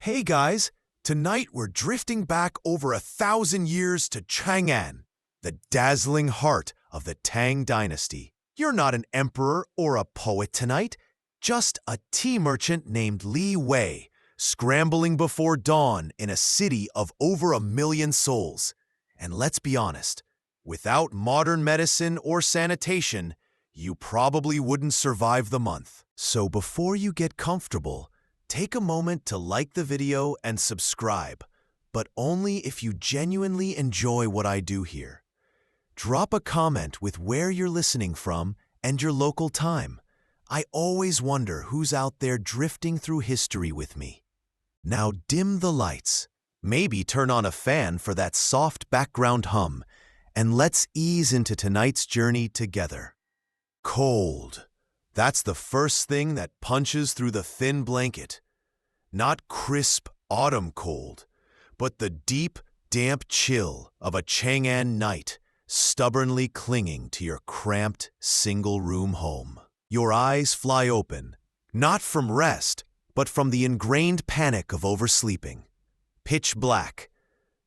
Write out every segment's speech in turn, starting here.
Hey guys, tonight we're drifting back over 1,000 years to Chang'an, the dazzling heart of the Tang Dynasty. You're not an emperor or a poet tonight, just a tea merchant named Li Wei, scrambling before dawn in a city of over 1 million souls. And let's be honest, without modern medicine or sanitation, you probably wouldn't survive the month. So before you get comfortable, take a moment to like the video and subscribe, but only if you genuinely enjoy what I do here. Drop a comment with where you're listening from and your local time. I always wonder who's out there drifting through history with me. Now dim the lights, maybe turn on a fan for that soft background hum, and let's ease into tonight's journey together. Cold. That's the first thing that punches through the thin blanket. Not crisp autumn cold, but the deep, damp chill of a Chang'an night, stubbornly clinging to your cramped, single-room home. Your eyes fly open, not from rest, but from the ingrained panic of oversleeping. Pitch black.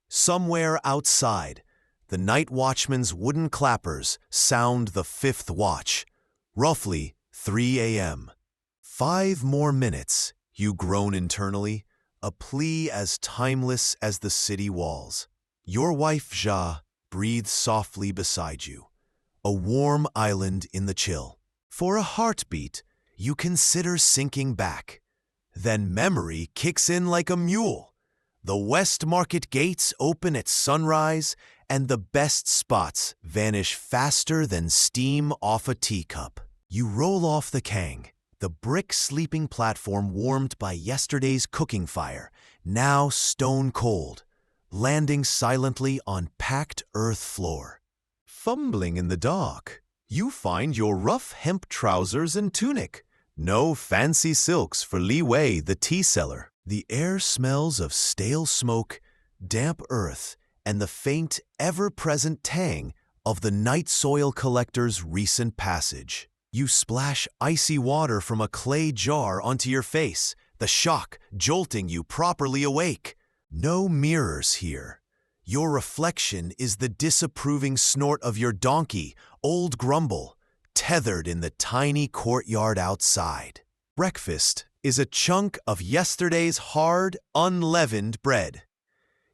Somewhere outside, the night watchman's wooden clappers sound the fifth watch, roughly 3 a.m. 5 more minutes, you groan internally, a plea as timeless as the city walls. Your wife, Jia, breathes softly beside you, a warm island in the chill. For a heartbeat, you consider sinking back. Then memory kicks in like a mule. The West Market gates open at sunrise, and the best spots vanish faster than steam off a teacup. You roll off the kang, the brick sleeping platform warmed by yesterday's cooking fire, now stone cold, landing silently on packed earth floor. Fumbling in the dark, you find your rough hemp trousers and tunic. No fancy silks for Li Wei, the tea seller. The air smells of stale smoke, damp earth, and the faint, ever-present tang of the night soil collector's recent passage. You splash icy water from a clay jar onto your face, the shock jolting you properly awake. No mirrors here. Your reflection is the disapproving snort of your donkey, Old Grumble, tethered in the tiny courtyard outside. Breakfast is a chunk of yesterday's hard, unleavened bread.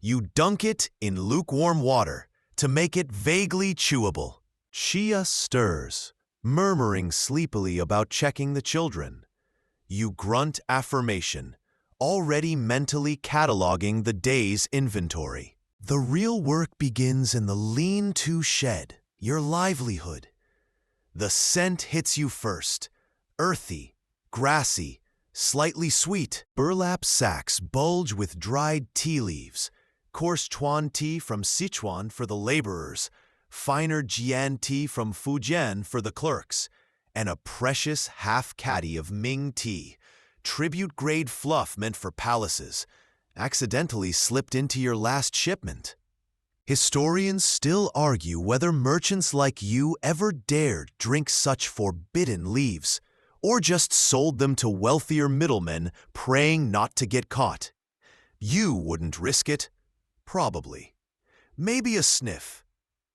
You dunk it in lukewarm water to make it vaguely chewable. Chia stirs, murmuring sleepily about checking the children. You grunt affirmation, already mentally cataloging the day's inventory. The real work begins in the lean-to shed, your livelihood. The scent hits you first, earthy, grassy, slightly sweet. Burlap sacks bulge with dried tea leaves, coarse Chuan tea from Sichuan for the laborers, finer Jian tea from Fujian for the clerks, and a precious half-caddy of Ming tea, tribute-grade fluff meant for palaces, accidentally slipped into your last shipment. Historians still argue whether merchants like you ever dared drink such forbidden leaves, or just sold them to wealthier middlemen praying not to get caught. You wouldn't risk it. Probably. Maybe a sniff.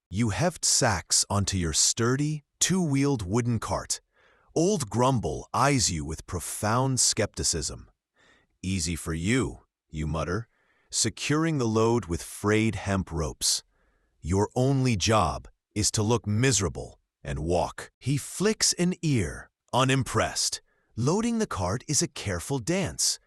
You heft sacks onto your sturdy, two-wheeled wooden cart. Old Grumble eyes you with profound skepticism. Easy for you, you mutter, securing the load with frayed hemp ropes. Your only job is to look miserable and walk. He flicks an ear, unimpressed. Loading the cart is a careful dance.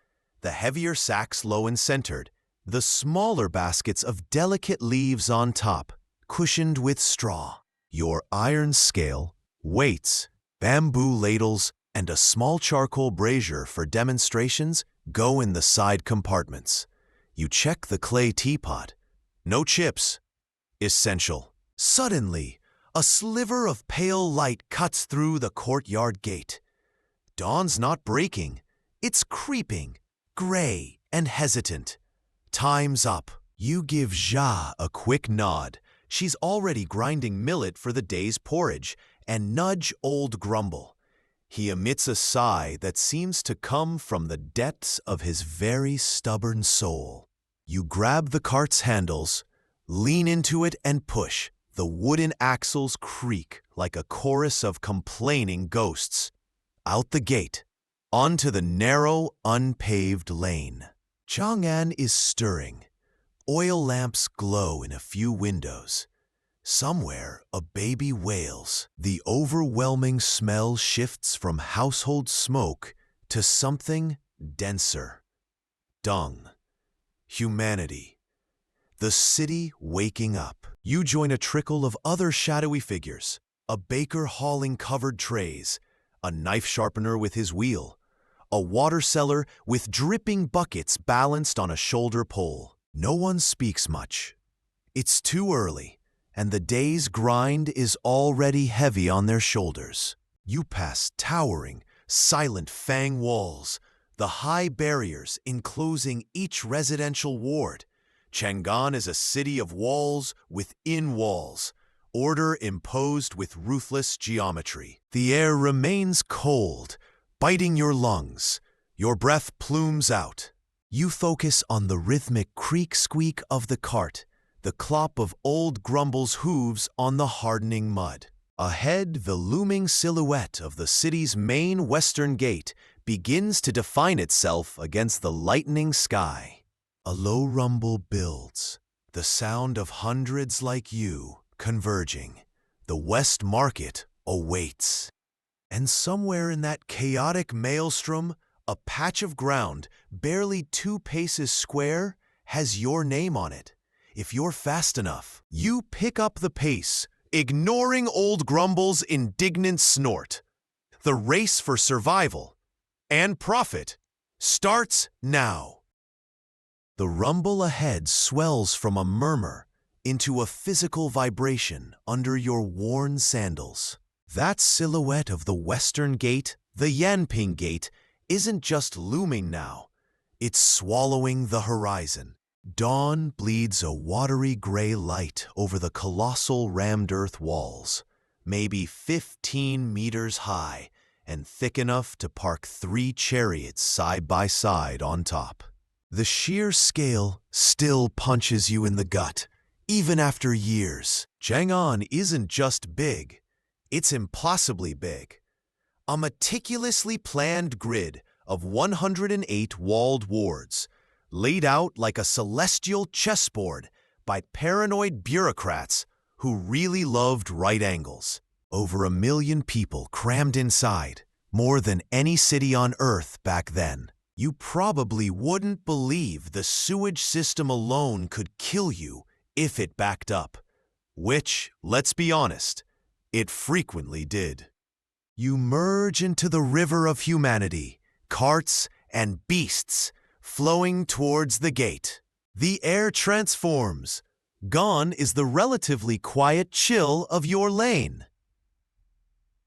The heavier sacks low and centered, the smaller baskets of delicate leaves on top, cushioned with straw. Your iron scale, weights, bamboo ladles, and a small charcoal brazier for demonstrations go in the side compartments. You check the clay teapot. No chips. Essential. Suddenly, a sliver of pale light cuts through the courtyard gate. Dawn's not breaking. It's creeping, gray and hesitant. Time's up. You give Jia a quick nod. She's already grinding millet for the day's porridge, and nudge Old Grumble. He emits a sigh that seems to come from the depths of his very stubborn soul. You grab the cart's handles, lean into it and push. The wooden axles creak like a chorus of complaining ghosts. Out the gate, onto the narrow, unpaved lane. Chang'an is stirring. Oil lamps glow in a few windows. Somewhere, a baby wails. The overwhelming smell shifts from household smoke to something denser. Dung. Humanity. The city waking up. You join a trickle of other shadowy figures. A baker hauling covered trays. A knife sharpener with his wheel. A water seller with dripping buckets balanced on a shoulder pole. No one speaks much. It's too early, and the day's grind is already heavy on their shoulders. You pass towering, silent fang walls, the high barriers enclosing each residential ward. Chang'an is a city of walls within walls, order imposed with ruthless geometry. The air remains cold, biting your lungs. Your breath plumes out. You focus on the rhythmic creak-squeak of the cart, the clop of old Grumble's hooves on the hardening mud. Ahead, the looming silhouette of the city's main western gate begins to define itself against the lightening sky. A low rumble builds, the sound of hundreds like you converging. The West Market awaits. And somewhere in that chaotic maelstrom, a patch of ground, barely 2 paces square, has your name on it. If you're fast enough, you pick up the pace, ignoring old Grumble's indignant snort. The race for survival and profit starts now. The rumble ahead swells from a murmur into a physical vibration under your worn sandals. That silhouette of the Western Gate, the Yanping Gate, isn't just looming now, it's swallowing the horizon. Dawn bleeds a watery gray light over the colossal rammed earth walls, maybe 15 meters high and thick enough to park 3 chariots side by side on top. The sheer scale still punches you in the gut, even after years. Chang'an isn't just big, it's impossibly big. A meticulously planned grid of 108 walled wards, laid out like a celestial chessboard by paranoid bureaucrats who really loved right angles. Over 1 million people crammed inside, more than any city on Earth back then. You probably wouldn't believe the sewage system alone could kill you if it backed up. Which, let's be honest, it frequently did. You merge into the river of humanity, carts and beasts, flowing towards the gate. The air transforms. Gone is the relatively quiet chill of your lane.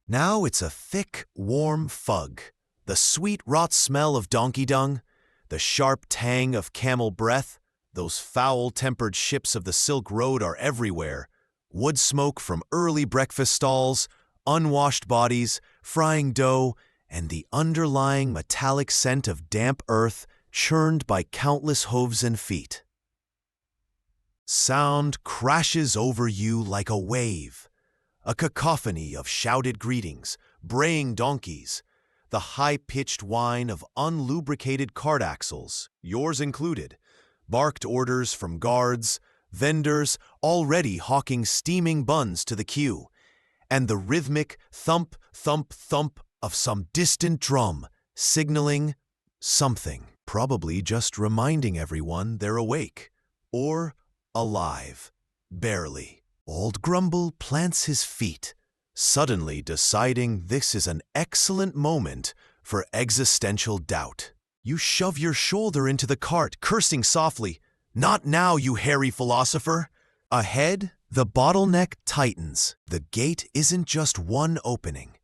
Now it's a thick, warm fug, the sweet rot smell of donkey dung, the sharp tang of camel breath. Those foul-tempered ships of the Silk Road are everywhere. Wood smoke from early breakfast stalls, unwashed bodies, frying dough, and the underlying metallic scent of damp earth churned by countless hooves and feet. Sound crashes over you like a wave, a cacophony of shouted greetings, braying donkeys, the high-pitched whine of unlubricated cart axles, yours included, barked orders from guards, vendors already hawking steaming buns to the queue, and the rhythmic thump, thump, thump of some distant drum signaling something, probably just reminding everyone they're awake or alive, barely. Old Grumble plants his feet, suddenly deciding this is an excellent moment for existential doubt. You shove your shoulder into the cart, cursing softly, "Not now, you hairy philosopher!" Ahead, the bottleneck tightens. The gate isn't just one opening.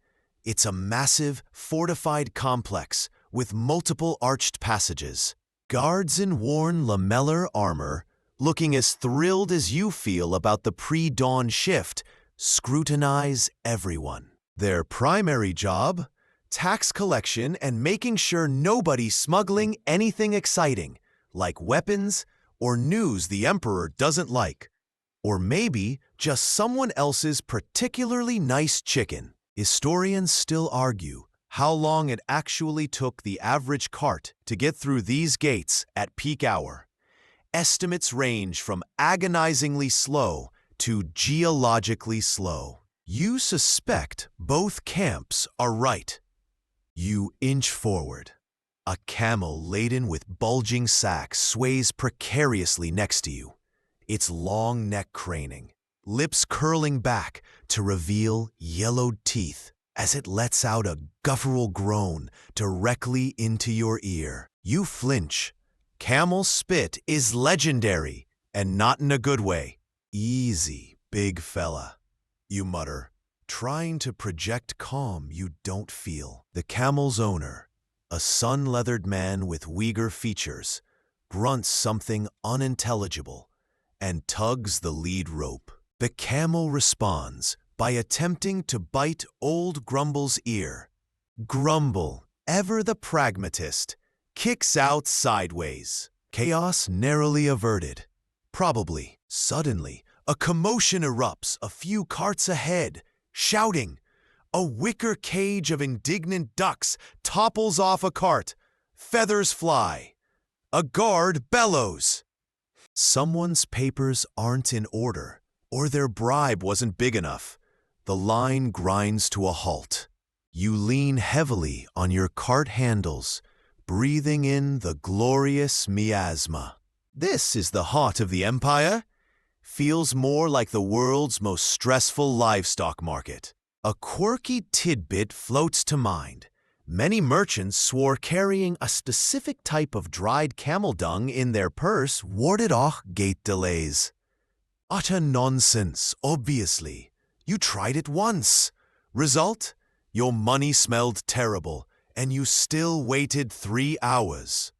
It's a massive, fortified complex with multiple arched passages. Guards in worn lamellar armor, looking as thrilled as you feel about the pre-dawn shift, scrutinize everyone. Their primary job? tax collection and making sure nobody's smuggling anything exciting, like weapons or news the emperor doesn't like. Or maybe just someone else's particularly nice chicken. Historians still argue how long it actually took the average cart to get through these gates at peak hour. Estimates range from agonizingly slow to geologically slow. You suspect both camps are right. You inch forward. A camel laden with bulging sacks sways precariously next to you, its long neck craning, lips curling back to reveal yellowed teeth as it lets out a guttural groan directly into your ear. You flinch. Camel spit is legendary, and not in a good way. Easy, big fella, you mutter, trying to project calm you don't feel. The camel's owner, a sun-leathered man with Uyghur features, grunts something unintelligible and tugs the lead rope. The camel responds by attempting to bite old Grumble's ear. Grumble, ever the pragmatist, kicks out sideways. Chaos narrowly averted. Probably. Suddenly, a commotion erupts a few carts ahead, shouting. A wicker cage of indignant ducks topples off a cart. Feathers fly. A guard bellows. Someone's papers aren't in order, or their bribe wasn't big enough. The line grinds to a halt. You lean heavily on your cart handles, breathing in the glorious miasma. This is the heart of the empire. Feels more like the world's most stressful livestock market. A quirky tidbit floats to mind. Many merchants swore carrying a specific type of dried camel dung in their purse warded off gate delays. Utter nonsense, obviously. You tried it once. Result? Your money smelled terrible, and you still waited 3 hours.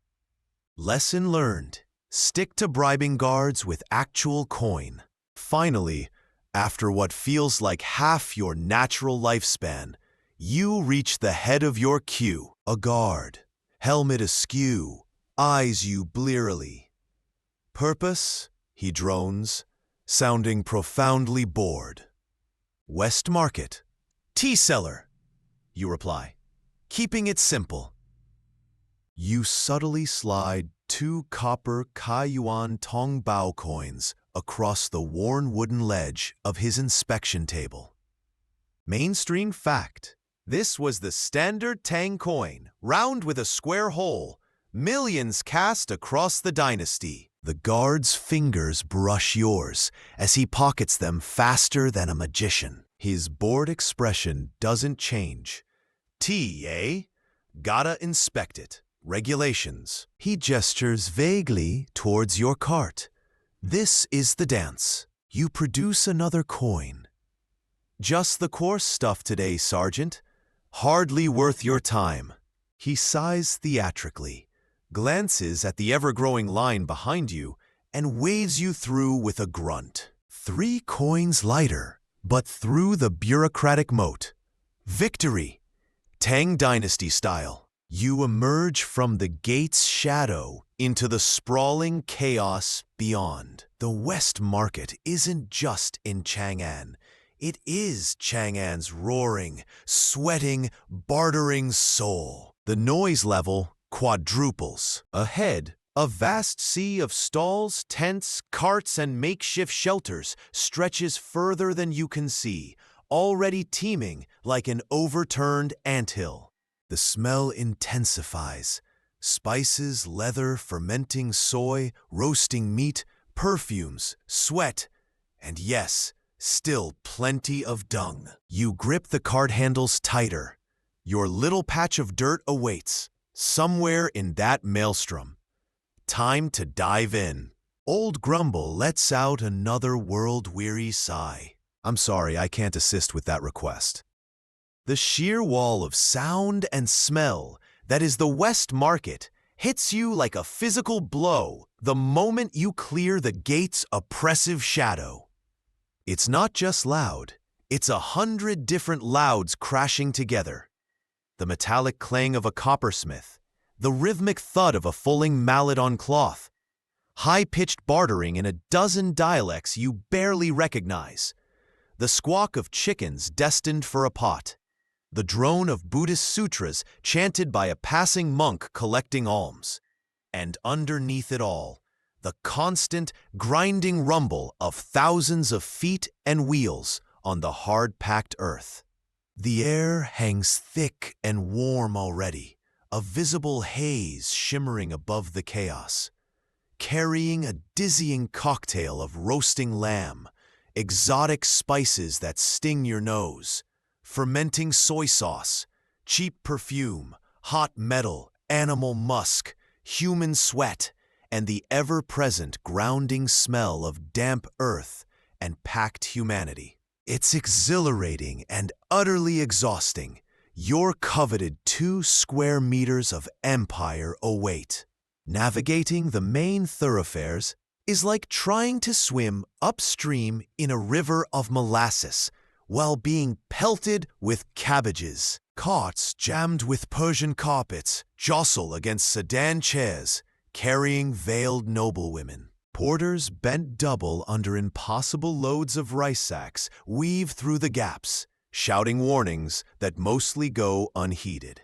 Lesson learned. Stick to bribing guards with actual coin. Finally, after what feels like half your natural lifespan, you reach the head of your queue. A guard, helmet askew, eyes you blearily. Purpose? He drones, sounding profoundly bored. West Market. Tea cellar, you reply, keeping it simple. You subtly slide 2 copper Kaiyuan Tongbao coins across the worn wooden ledge of his inspection table. Mainstream fact. This was the standard Tang coin, round with a square hole, millions cast across the dynasty. The guard's fingers brush yours as he pockets them faster than a magician. His bored expression doesn't change. Tea, eh? Gotta inspect it. Regulations. He gestures vaguely towards your cart. This is the dance. You produce another coin. Just the coarse stuff today, Sergeant. Hardly worth your time. He sighs theatrically, glances at the ever-growing line behind you, and waves you through with a grunt. 3 coins lighter, but through the bureaucratic moat. Victory! Tang Dynasty style. You emerge from the gate's shadow into the sprawling chaos beyond. The West Market isn't just in Chang'an. It is Chang'an's roaring, sweating, bartering soul. The noise level quadruples. Ahead, a vast sea of stalls, tents, carts, and makeshift shelters stretches further than you can see, already teeming like an overturned anthill. The smell intensifies. Spices, leather, fermenting soy, roasting meat, perfumes, sweat, and yes, still plenty of dung. You grip the cart handles tighter. Your little patch of dirt awaits, somewhere in that maelstrom. Time to dive in. Old Grumble lets out another world-weary sigh. I'm sorry, I can't assist with that request. The sheer wall of sound and smell that is the West Market hits you like a physical blow the moment you clear the gate's oppressive shadow. It's not just loud, it's 100 different louds crashing together. the metallic clang of a coppersmith, the rhythmic thud of a fulling mallet on cloth, high-pitched bartering in a dozen dialects you barely recognize, the squawk of chickens destined for a pot, the drone of Buddhist sutras chanted by a passing monk collecting alms, and underneath it all, the constant, grinding rumble of thousands of feet and wheels on the hard-packed earth. The air hangs thick and warm already, a visible haze shimmering above the chaos, carrying a dizzying cocktail of roasting lamb, exotic spices that sting your nose, fermenting soy sauce, cheap perfume, hot metal, animal musk, human sweat, and the ever-present grounding smell of damp earth and packed humanity. It's exhilarating and utterly exhausting. Your coveted 2 square meters of empire await. Navigating the main thoroughfares is like trying to swim upstream in a river of molasses while being pelted with cabbages. Carts jammed with Persian carpets jostle against sedan chairs, carrying veiled noblewomen. Porters bent double under impossible loads of rice sacks weave through the gaps, shouting warnings that mostly go unheeded.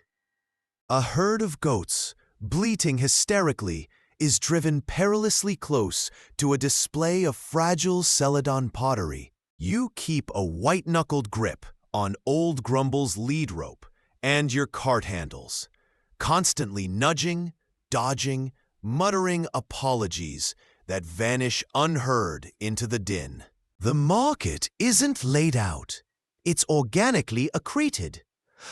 A herd of goats, bleating hysterically, is driven perilously close to a display of fragile Celadon pottery. You keep a white-knuckled grip on old Grumble's lead rope and your cart handles, constantly nudging, dodging, muttering apologies that vanish unheard into the din. The market isn't laid out. It's organically accreted.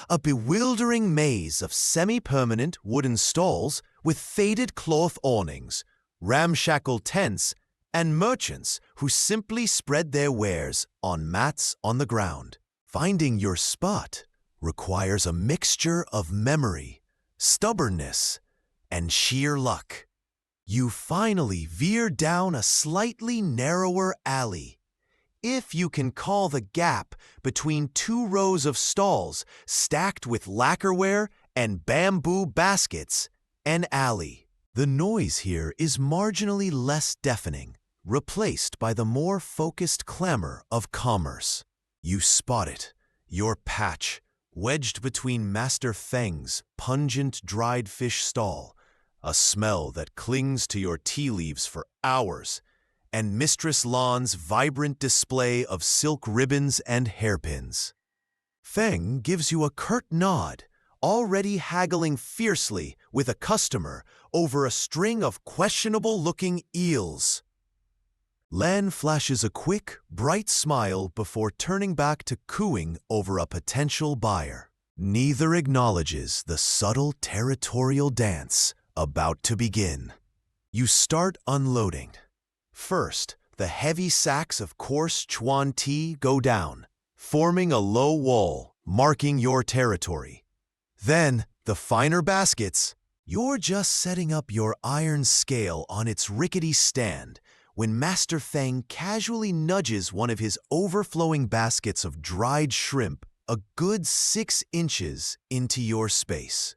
A bewildering maze of semi-permanent wooden stalls with faded cloth awnings, ramshackle tents, and merchants who simply spread their wares on mats on the ground. Finding your spot requires a mixture of memory, stubbornness, and sheer luck. You finally veer down a slightly narrower alley, if you can call the gap between 2 rows of stalls stacked with lacquerware and bamboo baskets an alley. The noise here is marginally less deafening, replaced by the more focused clamor of commerce. You spot it, your patch, wedged between Master Feng's pungent dried fish stall, a smell that clings to your tea leaves for hours, and Mistress Lan's vibrant display of silk ribbons and hairpins. Feng gives you a curt nod, already haggling fiercely with a customer over a string of questionable-looking eels. Lan flashes a quick, bright smile before turning back to cooing over a potential buyer. Neither acknowledges the subtle territorial dance about to begin. You start unloading. First, the heavy sacks of coarse Chuan tea go down, forming a low wall, marking your territory. Then, the finer baskets. You're just setting up your iron scale on its rickety stand when Master Feng casually nudges one of his overflowing baskets of dried shrimp a good 6 inches into your space.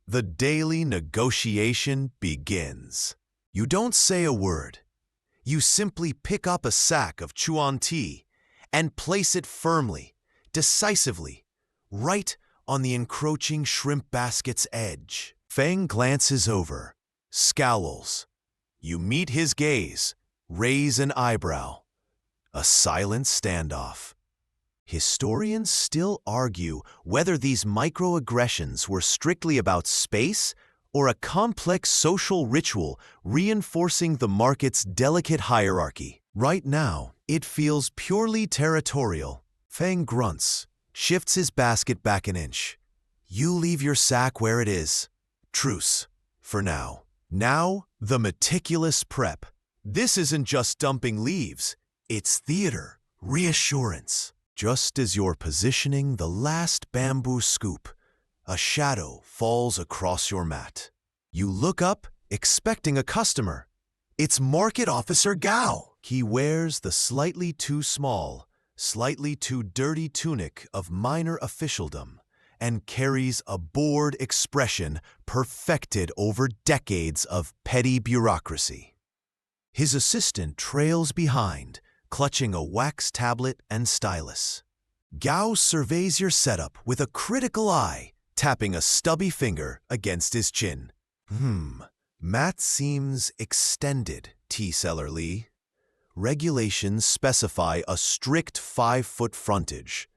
The daily negotiation begins. You don't say a word. You simply pick up a sack of Chuan tea and place it firmly, decisively, right on the encroaching shrimp basket's edge. Feng glances over, scowls. You meet his gaze, raise an eyebrow. A silent standoff. Historians still argue whether these microaggressions were strictly about space or a complex social ritual reinforcing the market's delicate hierarchy. Right now, it feels purely territorial. Feng grunts, shifts his basket back an inch. You leave your sack where it is. Truce, for now. Now, the meticulous prep. This isn't just dumping leaves. It's theater, reassurance. Just as you're positioning the last bamboo scoop, a shadow falls across your mat. You look up, expecting a customer. It's Market Officer Gao. He wears the slightly too small, slightly too dirty tunic of minor officialdom and carries a bored expression perfected over decades of petty bureaucracy. His assistant trails behind, clutching a wax tablet and stylus. Gao surveys your setup with a critical eye, tapping a stubby finger against his chin. Mat seems extended, tea seller Lee. Regulations specify a strict 5-foot frontage.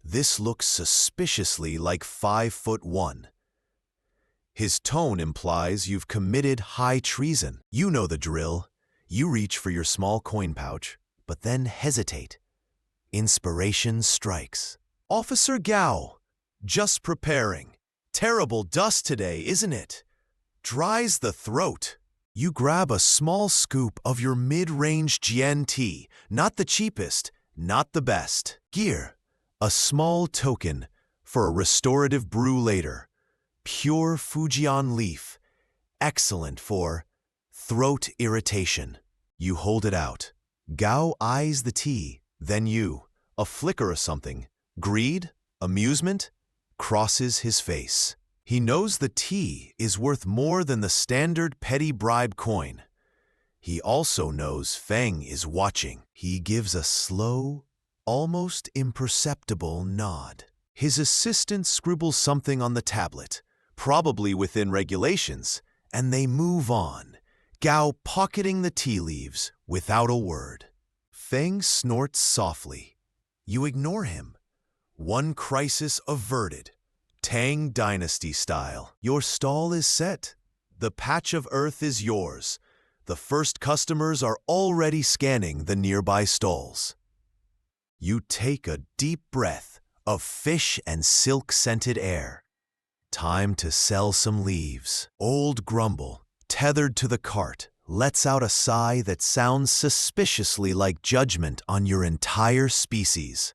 This looks suspiciously like 5'1". His tone implies you've committed high treason. You know the drill. You reach for your small coin pouch, but then hesitate. Inspiration strikes. Officer Gao, just preparing. Terrible dust today, isn't it? Dries the throat. You grab a small scoop of your mid-range Jian tea, not the cheapest, not the best. Gear, a small token for a restorative brew later. Pure Fujian leaf, excellent for throat irritation. You hold it out. Gao eyes the tea, then you. A flicker of something, greed, amusement, crosses his face. He knows the tea is worth more than the standard petty bribe coin. He also knows Feng is watching. He gives a slow, almost imperceptible nod. His assistant scribbles something on the tablet, probably within regulations, and they move on, Gao pocketing the tea leaves without a word. Feng snorts softly. You ignore him. One crisis averted. Tang Dynasty style. Your stall is set. The patch of earth is yours. The first customers are already scanning the nearby stalls. You take a deep breath of fish and silk-scented air. Time to sell some leaves. Old Grumble, tethered to the cart, lets out a sigh that sounds suspiciously like judgment on your entire species.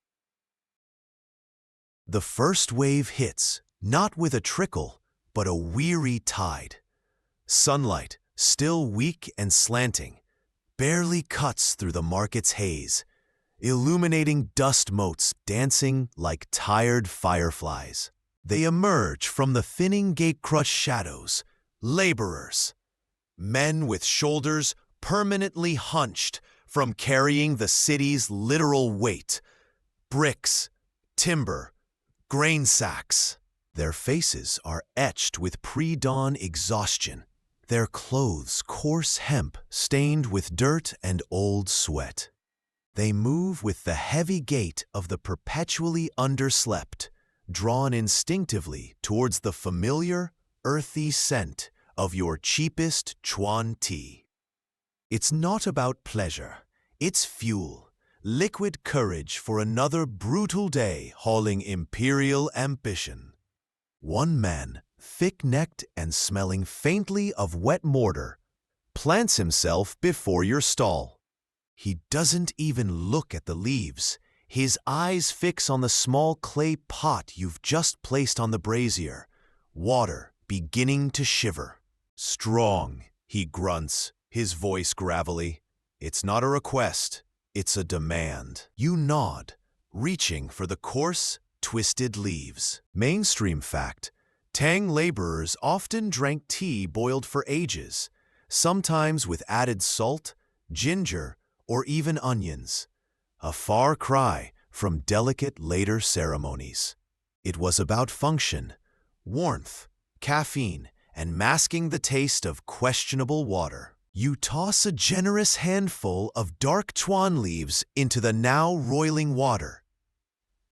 The first wave hits, not with a trickle, but a weary tide. Sunlight, still weak and slanting, barely cuts through the market's haze, illuminating dust motes dancing like tired fireflies. They emerge from the thinning gate-crushed shadows, laborers, men with shoulders permanently hunched from carrying the city's literal weight, bricks, timber, grain sacks. Their faces are etched with pre-dawn exhaustion, their clothes coarse hemp stained with dirt and old sweat. They move with the heavy gait of the perpetually underslept, drawn instinctively towards the familiar, earthy scent of your cheapest Chuan tea. It's not about pleasure, it's fuel. Liquid courage for another brutal day hauling imperial ambition. One man, thick-necked and smelling faintly of wet mortar, plants himself before your stall. He doesn't even look at the leaves. His eyes fix on the small clay pot you've just placed on the brazier, water beginning to shiver. Strong, he grunts, his voice gravelly. It's not a request. It's a demand. You nod, reaching for the coarse, twisted leaves. Mainstream fact, Tang laborers often drank tea boiled for ages, sometimes with added salt, ginger, or even onions. A far cry from delicate later ceremonies. It was about function, warmth, caffeine, and masking the taste of questionable water. You toss a generous handful of dark chuan leaves into the now roiling water.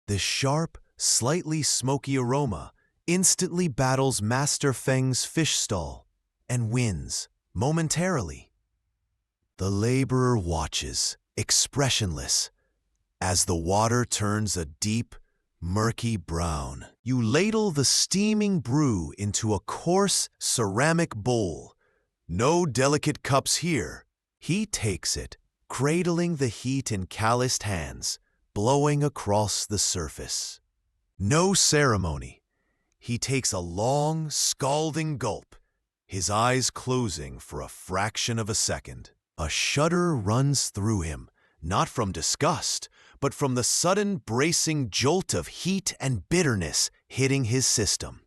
The sharp, slightly smoky aroma instantly battles Master Feng's fish stall and wins momentarily. The laborer watches, expressionless, as the water turns a deep, murky brown. You ladle the steaming brew into a coarse ceramic bowl. No delicate cups here. He takes it, cradling the heat in calloused hands, blowing across the surface. No ceremony. He takes a long, scalding gulp, his eyes closing for a fraction of a second. A shudder runs through him, not from disgust, but from the sudden bracing jolt of heat and bitterness hitting his system.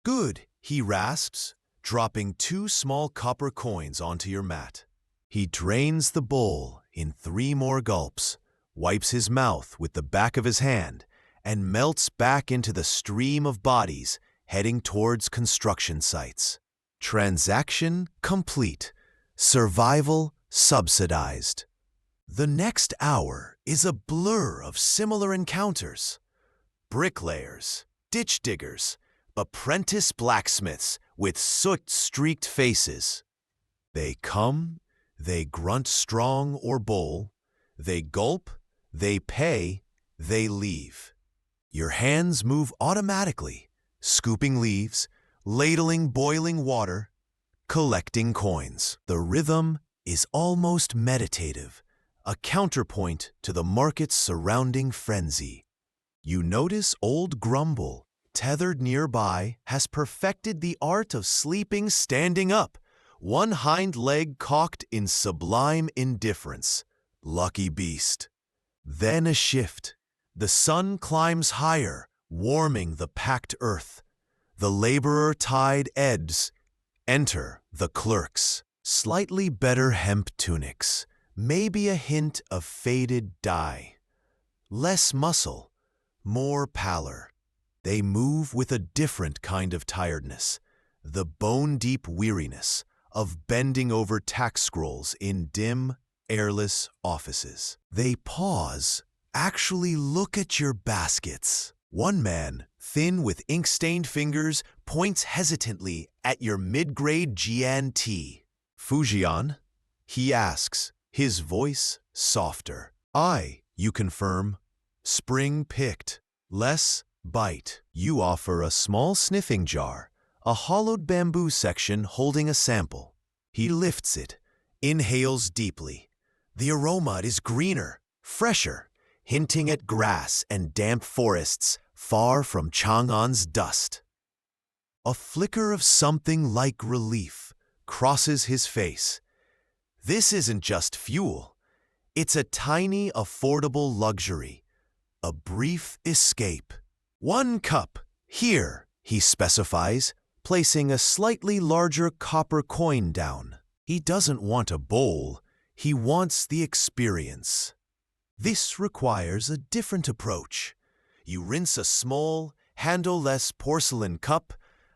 Good, he rasps, dropping 2 small copper coins onto your mat. He drains the bowl in 3 more gulps, wipes his mouth with the back of his hand, and melts back into the stream of bodies heading towards construction sites. Transaction complete. Survival subsidized. The next hour is a blur of similar encounters. Bricklayers, ditch diggers, apprentice blacksmiths with soot-streaked faces. They come, they grunt strong or bowl, they gulp, they pay, they leave. Your hands move automatically, scooping leaves, ladling boiling water, collecting coins. The rhythm is almost meditative, a counterpoint to the market's surrounding frenzy. You notice old Grumble, tethered nearby, has perfected the art of sleeping standing up, one hind leg cocked in sublime indifference. Lucky beast. Then a shift. The sun climbs higher, warming the packed earth. The laborer tide ebbs. Enter the clerks. Slightly better hemp tunics, maybe a hint of faded dye. Less muscle, more pallor. They move with a different kind of tiredness, the bone-deep weariness of bending over tax scrolls in dim, airless offices. They pause, actually look at your baskets. One man, thin with ink-stained fingers, points hesitantly at your mid-grade G&T. Fujian? He asks, his voice softer. Aye, you confirm. Spring-picked. Less bite. You offer a small sniffing jar, a hollowed bamboo section holding a sample. He lifts it, inhales deeply. The aroma is greener, fresher, hinting at grass and damp forests far from Chang'an's dust. A flicker of something like relief crosses his face. This isn't just fuel. It's a tiny, affordable luxury. A brief escape. 1 cup, here, he specifies, placing a slightly larger copper coin down. He doesn't want a bowl, he wants the experience. This requires a different approach. You rinse a small, handle-less porcelain cup,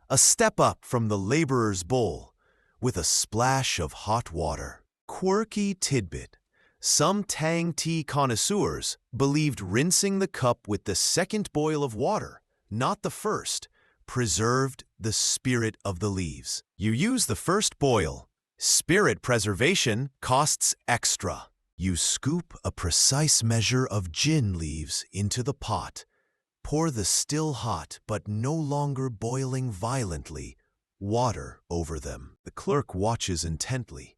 a step up from the laborer's bowl, with a splash of hot water. Quirky tidbit. Some Tang tea connoisseurs believed rinsing the cup with the second boil of water, not the first, preserved the spirit of the leaves. You use the first boil. Spirit preservation costs extra. You scoop a precise measure of gin leaves into the pot. Pour the still hot but no longer boiling violently water over them. The clerk watches intently.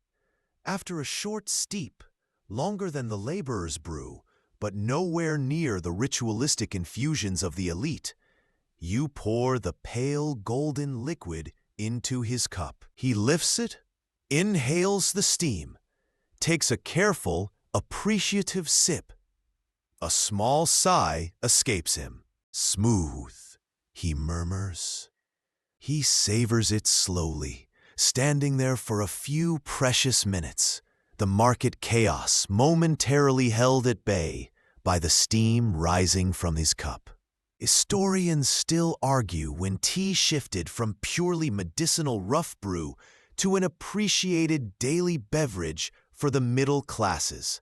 After a short steep, longer than the laborer's brew, but nowhere near the ritualistic infusions of the elite, you pour the pale golden liquid into his cup. He lifts it, inhales the steam, takes a careful, appreciative sip. A small sigh escapes him. Smooth, he murmurs. He savors it slowly, standing there for a few precious minutes, the market chaos momentarily held at bay by the steam rising from his cup. Historians still argue when tea shifted from purely medicinal rough brew to an appreciated daily beverage for the middle classes.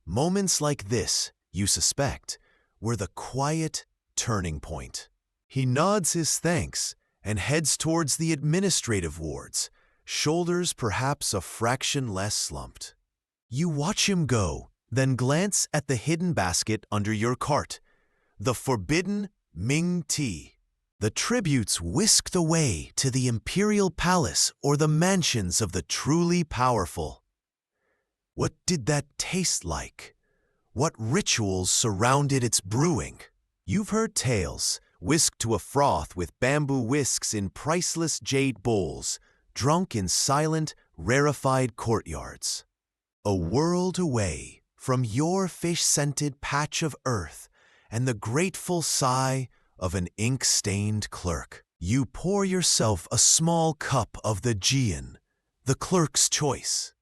Moments like this, you suspect, were the quiet turning point. He nods his thanks and heads towards the administrative wards, shoulders perhaps a fraction less slumped. You watch him go, then glance at the hidden basket under your cart, the forbidden Ming tea. The tributes whisked away to the imperial palace or the mansions of the truly powerful. What did that taste like? What rituals surrounded its brewing? You've heard tales, whisked to a froth with bamboo whisks in priceless jade bowls, drunk in silent, rarefied courtyards. A world away from your fish-scented patch of earth and the grateful sigh of an ink-stained clerk. You pour yourself a small cup of the jian, the clerk's choice.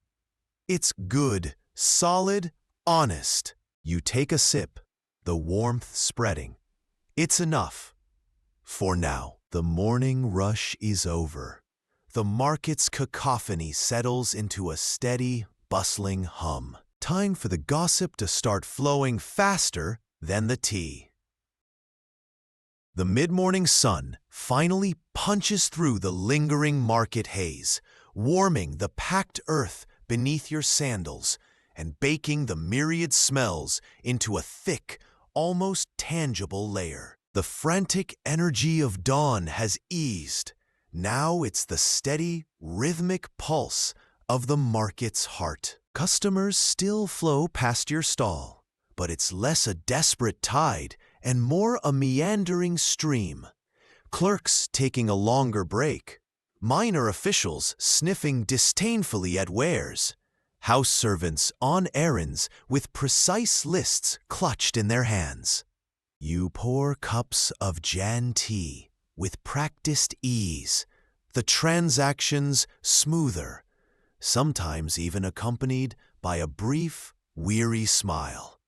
It's good, solid, honest. You take a sip, the warmth spreading. It's enough. For now, the morning rush is over. The market's cacophony settles into a steady, bustling hum. Time for the gossip to start flowing faster than the tea. The mid-morning sun finally punches through the lingering market haze, warming the packed earth beneath your sandals and baking the myriad smells into a thick, almost tangible layer. The frantic energy of dawn has eased. Now it's the steady, rhythmic pulse of the market's heart. Customers still flow past your stall, but it's less a desperate tide and more a meandering stream. Clerks taking a longer break, minor officials sniffing disdainfully at wares, house servants on errands with precise lists clutched in their hands. You pour cups of Jan tea with practiced ease, the transactions smoother, sometimes even accompanied by a brief, weary smile.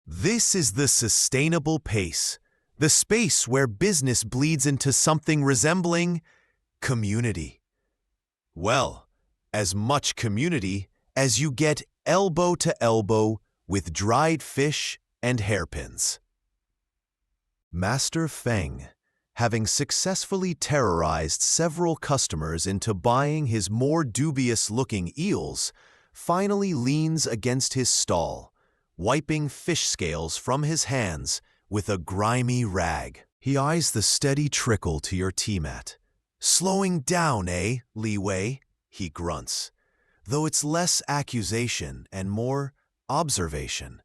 This is the sustainable pace, the space where business bleeds into something resembling community. Well, as much community as you get elbow to elbow with dried fish and hairpins. Master Feng, having successfully terrorized several customers into buying his more dubious-looking eels, finally leans against his stall, wiping fish scales from his hands with a grimy rag. He eyes the steady trickle to your tea mat. "Slowing down, eh, Li Wei?" he grunts, though it's less accusation and more observation.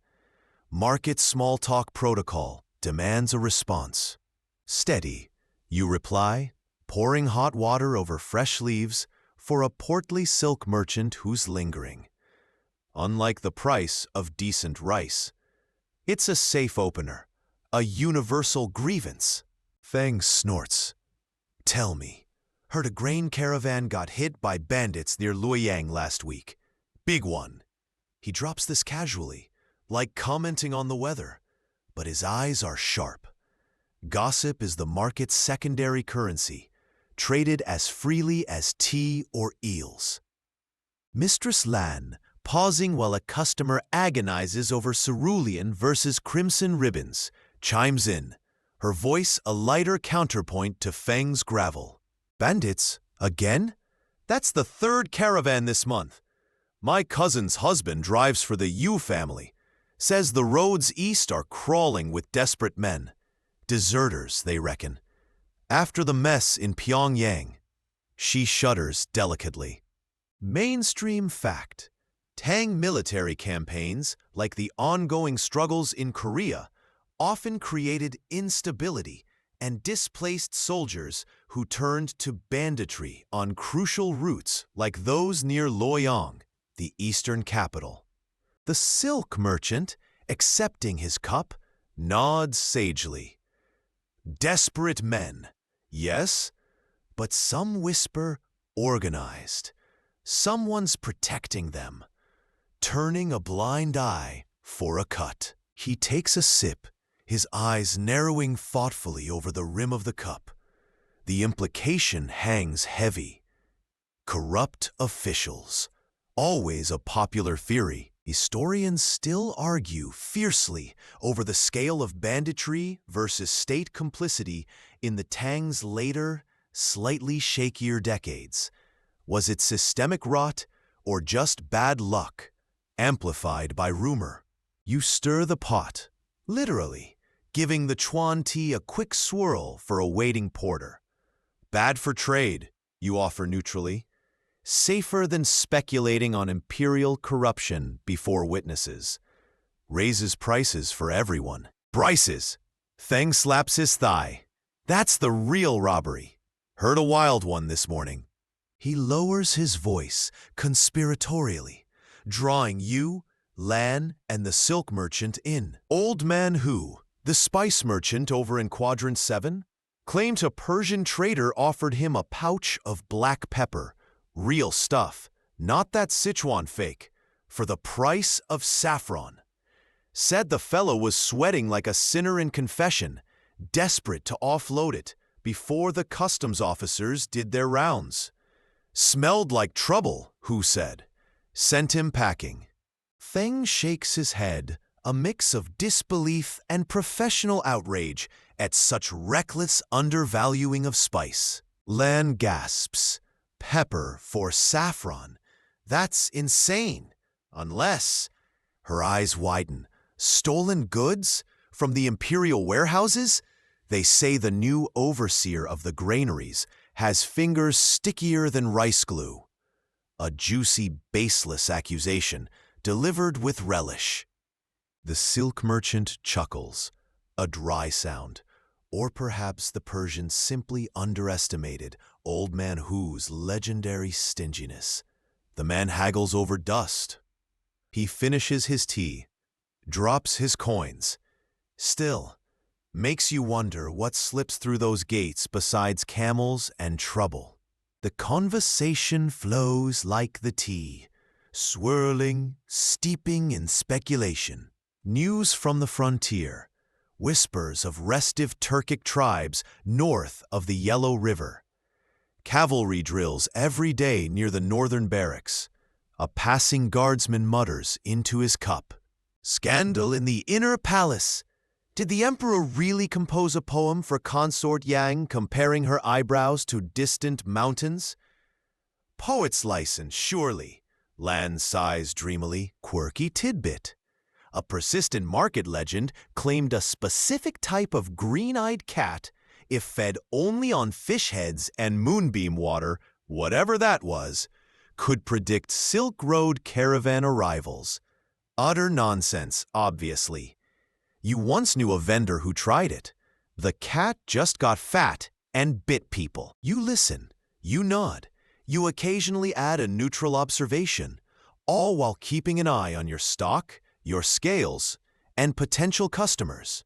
Market small talk protocol demands a response. "Steady," you reply, pouring hot water over fresh leaves for a portly silk merchant who's lingering. Unlike the price of decent rice, it's a safe opener, a universal grievance. Feng snorts. "Tell me, heard a grain caravan got hit by bandits near Luoyang last week. Big one." He drops this casually, like commenting on the weather, but his eyes are sharp. Gossip is the market's secondary currency, traded as freely as tea or eels. Mistress Lan, pausing while a customer agonizes over cerulean versus crimson ribbons, chimes in, her voice a lighter counterpoint to Feng's gravel. "Bandits? Again? That's the third caravan this month. My cousin's husband drives for the Yu family. Says the roads east are crawling with desperate men. Deserters, they reckon. After the mess in Pyongyang." She shudders delicately. Mainstream fact. Tang military campaigns, like the ongoing struggles in Korea, often created instability and displaced soldiers who turned to banditry on crucial routes like those near Luoyang, the eastern capital. The silk merchant, accepting his cup, nods sagely. Desperate men, yes, but some whisper organized. Someone's protecting them, turning a blind eye for a cut. He takes a sip, his eyes narrowing thoughtfully over the rim of the cup. The implication hangs heavy. Corrupt officials. Always a popular theory. Historians still argue fiercely over the scale of banditry versus state complicity in the Tang's later, slightly shakier decades. Was it systemic rot or just bad luck, amplified by rumor? You stir the pot, literally, giving the Chuan tea a quick swirl for a waiting porter. Bad for trade, you offer neutrally. Safer than speculating on imperial corruption before witnesses. Raises prices for everyone. Prices! Feng slaps his thigh. That's the real robbery. Heard a wild one this morning. He lowers his voice conspiratorially, drawing you, Lan, and the silk merchant in. Old Man Hu, The spice merchant over in Quadrant 7 claimed a Persian trader offered him a pouch of black pepper, real stuff, not that Sichuan fake, for the price of saffron. Said the fellow was sweating like a sinner in confession, desperate to offload it before the customs officers did their rounds. Smelled like trouble, Hu said. Sent him packing. Feng shakes his head, a mix of disbelief and professional outrage at such reckless undervaluing of spice. Lan gasps. Pepper for saffron. That's insane. Unless... Her eyes widen. Stolen goods? From the imperial warehouses? They say the new overseer of the granaries has fingers stickier than rice glue. A juicy, baseless accusation, delivered with relish. The silk merchant chuckles, a dry sound, or perhaps the Persian simply underestimated Old Man Hu's legendary stinginess. The man haggles over dust. He finishes his tea, drops his coins. Still, makes you wonder what slips through those gates besides camels and trouble. The conversation flows like the tea, swirling, steeping in speculation. News from the frontier, whispers of restive Turkic tribes north of the Yellow River. Cavalry drills every day near the northern barracks. A passing guardsman mutters into his cup. Scandal in the inner palace. Did the emperor really compose a poem for Consort Yang comparing her eyebrows to distant mountains? Poet's license, surely. Lan sighs dreamily. Quirky tidbit. A persistent market legend claimed a specific type of green-eyed cat, if fed only on fish heads and moonbeam water, whatever that was, could predict Silk Road caravan arrivals. Utter nonsense, obviously. You once knew a vendor who tried it. The cat just got fat and bit people. You listen, you nod, you occasionally add a neutral observation, all while keeping an eye on your stock, your scales, and potential customers.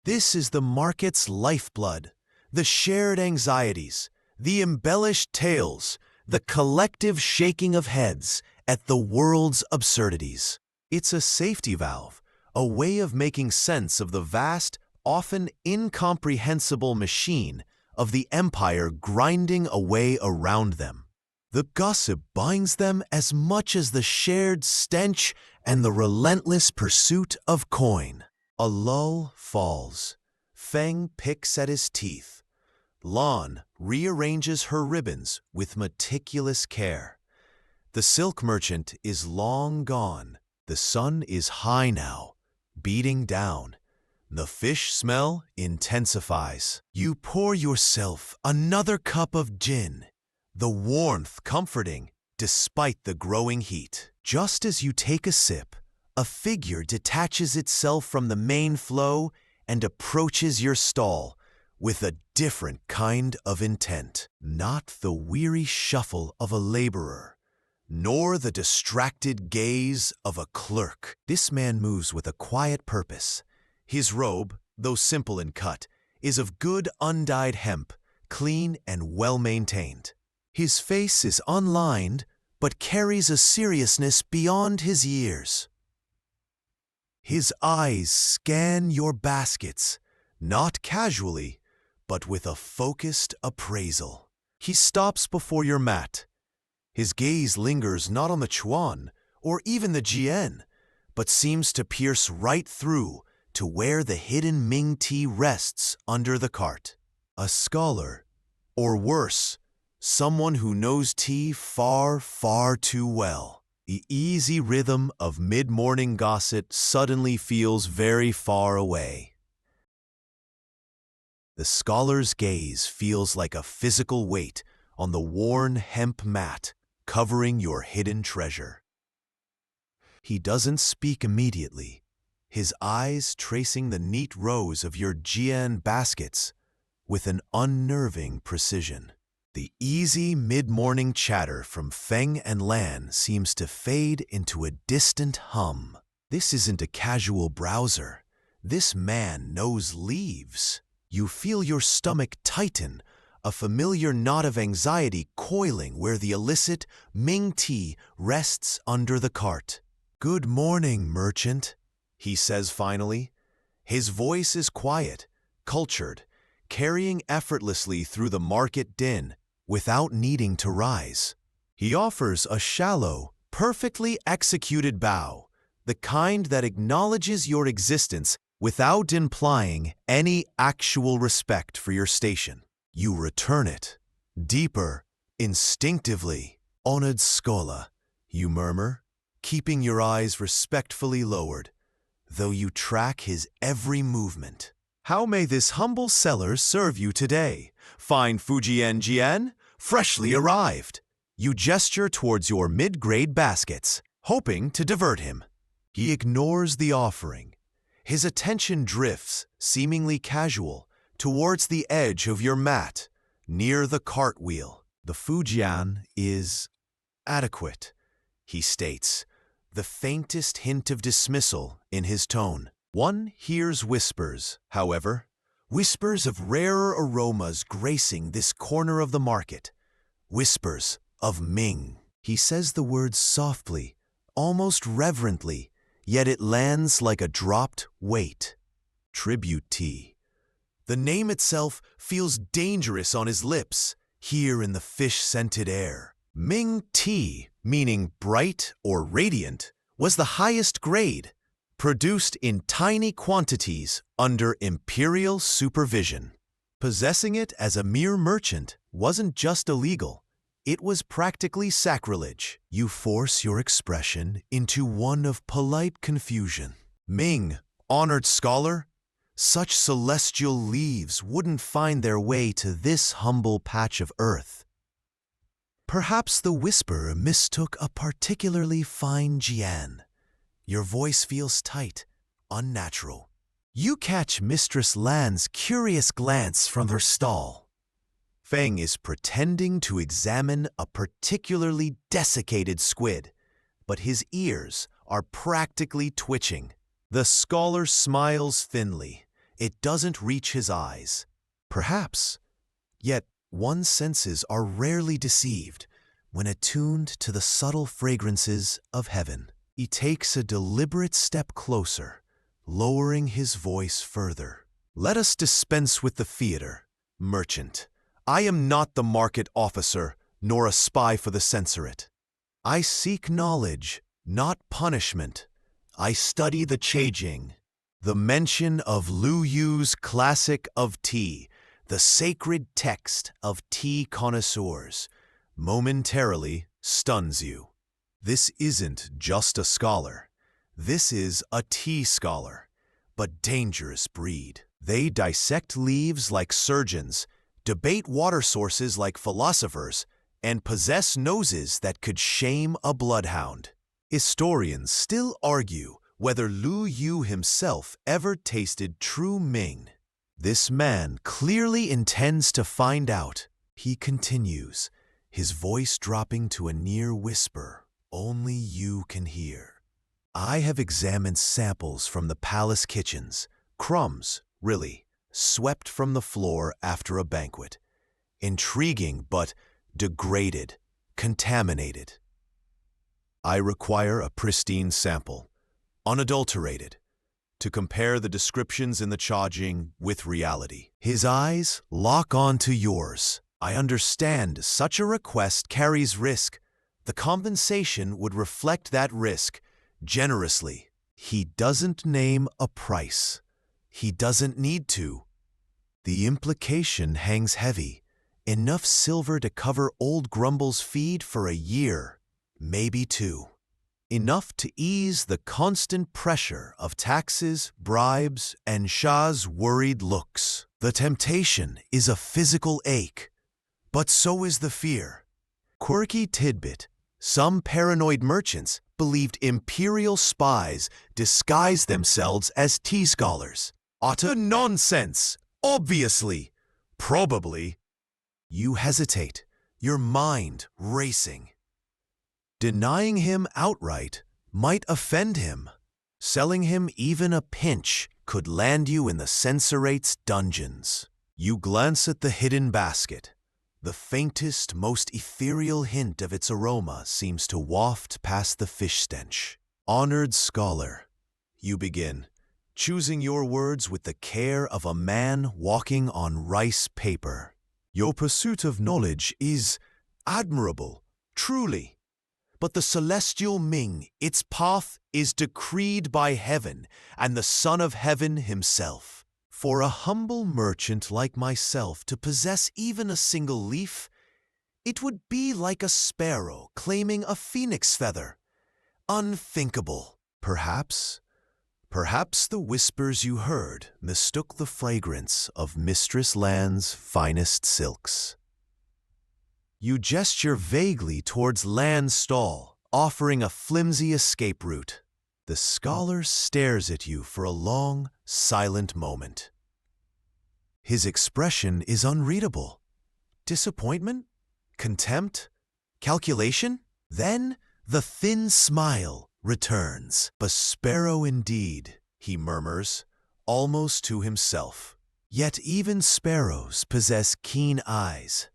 This is the market's lifeblood, the shared anxieties, the embellished tales, the collective shaking of heads at the world's absurdities. It's a safety valve, a way of making sense of the vast, often incomprehensible machine of the empire grinding away around them. The gossip binds them as much as the shared stench and the relentless pursuit of coin. A lull falls. Feng picks at his teeth. Lan rearranges her ribbons with meticulous care. The silk merchant is long gone. The sun is high now, beating down. The fish smell intensifies. You pour yourself another cup of gin, the warmth comforting despite the growing heat. Just as you take a sip, a figure detaches itself from the main flow and approaches your stall with a different kind of intent. Not the weary shuffle of a laborer, nor the distracted gaze of a clerk. This man moves with a quiet purpose. His robe, though simple in cut, is of good undyed hemp, clean and well-maintained. His face is unlined, but carries a seriousness beyond his years. His eyes scan your baskets, not casually, but with a focused appraisal. He stops before your mat. His gaze lingers not on the chuan or even the jian, but seems to pierce right through to where the hidden Ming tea rests under the cart. A scholar, or worse, someone who knows tea far, far too well. The easy rhythm of mid-morning gossip suddenly feels very far away. The scholar's gaze feels like a physical weight on the worn hemp mat covering your hidden treasure. He doesn't speak immediately, his eyes tracing the neat rows of your jian baskets with an unnerving precision. The easy mid-morning chatter from Feng and Lan seems to fade into a distant hum. This isn't a casual browser. This man knows leaves. You feel your stomach tighten, a familiar knot of anxiety coiling where the illicit Ming tea rests under the cart. "Good morning, merchant," he says finally. His voice is quiet, cultured, carrying effortlessly through the market din without needing to rise. He offers a shallow, perfectly executed bow, the kind that acknowledges your existence without implying any actual respect for your station. You return it, deeper, instinctively. "Honored scholar," you murmur, keeping your eyes respectfully lowered, though you track his every movement. "How may this humble seller serve you today? Fine Fujian Jian, freshly arrived." You gesture towards your mid-grade baskets, hoping to divert him. He ignores the offering. His attention drifts, seemingly casual, towards the edge of your mat, near the cartwheel. "The Fujian is adequate," he states, the faintest hint of dismissal in his tone. One hears whispers, however, whispers of rarer aromas gracing this corner of the market, whispers of Ming. He says the words softly, almost reverently, yet it lands like a dropped weight. Tribute tea. The name itself feels dangerous on his lips, here in the fish-scented air. Ming tea, meaning bright or radiant, was the highest grade, produced in tiny quantities under imperial supervision. Possessing it as a mere merchant wasn't just illegal, it was practically sacrilege. You force your expression into one of polite confusion. "Ming, honored scholar, such celestial leaves wouldn't find their way to this humble patch of earth." Perhaps the whisper mistook a particularly fine Jian. Your voice feels tight, unnatural. You catch Mistress Lan's curious glance from her stall. Feng is pretending to examine a particularly desiccated squid, but his ears are practically twitching. The scholar smiles thinly. It doesn't reach his eyes. Perhaps. Yet one's senses are rarely deceived when attuned to the subtle fragrances of heaven. He takes a deliberate step closer, lowering his voice further. "Let us dispense with the theater, merchant. I am not the market officer, nor a spy for the censorate. I seek knowledge, not punishment. I study the Cheijing." The mention of Lu Yu's classic of tea, the sacred text of tea connoisseurs, momentarily stuns you. This isn't just a scholar. This is a tea scholar, but dangerous breed. They dissect leaves like surgeons, debate water sources like philosophers, and possess noses that could shame a bloodhound. Historians still argue whether Lu Yu himself ever tasted true Ming. This man clearly intends to find out. He continues, his voice dropping to a near whisper only you can hear. "I have examined samples from the palace kitchens, crumbs, really, swept from the floor after a banquet. Intriguing, but degraded, contaminated. I require a pristine sample, unadulterated, to compare the descriptions in the Cheijing with reality." His eyes lock onto yours. "I understand such a request carries risk. The compensation would reflect that risk generously." He doesn't name a price. He doesn't need to. The implication hangs heavy, enough silver to cover old Grumble's feed for a year, maybe two. Enough to ease the constant pressure of taxes, bribes, and Shah's worried looks. The temptation is a physical ache, but so is the fear. Quirky tidbit: some paranoid merchants believed imperial spies disguised themselves as tea scholars. Utter nonsense! Obviously! Probably! You hesitate, your mind racing. Denying him outright might offend him. Selling him even a pinch could land you in the sensorate's dungeons. You glance at the hidden basket. The faintest, most ethereal hint of its aroma seems to waft past the fish stench. Honored scholar, you begin, choosing your words with the care of a man walking on rice paper. Your pursuit of knowledge is admirable, truly. But the celestial Ming, its path is decreed by heaven and the Son of Heaven himself. For a humble merchant like myself to possess even a single leaf, it would be like a sparrow claiming a phoenix feather. Unthinkable. Perhaps the whispers you heard mistook the fragrance of Mistress Lan's finest silks. You gesture vaguely towards Lan's stall, offering a flimsy escape route. The scholar stares at you for a long, silent moment. His expression is unreadable. Disappointment? Contempt? Calculation? Then the thin smile returns. A sparrow indeed, he murmurs, almost to himself. Yet even sparrows possess keen eyes.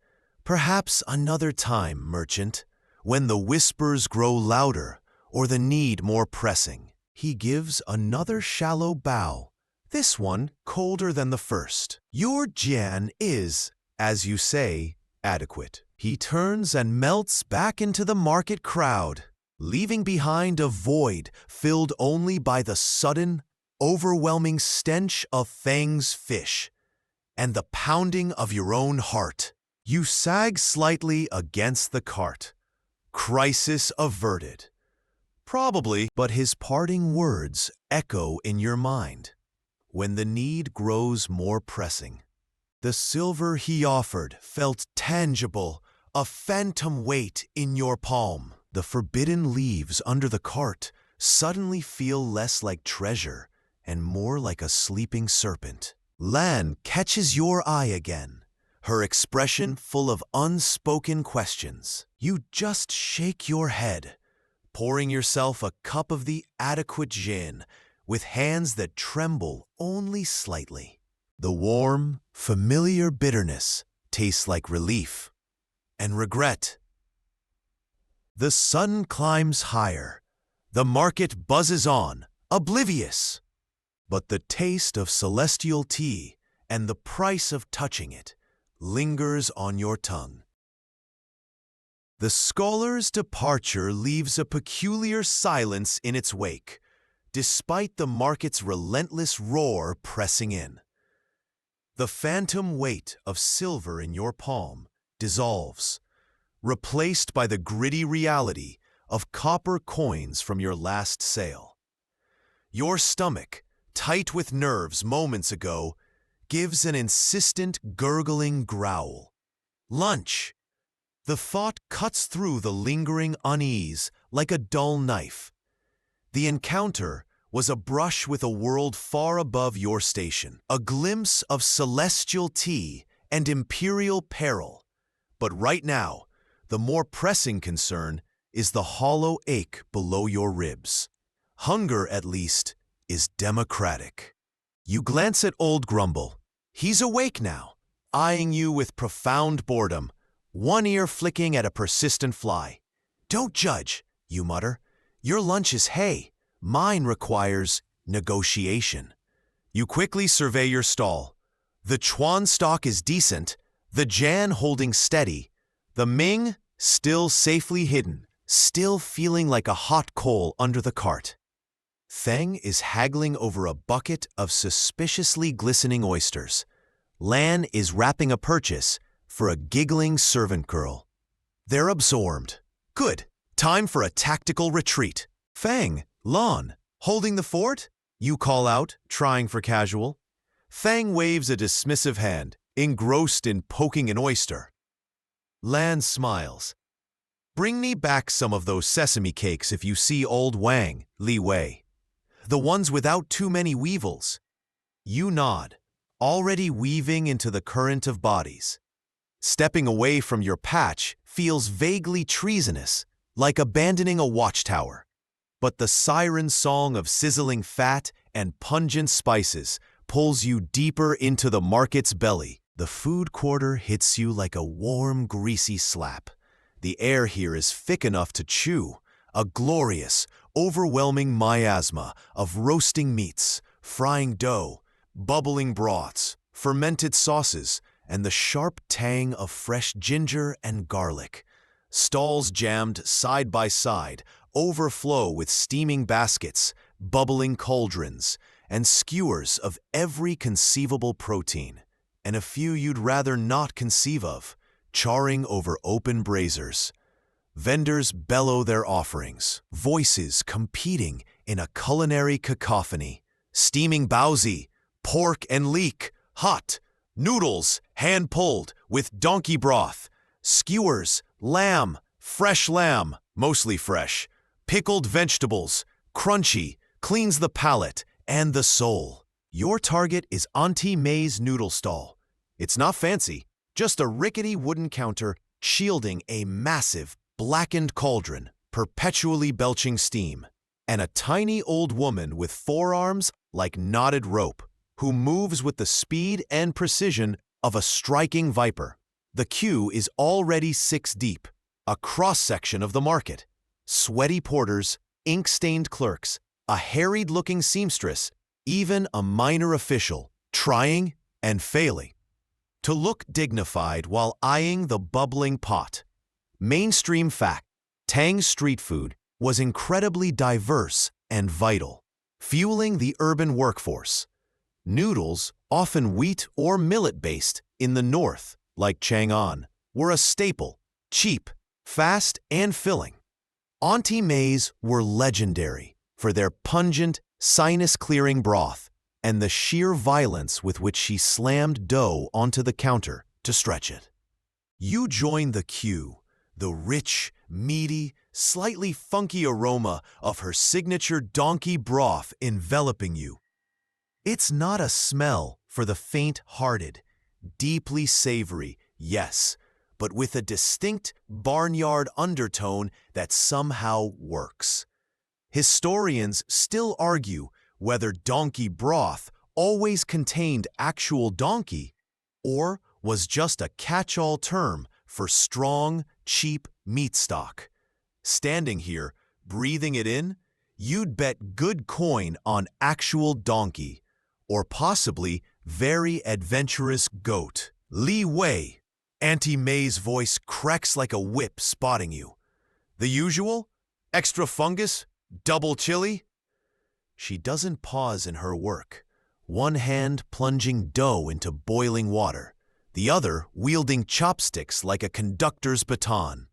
Perhaps another time, merchant, when the whispers grow louder or the need more pressing. He gives another shallow bow, this one colder than the first. Your jian is, as you say, adequate. He turns and melts back into the market crowd, leaving behind a void filled only by the sudden, overwhelming stench of Fang's fish and the pounding of your own heart. You sag slightly against the cart. Crisis averted. Probably, but his parting words echo in your mind when the need grows more pressing. The silver he offered felt tangible, a phantom weight in your palm. The forbidden leaves under the cart suddenly feel less like treasure and more like a sleeping serpent. Lan catches your eye again, her expression full of unspoken questions. You just shake your head, pouring yourself a cup of the adequate gin with hands that tremble only slightly. The warm, familiar bitterness tastes like relief and regret. The sun climbs higher. The market buzzes on, oblivious. But the taste of celestial tea and the price of touching it lingers on your tongue. The scholar's departure leaves a peculiar silence in its wake, despite the market's relentless roar pressing in. The phantom weight of silver in your palm dissolves, replaced by the gritty reality of copper coins from your last sale. Your stomach, tight with nerves moments ago, gives an insistent gurgling growl. Lunch! The thought cuts through the lingering unease like a dull knife. The encounter was a brush with a world far above your station, a glimpse of celestial tea and imperial peril. But right now, the more pressing concern is the hollow ache below your ribs. Hunger, at least, is democratic. You glance at old Grumble. He's awake now, eyeing you with profound boredom, one ear flicking at a persistent fly. Don't judge, you mutter. Your lunch is hay. Mine requires negotiation. You quickly survey your stall. The Chuan stock is decent, the Jan holding steady, the Ming still safely hidden, still feeling like a hot coal under the cart. Feng is haggling over a bucket of suspiciously glistening oysters. Lan is wrapping a purchase for a giggling servant girl. They're absorbed. Good. Time for a tactical retreat. Feng, Lan, holding the fort? You call out, trying for casual. Feng waves a dismissive hand, engrossed in poking an oyster. Lan smiles. Bring me back some of those sesame cakes if you see old Wang, Li Wei. The ones without too many weevils. You nod, already weaving into the current of bodies. Stepping away from your patch feels vaguely treasonous, like abandoning a watchtower. But the siren song of sizzling fat and pungent spices pulls you deeper into the market's belly. The food quarter hits you like a warm, greasy slap. The air here is thick enough to chew, a glorious, overwhelming miasma of roasting meats, frying dough, bubbling broths, fermented sauces, and the sharp tang of fresh ginger and garlic. Stalls jammed side by side overflow with steaming baskets, bubbling cauldrons, and skewers of every conceivable protein, and a few you'd rather not conceive of, charring over open braziers. Vendors bellow their offerings, voices competing in a culinary cacophony. Steaming baozi, pork and leek, hot, noodles, hand-pulled, with donkey broth, skewers, lamb, mostly fresh, pickled vegetables, crunchy, cleans the palate and the soul. Your target is Auntie May's noodle stall. It's not fancy, just a rickety wooden counter shielding a massive, blackened cauldron, perpetually belching steam, and a tiny old woman with forearms like knotted rope, who moves with the speed and precision of a striking viper. The queue is already 6 deep, a cross-section of the market. Sweaty porters, ink-stained clerks, a harried-looking seamstress, even a minor official, trying and failing to look dignified while eyeing the bubbling pot. Mainstream fact: Tang's street food was incredibly diverse and vital, fueling the urban workforce. Noodles, often wheat or millet-based in the north, like Chang'an, were a staple, cheap, fast, and filling. Auntie May's were legendary for their pungent, sinus-clearing broth and the sheer violence with which she slammed dough onto the counter to stretch it. You join the queue, the rich, meaty, slightly funky aroma of her signature donkey broth enveloping you. It's not a smell for the faint-hearted, deeply savory, yes, but with a distinct barnyard undertone that somehow works. Historians still argue whether donkey broth always contained actual donkey or was just a catch-all term for strong, cheap meat stock. Standing here, breathing it in, you'd bet good coin on actual donkey, or possibly very adventurous goat. Li Wei, Auntie May's voice cracks like a whip spotting you. The usual? Extra fungus? Double chili? She doesn't pause in her work, one hand plunging dough into boiling water, the other wielding chopsticks like a conductor's baton.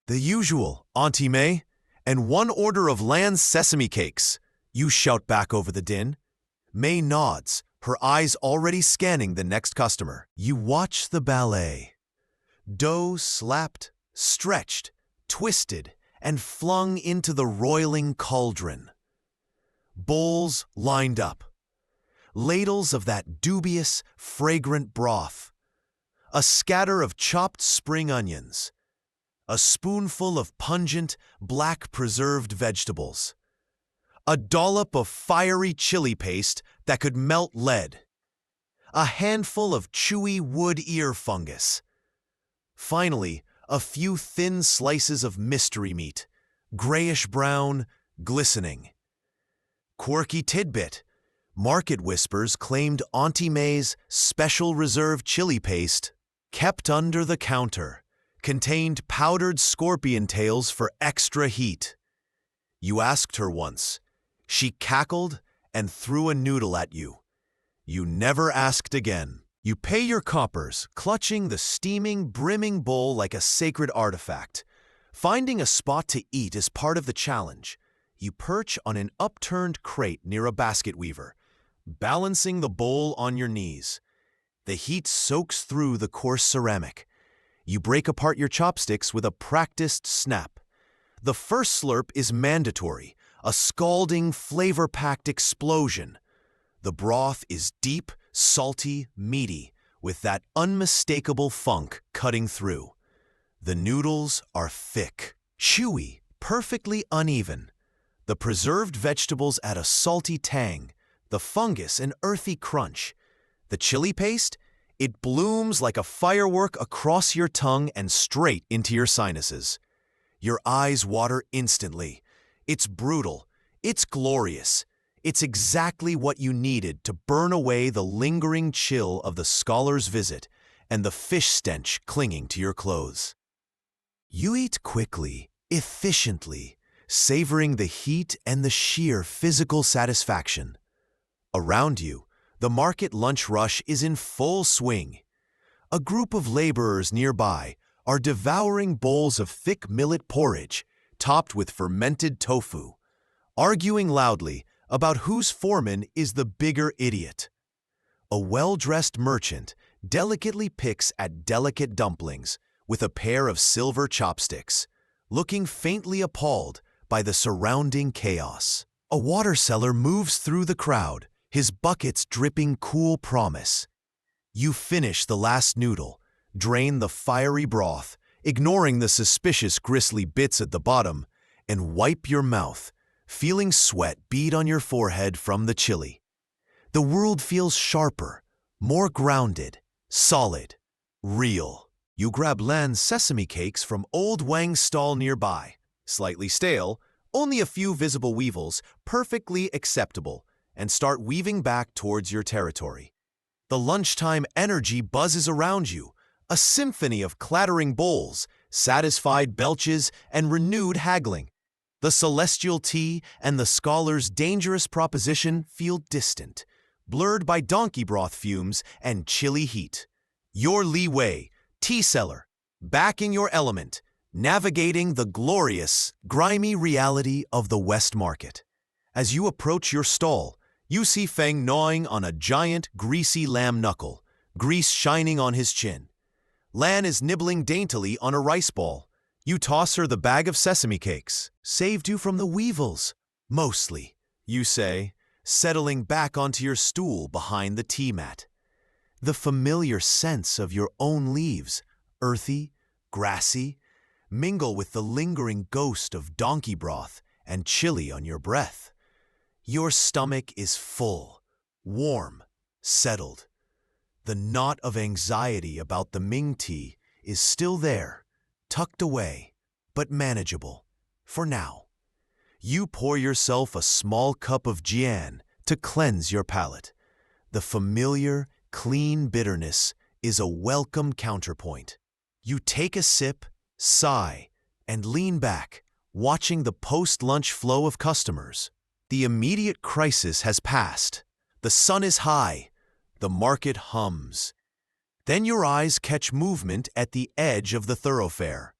The usual, Auntie May, and 1 order of Land's sesame cakes, you shout back over the din. May nods, her eyes already scanning the next customer. You watch the ballet. Dough slapped, stretched, twisted, and flung into the roiling cauldron. Bowls lined up. Ladles of that dubious, fragrant broth. A scatter of chopped spring onions. A spoonful of pungent, black preserved vegetables. A dollop of fiery chili paste that could melt lead. A handful of chewy wood ear fungus. Finally, a few thin slices of mystery meat, grayish-brown, glistening. Quirky tidbit: market whispers claimed Auntie May's special reserve chili paste, kept under the counter, contained powdered scorpion tails for extra heat. You asked her once. She cackled and threw a noodle at you. You never asked again. You pay your coppers, clutching the steaming, brimming bowl like a sacred artifact. Finding a spot to eat is part of the challenge. You perch on an upturned crate near a basket weaver, balancing the bowl on your knees. The heat soaks through the coarse ceramic. You break apart your chopsticks with a practiced snap. The first slurp is mandatory, a scalding, flavor-packed explosion. The broth is deep, salty, meaty, with that unmistakable funk cutting through. The noodles are thick, chewy, perfectly uneven. The preserved vegetables add a salty tang, the fungus an earthy crunch. The chili paste? It blooms like a firework across your tongue and straight into your sinuses. Your eyes water instantly. It's brutal. It's glorious. It's exactly what you needed to burn away the lingering chill of the scholar's visit and the fish stench clinging to your clothes. You eat quickly, efficiently, savoring the heat and the sheer physical satisfaction. Around you, the market lunch rush is in full swing. A group of laborers nearby are devouring bowls of thick millet porridge topped with fermented tofu, arguing loudly about whose foreman is the bigger idiot. A well-dressed merchant delicately picks at delicate dumplings with a pair of silver chopsticks, looking faintly appalled by the surrounding chaos. A water seller moves through the crowd, his buckets dripping cool promise. You finish the last noodle, drain the fiery broth, ignoring the suspicious gristly bits at the bottom, and wipe your mouth, feeling sweat bead on your forehead from the chili. The world feels sharper, more grounded, solid, real. You grab Lan's sesame cakes from old Wang's stall nearby. Slightly stale, only a few visible weevils, perfectly acceptable, and start weaving back towards your territory. The lunchtime energy buzzes around you, a symphony of clattering bowls, satisfied belches, and renewed haggling. The celestial tea and the scholar's dangerous proposition feel distant, blurred by donkey broth fumes and chilly heat. Your Li Wei, tea seller, back in your element, navigating the glorious, grimy reality of the West Market. As you approach your stall, you see Feng gnawing on a giant, greasy lamb knuckle, grease shining on his chin. Lan is nibbling daintily on a rice ball. You toss her the bag of sesame cakes. Saved you from the weevils. Mostly, you say, settling back onto your stool behind the tea mat. The familiar sense of your own leaves, earthy, grassy, mingle with the lingering ghost of donkey broth and chili on your breath. Your stomach is full, warm, settled. The knot of anxiety about the Ming tea is still there, tucked away, but manageable, for now. You pour yourself a small cup of jian to cleanse your palate. The familiar, clean bitterness is a welcome counterpoint. You take a sip, sigh, and lean back, watching the post-lunch flow of customers. The immediate crisis has passed. The sun is high. The market hums. Then your eyes catch movement at the edge of the thoroughfare.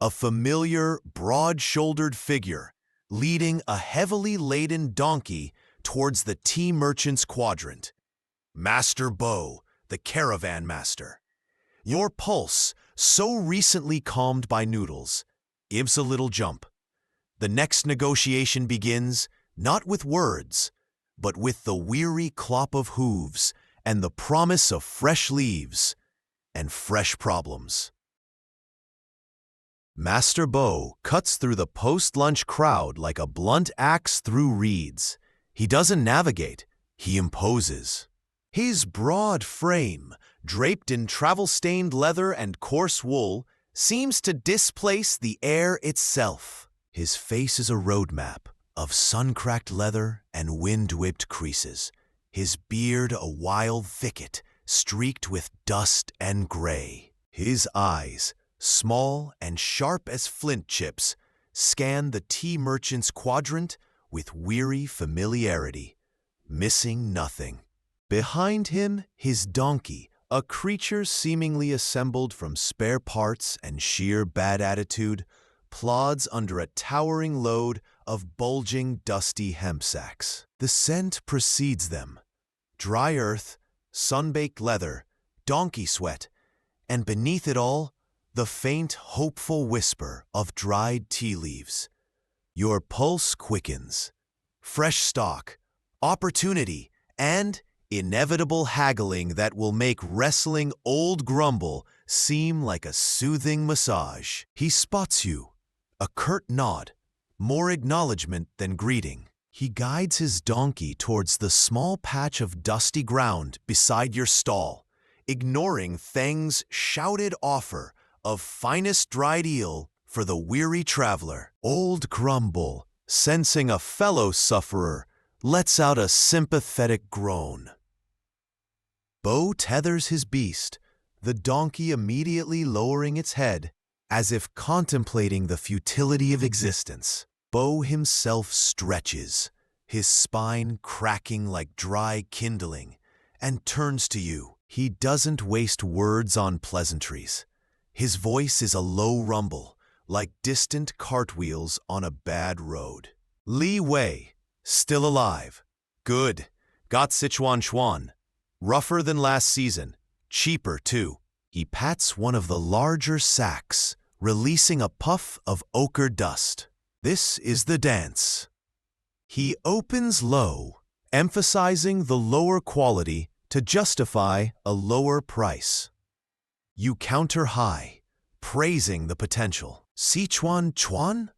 A familiar, broad-shouldered figure leading a heavily laden donkey towards the tea merchant's quadrant. Master Bo, the caravan master. Your pulse, so recently calmed by noodles, gives a little jump. The next negotiation begins, not with words, but with the weary clop of hooves and the promise of fresh leaves and fresh problems. Master Bo cuts through the post-lunch crowd like a blunt axe through reeds. He doesn't navigate, he imposes. His broad frame, draped in travel-stained leather and coarse wool, seems to displace the air itself. His face is a roadmap of sun-cracked leather and wind-whipped creases. His beard a wild thicket, streaked with dust and gray. His eyes, small and sharp as flint chips, scan the tea merchant's quadrant with weary familiarity, missing nothing. Behind him, his donkey, a creature seemingly assembled from spare parts and sheer bad attitude, plods under a towering load of bulging, dusty hemp sacks. The scent precedes them. Dry earth, sun-baked leather, donkey sweat, and beneath it all, the faint, hopeful whisper of dried tea leaves. Your pulse quickens. Fresh stock, opportunity, and inevitable haggling that will make wrestling old grumble seem like a soothing massage. He spots you. A curt nod, more acknowledgement than greeting. He guides his donkey towards the small patch of dusty ground beside your stall, ignoring Thang's shouted offer of finest dried eel for the weary traveler. Old Grumble, sensing a fellow sufferer, lets out a sympathetic groan. Bo tethers his beast, the donkey immediately lowering its head, as if contemplating the futility of existence. Bo himself stretches, his spine cracking like dry kindling, and turns to you. He doesn't waste words on pleasantries. His voice is a low rumble, like distant cartwheels on a bad road. Li Wei, still alive. Good. Got Sichuan Chuan. Rougher than last season. Cheaper, too. He pats one of the larger sacks, releasing a puff of ochre dust. This is the dance. He opens low, emphasizing the lower quality to justify a lower price. You counter high, praising the potential. Sichuan Chuan?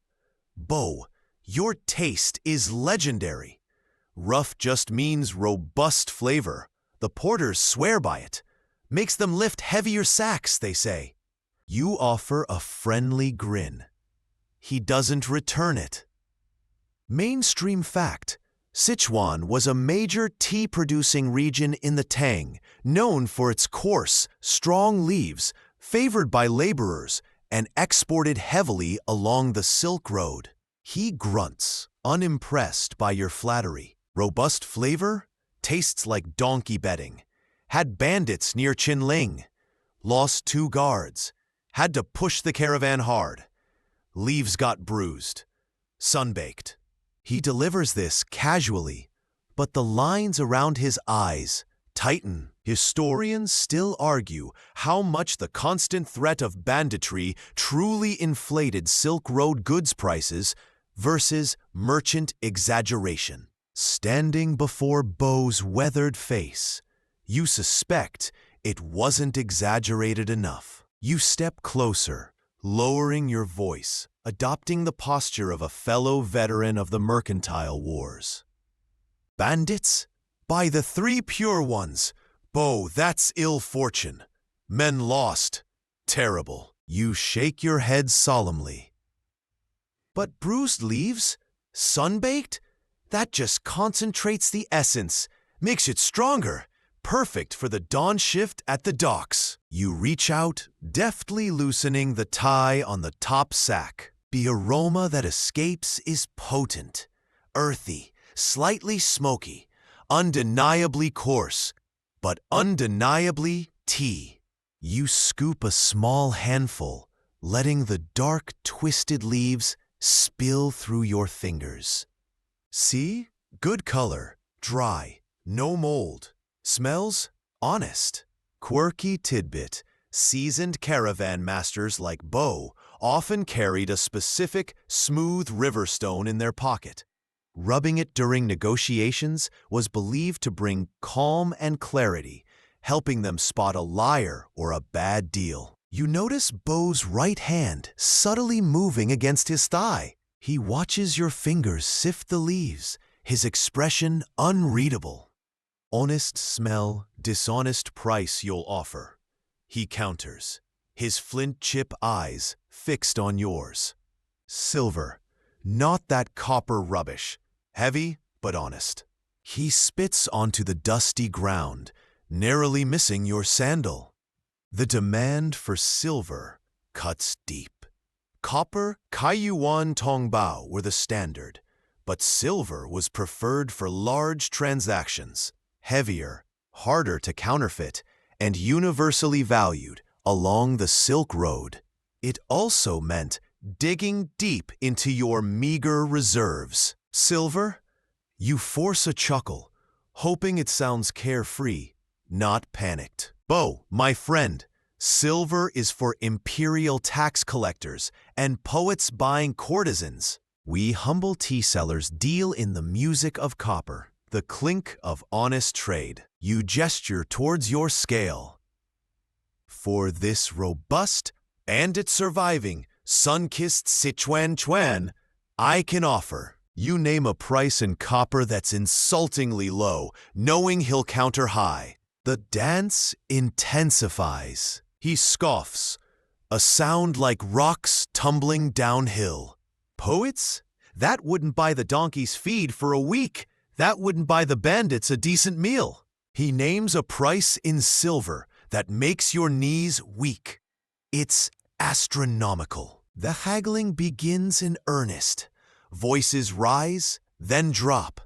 Bo, your taste is legendary. Rough just means robust flavor. The porters swear by it. Makes them lift heavier sacks, they say. You offer a friendly grin. He doesn't return it. Mainstream fact: Sichuan was a major tea-producing region in the Tang, known for its coarse, strong leaves, favored by laborers, and exported heavily along the Silk Road. He grunts, unimpressed by your flattery. Robust flavor? Tastes like donkey bedding. Had bandits near Qinling. Lost 2 guards. Had to push the caravan hard. Leaves got bruised. Sunbaked. He delivers this casually, but the lines around his eyes tighten. Historians still argue how much the constant threat of banditry truly inflated Silk Road goods prices versus merchant exaggeration. Standing before Bo's weathered face, you suspect it wasn't exaggerated enough. You step closer, lowering your voice, adopting the posture of a fellow veteran of the mercantile wars. Bandits? By the 3 pure ones! Bo, that's ill fortune. Men lost. Terrible. You shake your head solemnly. But bruised leaves? Sunbaked? That just concentrates the essence, makes it stronger. Perfect for the dawn shift at the docks. You reach out, deftly loosening the tie on the top sack. The aroma that escapes is potent, earthy, slightly smoky, undeniably coarse, but undeniably tea. You scoop a small handful, letting the dark, twisted leaves spill through your fingers. See? Good color, dry, no mold. Smells honest. Quirky tidbit: seasoned caravan masters like Bo often carried a specific, smooth river stone in their pocket. Rubbing it during negotiations was believed to bring calm and clarity, helping them spot a liar or a bad deal. You notice Bo's right hand subtly moving against his thigh. He watches your fingers sift the leaves, his expression unreadable. Honest smell, dishonest price you'll offer. He counters, his flint chip eyes fixed on yours. Silver, not that copper rubbish. Heavy, but honest. He spits onto the dusty ground, narrowly missing your sandal. The demand for silver cuts deep. Copper, Kaiyuan Tongbao were the standard, but silver was preferred for large transactions. Heavier, harder to counterfeit, and universally valued along the Silk Road. It also meant digging deep into your meager reserves. Silver? You force a chuckle, hoping it sounds carefree, not panicked. Bo, my friend, silver is for imperial tax collectors and poets buying courtesans. We humble tea sellers deal in the music of copper, the clink of honest trade. You gesture towards your scale. For this robust, bandit surviving, sun-kissed Sichuan Chuan, I can offer You name a price in copper that's insultingly low, knowing he'll counter high. The dance intensifies. He scoffs, a sound like rocks tumbling downhill. Poets? That wouldn't buy the donkey's feed for a week. That wouldn't buy the bandits a decent meal. He names a price in silver that makes your knees weak. It's astronomical. The haggling begins in earnest. Voices rise, then drop.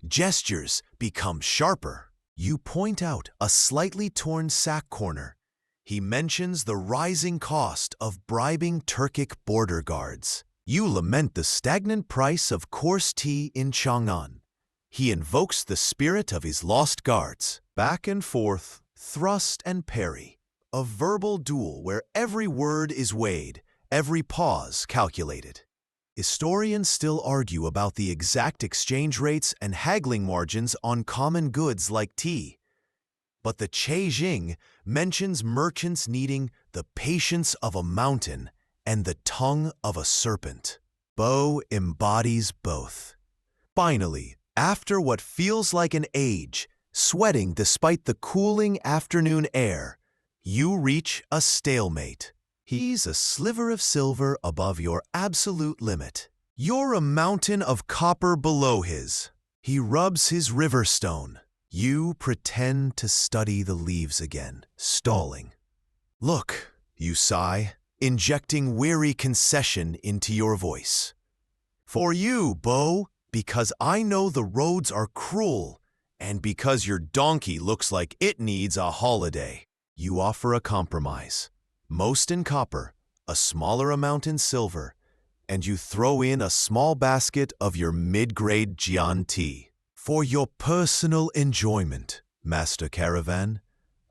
Gestures become sharper. You point out a slightly torn sack corner. He mentions the rising cost of bribing Turkic border guards. You lament the stagnant price of coarse tea in Chang'an. He invokes the spirit of his lost guards. Back and forth, thrust and parry. A verbal duel where every word is weighed, every pause calculated. Historians still argue about the exact exchange rates and haggling margins on common goods like tea. But the Jing mentions merchants needing the patience of a mountain and the tongue of a serpent. Bo embodies both. Finally, after what feels like an age, sweating despite the cooling afternoon air, you reach a stalemate. He's a sliver of silver above your absolute limit. You're a mountain of copper below his. He rubs his river stone. You pretend to study the leaves again, stalling. Look, you sigh, injecting weary concession into your voice. For you, Bo, because I know the roads are cruel, and because your donkey looks like it needs a holiday. You offer a compromise. Most in copper, a smaller amount in silver, and you throw in a small basket of your mid-grade Jian tea. For your personal enjoyment, Master Caravan,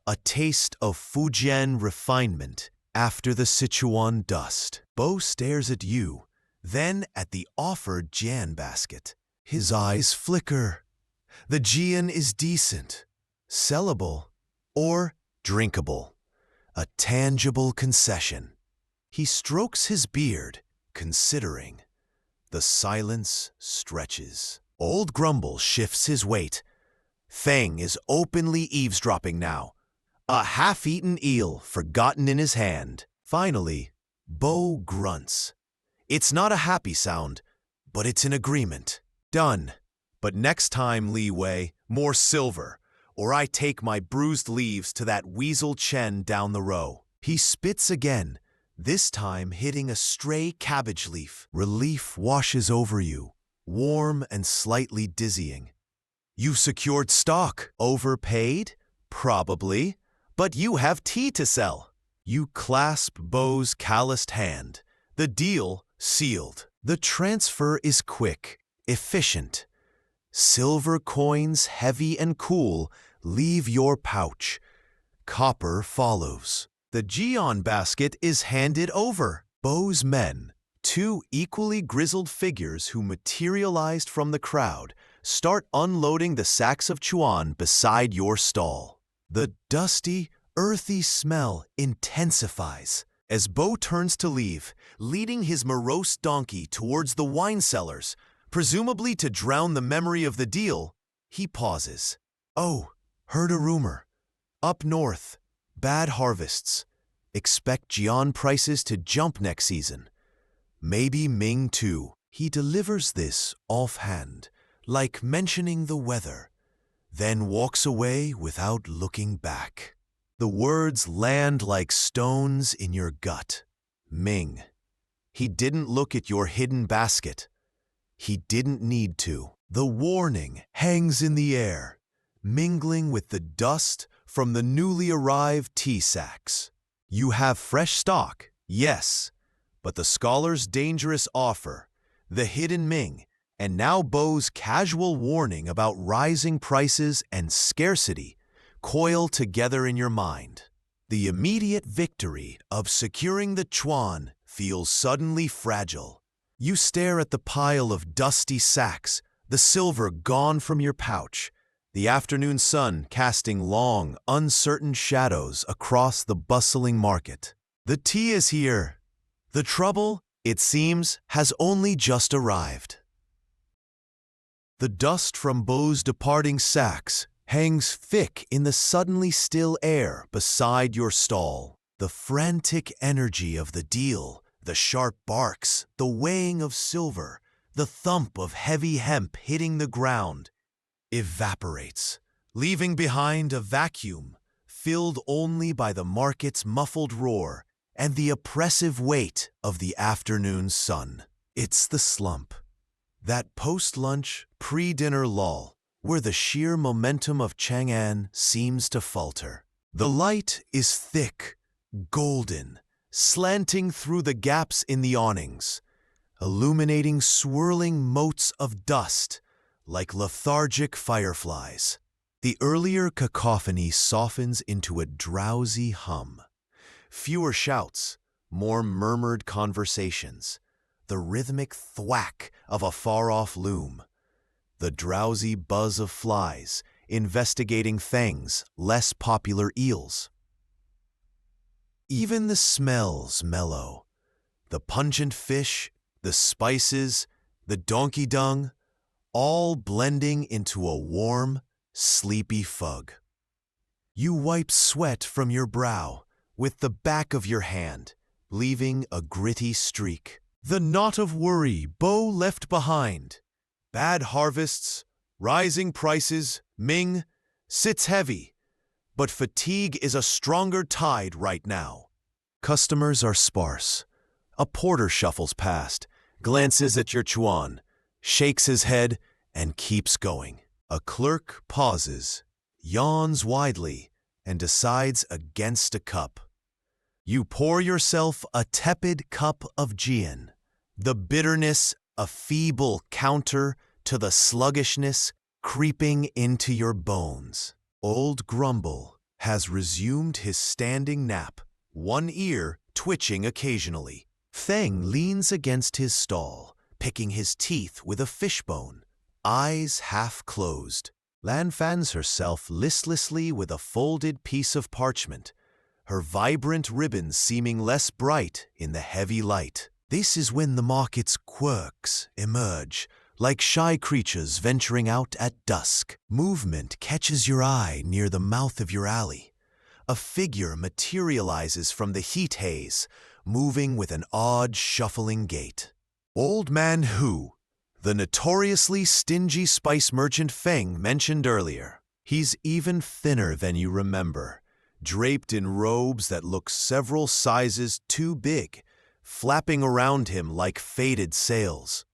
a taste of Fujian refinement after the Sichuan dust. Bo stares at you, then at the offered Jian basket. His eyes flicker. The Jian is decent, sellable, or drinkable. A tangible concession. He strokes his beard, considering. The silence stretches. Old Grumble shifts his weight. Feng is openly eavesdropping now. A half-eaten eel forgotten in his hand. Finally, Bo grunts. It's not a happy sound, but it's an agreement. Done. But next time, Li Wei, more silver, or I take my bruised leaves to that weasel Chen down the row. He spits again, this time hitting a stray cabbage leaf. Relief washes over you, warm and slightly dizzying. You've secured stock. Overpaid? Probably. But you have tea to sell. You clasp Bo's calloused hand. The deal sealed. The transfer is quick, efficient. Silver coins, heavy and cool, leave your pouch. Copper follows. The Jian basket is handed over. Bo's men, two equally grizzled figures who materialized from the crowd, start unloading the sacks of chuan beside your stall. The dusty, earthy smell intensifies. As Bo turns to leave, leading his morose donkey towards the wine cellars, presumably to drown the memory of the deal, he pauses. Oh, heard a rumor. Up north, bad harvests. Expect Jian prices to jump next season. Maybe Ming too. He delivers this offhand, like mentioning the weather, then walks away without looking back. The words land like stones in your gut. Ming. He didn't look at your hidden basket. He didn't need to. The warning hangs in the air, mingling with the dust from the newly arrived tea sacks. You have fresh stock, yes, but the scholar's dangerous offer, the hidden Ming, and now Bo's casual warning about rising prices and scarcity coil together in your mind. The immediate victory of securing the chuan feels suddenly fragile. You stare at the pile of dusty sacks, the silver gone from your pouch, the afternoon sun casting long, uncertain shadows across the bustling market. The tea is here. The trouble, it seems, has only just arrived. The dust from Beau's departing sacks hangs thick in the suddenly still air beside your stall. The frantic energy of the deal, the sharp barks, the weighing of silver, the thump of heavy hemp hitting the ground, evaporates, leaving behind a vacuum filled only by the market's muffled roar and the oppressive weight of the afternoon sun. It's the slump, that post-lunch, pre-dinner lull, where the sheer momentum of Chang'an seems to falter. The light is thick, golden, slanting through the gaps in the awnings, illuminating swirling motes of dust like lethargic fireflies. The earlier cacophony softens into a drowsy hum. Fewer shouts, more murmured conversations, the rhythmic thwack of a far-off loom, the drowsy buzz of flies investigating Thang's less popular eels. Even the smells mellow. The pungent fish, the spices, the donkey dung, all blending into a warm, sleepy fug. You wipe sweat from your brow with the back of your hand, leaving a gritty streak. The knot of worry Beau left behind, bad harvests, rising prices, Ming, sits heavy, but fatigue is a stronger tide right now. Customers are sparse. A porter shuffles past, glances at your chuan, shakes his head, and keeps going. A clerk pauses, yawns widely, and decides against a cup. You pour yourself a tepid cup of gin, the bitterness a feeble counter to the sluggishness creeping into your bones. Old Grumble has resumed his standing nap, one ear twitching occasionally. Thang leans against his stall, picking his teeth with a fishbone, eyes half closed. Lan fans herself listlessly with a folded piece of parchment, her vibrant ribbons seeming less bright in the heavy light. This is when the market's quirks emerge, like shy creatures venturing out at dusk. Movement catches your eye near the mouth of your alley. A figure materializes from the heat haze, moving with an odd, shuffling gait. Old Man Hu, the notoriously stingy spice merchant Feng mentioned earlier. He's even thinner than you remember, draped in robes that look several sizes too big, flapping around him like faded sails.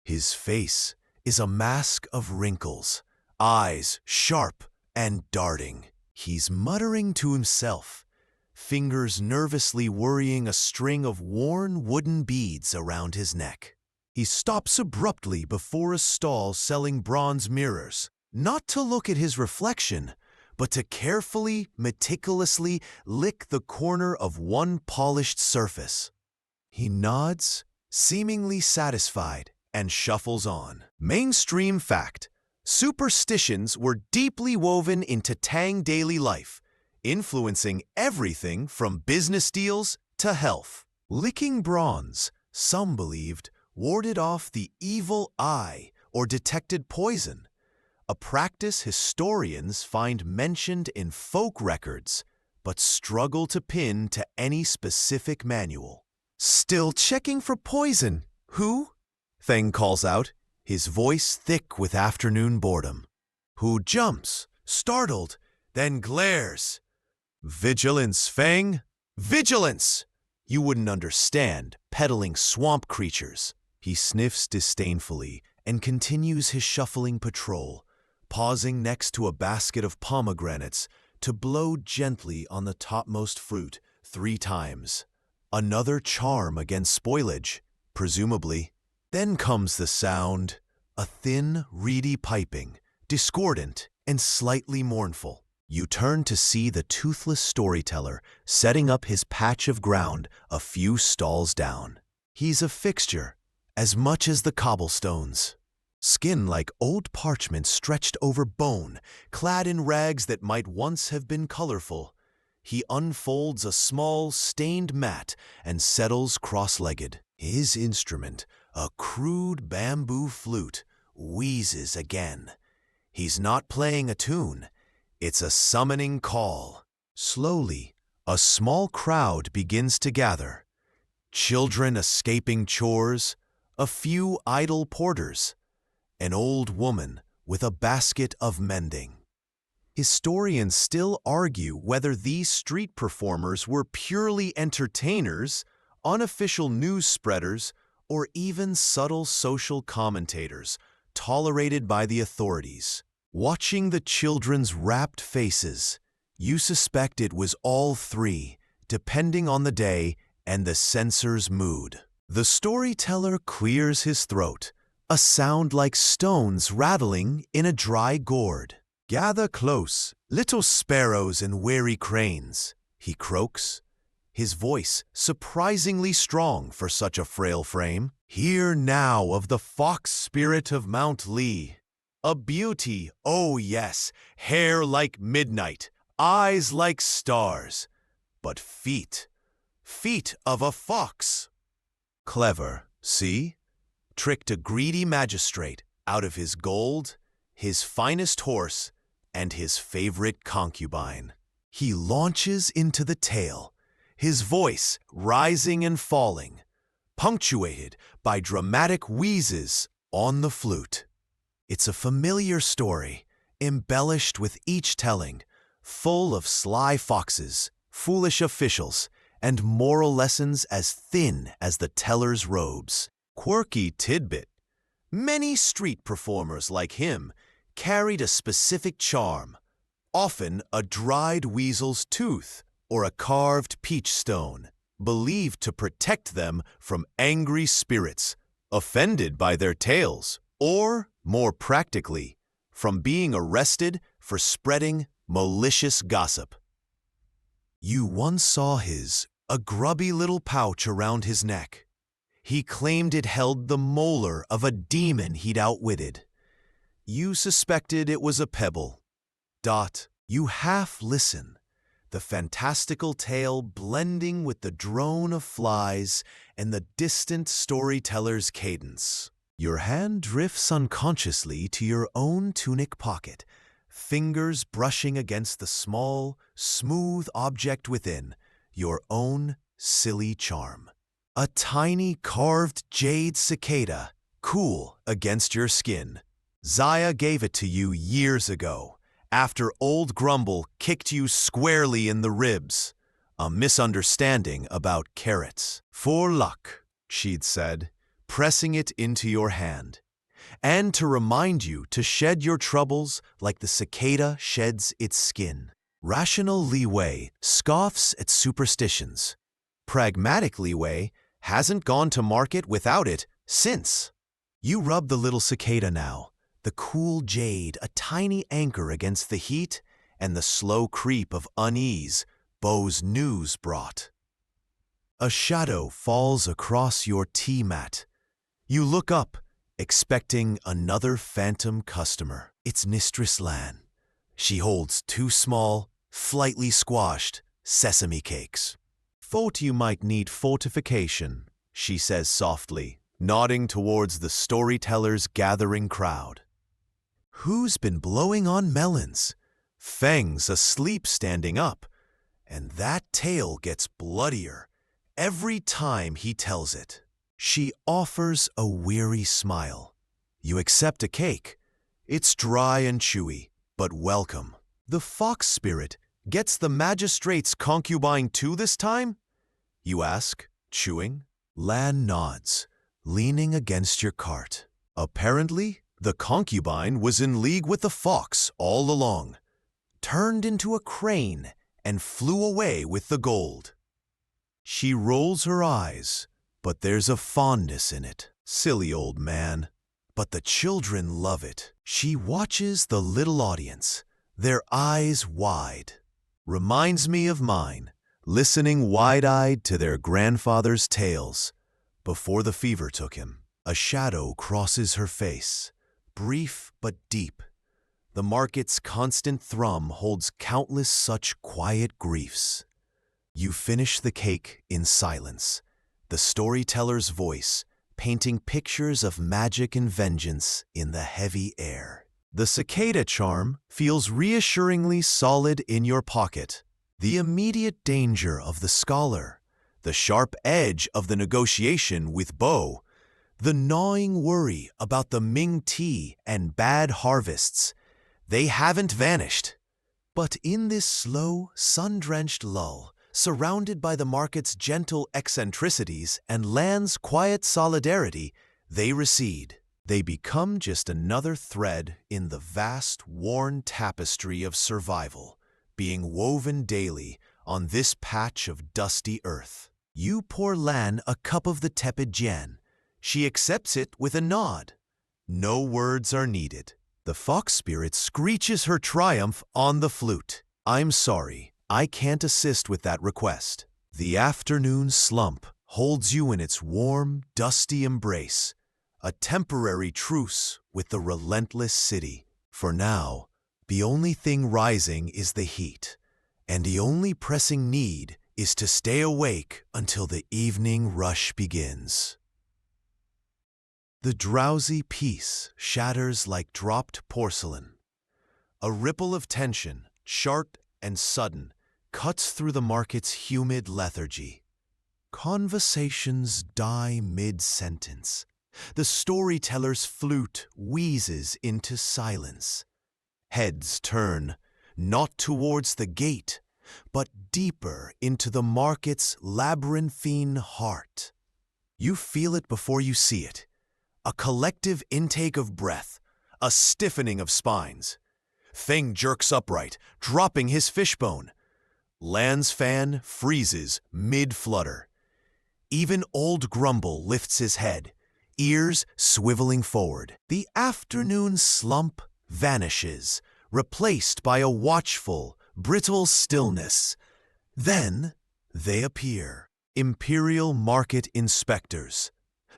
His face is a mask of wrinkles, eyes sharp and darting. He's muttering to himself, fingers nervously worrying a string of worn wooden beads around his neck. He stops abruptly before a stall selling bronze mirrors, not to look at his reflection, but to carefully, meticulously lick the corner of one polished surface. He nods, seemingly satisfied, and shuffles on. Mainstream fact: superstitions were deeply woven into Tang daily life, influencing everything from business deals to health. Licking bronze, some believed, warded off the evil eye or detected poison, a practice historians find mentioned in folk records, but struggle to pin to any specific manual. "Still checking for poison, Hu?" Thang calls out, his voice thick with afternoon boredom. Hu jumps, startled, then glares. "Vigilance, Feng! Vigilance! You wouldn't understand, peddling swamp creatures." He sniffs disdainfully and continues his shuffling patrol, pausing next to a basket of pomegranates to blow gently on the topmost fruit 3 times. Another charm against spoilage, presumably. Then comes the sound, a thin, reedy piping, discordant and slightly mournful. You turn to see the toothless storyteller setting up his patch of ground a few stalls down. He's a fixture, as much as the cobblestones. Skin like old parchment stretched over bone, clad in rags that might once have been colorful. He unfolds a small, stained mat and settles cross-legged. His instrument, a crude bamboo flute, wheezes again. He's not playing a tune. It's a summoning call. Slowly, a small crowd begins to gather. Children escaping chores, a few idle porters, an old woman with a basket of mending. Historians still argue whether these street performers were purely entertainers, unofficial news spreaders, or even subtle social commentators tolerated by the authorities. Watching the children's rapt faces, you suspect it was all three, depending on the day and the censor's mood. The storyteller clears his throat, a sound like stones rattling in a dry gourd. "Gather close, little sparrows and wary cranes," he croaks, his voice surprisingly strong for such a frail frame. "Hear now of the fox spirit of Mount Lee. A beauty, oh yes, hair like midnight, eyes like stars, but feet of a fox." Clever, see? Tricked a greedy magistrate out of his gold, his finest horse, and his favorite concubine. He launches into the tale, his voice rising and falling, punctuated by dramatic wheezes on the flute. It's a familiar story, embellished with each telling, full of sly foxes, foolish officials, and moral lessons as thin as the teller's robes. Quirky tidbit: many street performers like him carried a specific charm, often a dried weasel's tooth or a carved peach stone, believed to protect them from angry spirits, offended by their tales, or, more practically, from being arrested for spreading malicious gossip. You once saw a grubby little pouch around his neck. He claimed it held the molar of a demon he'd outwitted. You suspected it was a pebble. You half listen, the fantastical tale blending with the drone of flies and the distant storyteller's cadence. Your hand drifts unconsciously to your own tunic pocket, fingers brushing against the small, smooth object within, your own silly charm. A tiny carved jade cicada, cool against your skin. Zaya gave it to you years ago, after Old Grumble kicked you squarely in the ribs. A misunderstanding about carrots. "For luck," she'd said, pressing it into your hand. "And to remind you to shed your troubles like the cicada sheds its skin." Rational Li Wei scoffs at superstitions. Pragmatic Li Wei hasn't gone to market without it since. You rub the little cicada now, the cool jade a tiny anchor against the heat and the slow creep of unease Beau's news brought. A shadow falls across your tea mat. You look up, expecting another phantom customer. It's Mistress Lan. She holds two small, slightly squashed sesame cakes. "Thought you might need fortification," she says softly, nodding towards the storyteller's gathering crowd. Who's been blowing on melons? Feng's asleep standing up, and that tale gets bloodier every time he tells it. She offers a weary smile. You accept a cake. It's dry and chewy, but welcome. The fox spirit gets the magistrate's concubine too this time? You ask, chewing. Lan nods, leaning against your cart. Apparently, the concubine was in league with the fox all along, turned into a crane and flew away with the gold. She rolls her eyes, but there's a fondness in it. Silly old man. But the children love it. She watches the little audience, their eyes wide. Reminds me of mine, listening wide-eyed to their grandfather's tales before the fever took him. A shadow crosses her face, brief but deep. The market's constant thrum holds countless such quiet griefs. You finish the cake in silence, the storyteller's voice painting pictures of magic and vengeance in the heavy air. The cicada charm feels reassuringly solid in your pocket. The immediate danger of the scholar, the sharp edge of the negotiation with Bo, the gnawing worry about the Ming tea and bad harvests, they haven't vanished. But in this slow, sun-drenched lull, surrounded by the market's gentle eccentricities and land's quiet solidarity, they recede. They become just another thread in the vast, worn tapestry of survival, being woven daily on this patch of dusty earth. You pour Lan a cup of the tepid jian. She accepts it with a nod. No words are needed. The fox spirit screeches her triumph on the flute. I'm sorry, I can't assist with that request. The afternoon slump holds you in its warm, dusty embrace, a temporary truce with the relentless city. For now, the only thing rising is the heat, and the only pressing need is to stay awake until the evening rush begins. The drowsy peace shatters like dropped porcelain. A ripple of tension, sharp and sudden, cuts through the market's humid lethargy. Conversations die mid-sentence. The storyteller's flute wheezes into silence. Heads turn, not towards the gate, but deeper into the market's labyrinthine heart. You feel it before you see it. A collective intake of breath, a stiffening of spines. Feng jerks upright, dropping his fishbone. Lan's fan freezes mid-flutter. Even old Grumble lifts his head, ears swiveling forward. The afternoon slump vanishes, replaced by a watchful, brittle stillness. Then they appear. Imperial Market Inspectors.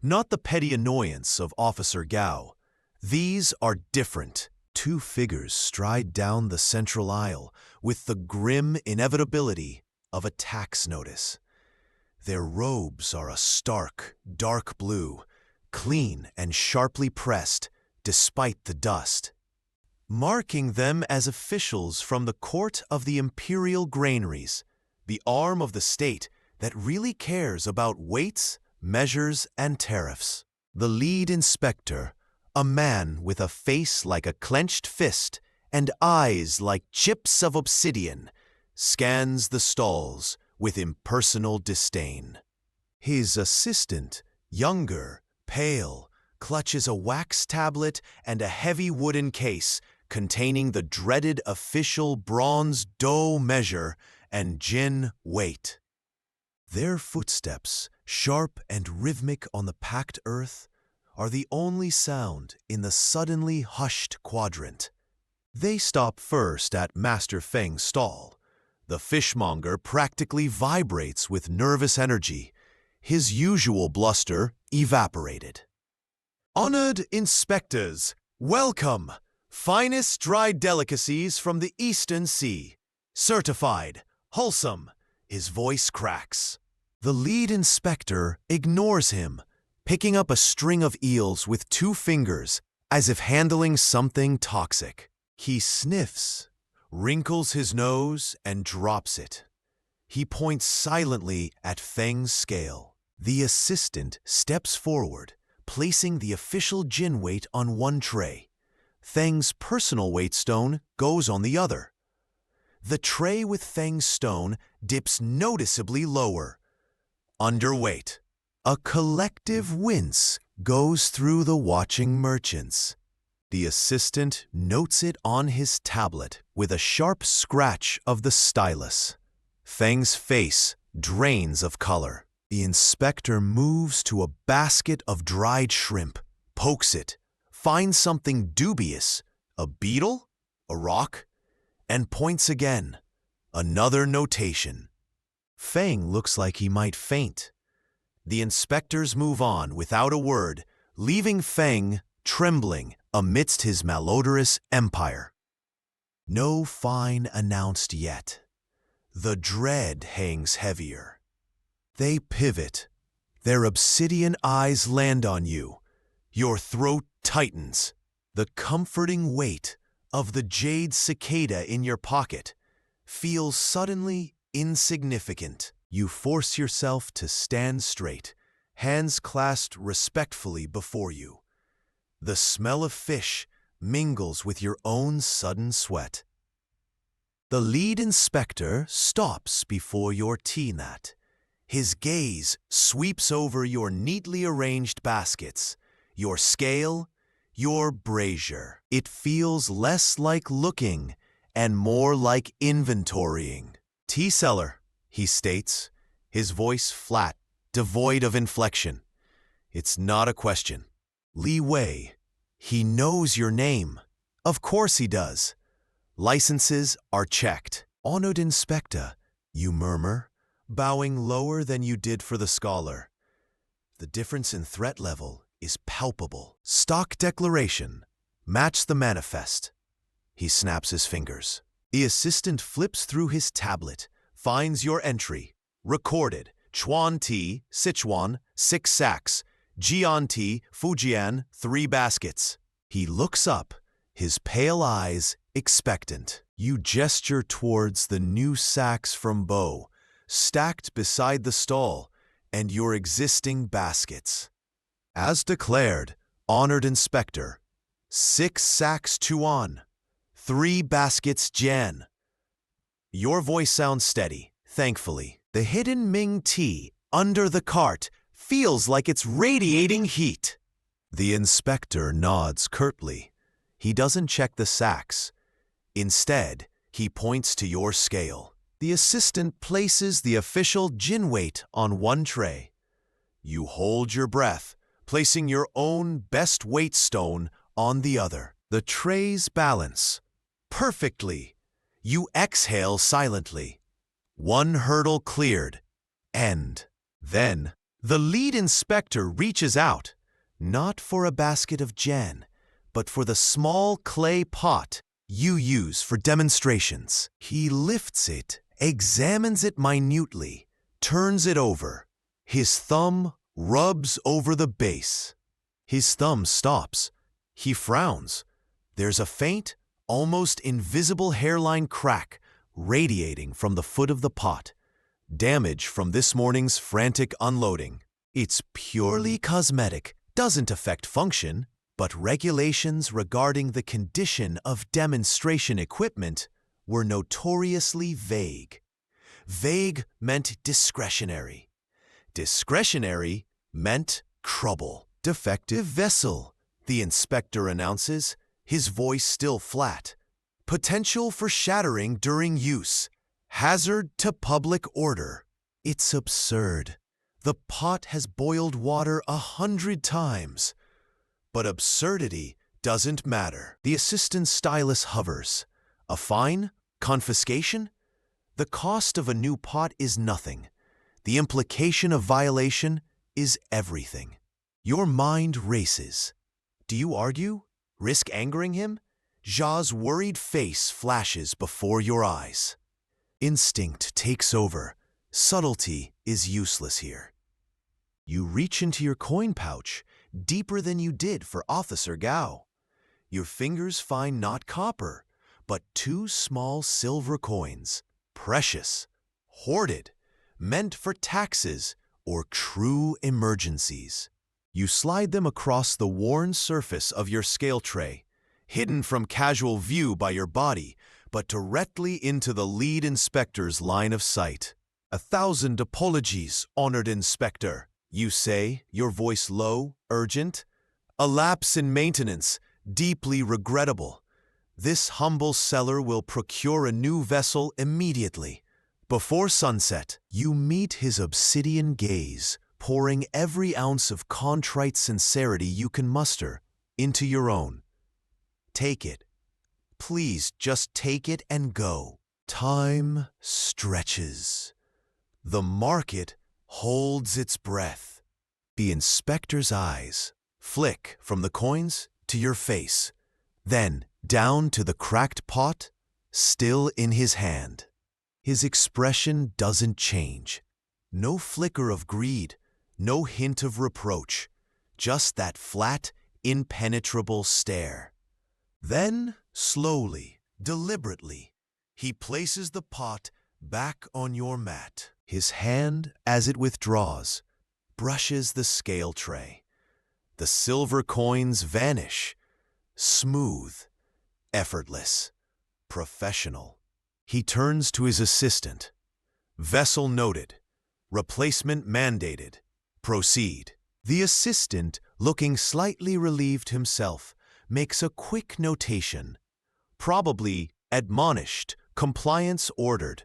Not the petty annoyance of Officer Gao. These are different. Two figures stride down the central aisle with the grim inevitability of a tax notice. Their robes are a stark, dark blue, clean and sharply pressed despite the dust, marking them as officials from the court of the Imperial Granaries, the arm of the state that really cares about weights, measures, and tariffs. The lead inspector, a man with a face like a clenched fist and eyes like chips of obsidian, scans the stalls with impersonal disdain. His assistant, younger, pale, clutches a wax tablet and a heavy wooden case containing the dreaded official bronze dough measure and gin weight. Their footsteps, sharp and rhythmic on the packed earth, are the only sound in the suddenly hushed quadrant. They stop first at Master Feng's stall. The fishmonger practically vibrates with nervous energy, his usual bluster evaporated. Honored inspectors, welcome! Finest dried delicacies from the Eastern Sea. Certified, wholesome. His voice cracks. The lead inspector ignores him, picking up a string of eels with 2 fingers as if handling something toxic. He sniffs, wrinkles his nose, and drops it. He points silently at Feng's scale. The assistant steps forward, placing the official gin weight on one tray. Feng's personal weight stone goes on the other. The tray with Feng's stone dips noticeably lower. Underweight. A collective wince goes through the watching merchants. The assistant notes it on his tablet with a sharp scratch of the stylus. Feng's face drains of color. The inspector moves to a basket of dried shrimp, pokes it, finds something dubious, a beetle, a rock, and points again. Another notation. Feng looks like he might faint. The inspectors move on without a word, leaving Feng trembling amidst his malodorous empire. No fine announced yet. The dread hangs heavier. They pivot, Their obsidian eyes land on you. Your throat tightens. The comforting weight of the jade cicada in your pocket feels suddenly insignificant. You force yourself to stand straight, hands clasped respectfully before you. The smell of fish mingles with your own sudden sweat. The lead inspector stops before your tea mat. His gaze sweeps over your neatly arranged baskets, your scale, your brazier. It feels less like looking and more like inventorying. Tea cellar, he states, his voice flat, devoid of inflection. It's not a question. Li Wei, he knows your name. Of course he does. Licenses are checked. Honored inspector, you murmur, bowing lower than you did for the scholar. The difference in threat level is palpable. Stock declaration. Match the manifest. He snaps his fingers. The assistant flips through his tablet, finds your entry. Recorded. Chuan Tea, Sichuan, 6 sacks. Jian Tea, Fujian, 3 baskets. He looks up, his pale eyes expectant. You gesture towards the new sacks from Bo, stacked beside the stall, and your existing baskets. As declared, honored inspector, 6 sacks Chuan, 3 baskets Jian. Your voice sounds steady, thankfully. The hidden Ming tea under the cart feels like it's radiating heat. The inspector nods curtly. He doesn't check the sacks. Instead, he points to your scale. The assistant places the official gin weight on one tray. You hold your breath, placing your own best weight stone on the other. The trays balance perfectly. You exhale silently. One hurdle cleared. End. Then, the lead inspector reaches out, not for a basket of gin, but for the small clay pot you use for demonstrations. He lifts it, examines it minutely, turns it over. His thumb rubs over the base. His thumb stops. He frowns. There's a faint, almost invisible hairline crack radiating from the foot of the pot. Damage from this morning's frantic unloading. It's purely cosmetic, doesn't affect function, but regulations regarding the condition of demonstration equipment were notoriously vague. Vague meant discretionary. Discretionary meant trouble. Defective vessel, the inspector announces, his voice still flat. Potential for shattering during use. Hazard to public order. It's absurd. The pot has boiled water 100 times. But absurdity doesn't matter. The assistant stylus hovers. A fine? Confiscation? The cost of a new pot is nothing. The implication of violation is everything. Your mind races. Do you argue? Risk angering him? Zha's worried face flashes before your eyes. Instinct takes over. Subtlety is useless here. You reach into your coin pouch, deeper than you did for Officer Gao. Your fingers find not copper, but 2 small silver coins, precious, hoarded, meant for taxes or true emergencies. You slide them across the worn surface of your scale tray, hidden from casual view by your body, but directly into the lead inspector's line of sight. 1,000 apologies, honored inspector, you say, your voice low, urgent. A lapse in maintenance, deeply regrettable. This humble seller will procure a new vessel immediately. Before sunset, you meet his obsidian gaze, pouring every ounce of contrite sincerity you can muster into your own. Take it. Please just take it and go. Time stretches. The market holds its breath. The inspector's eyes flick from the coins to your face, then down to the cracked pot, still in his hand. His expression doesn't change. No flicker of greed, No hint of reproach, just that flat, impenetrable stare. Then, slowly, deliberately, he places the pot back on your mat. His hand, as it withdraws, brushes the scale tray. The silver coins vanish, smooth, effortless, professional. He turns to his assistant. Vessel noted. Replacement mandated. Proceed. The assistant, looking slightly relieved himself, makes a quick notation. Probably admonished, compliance ordered.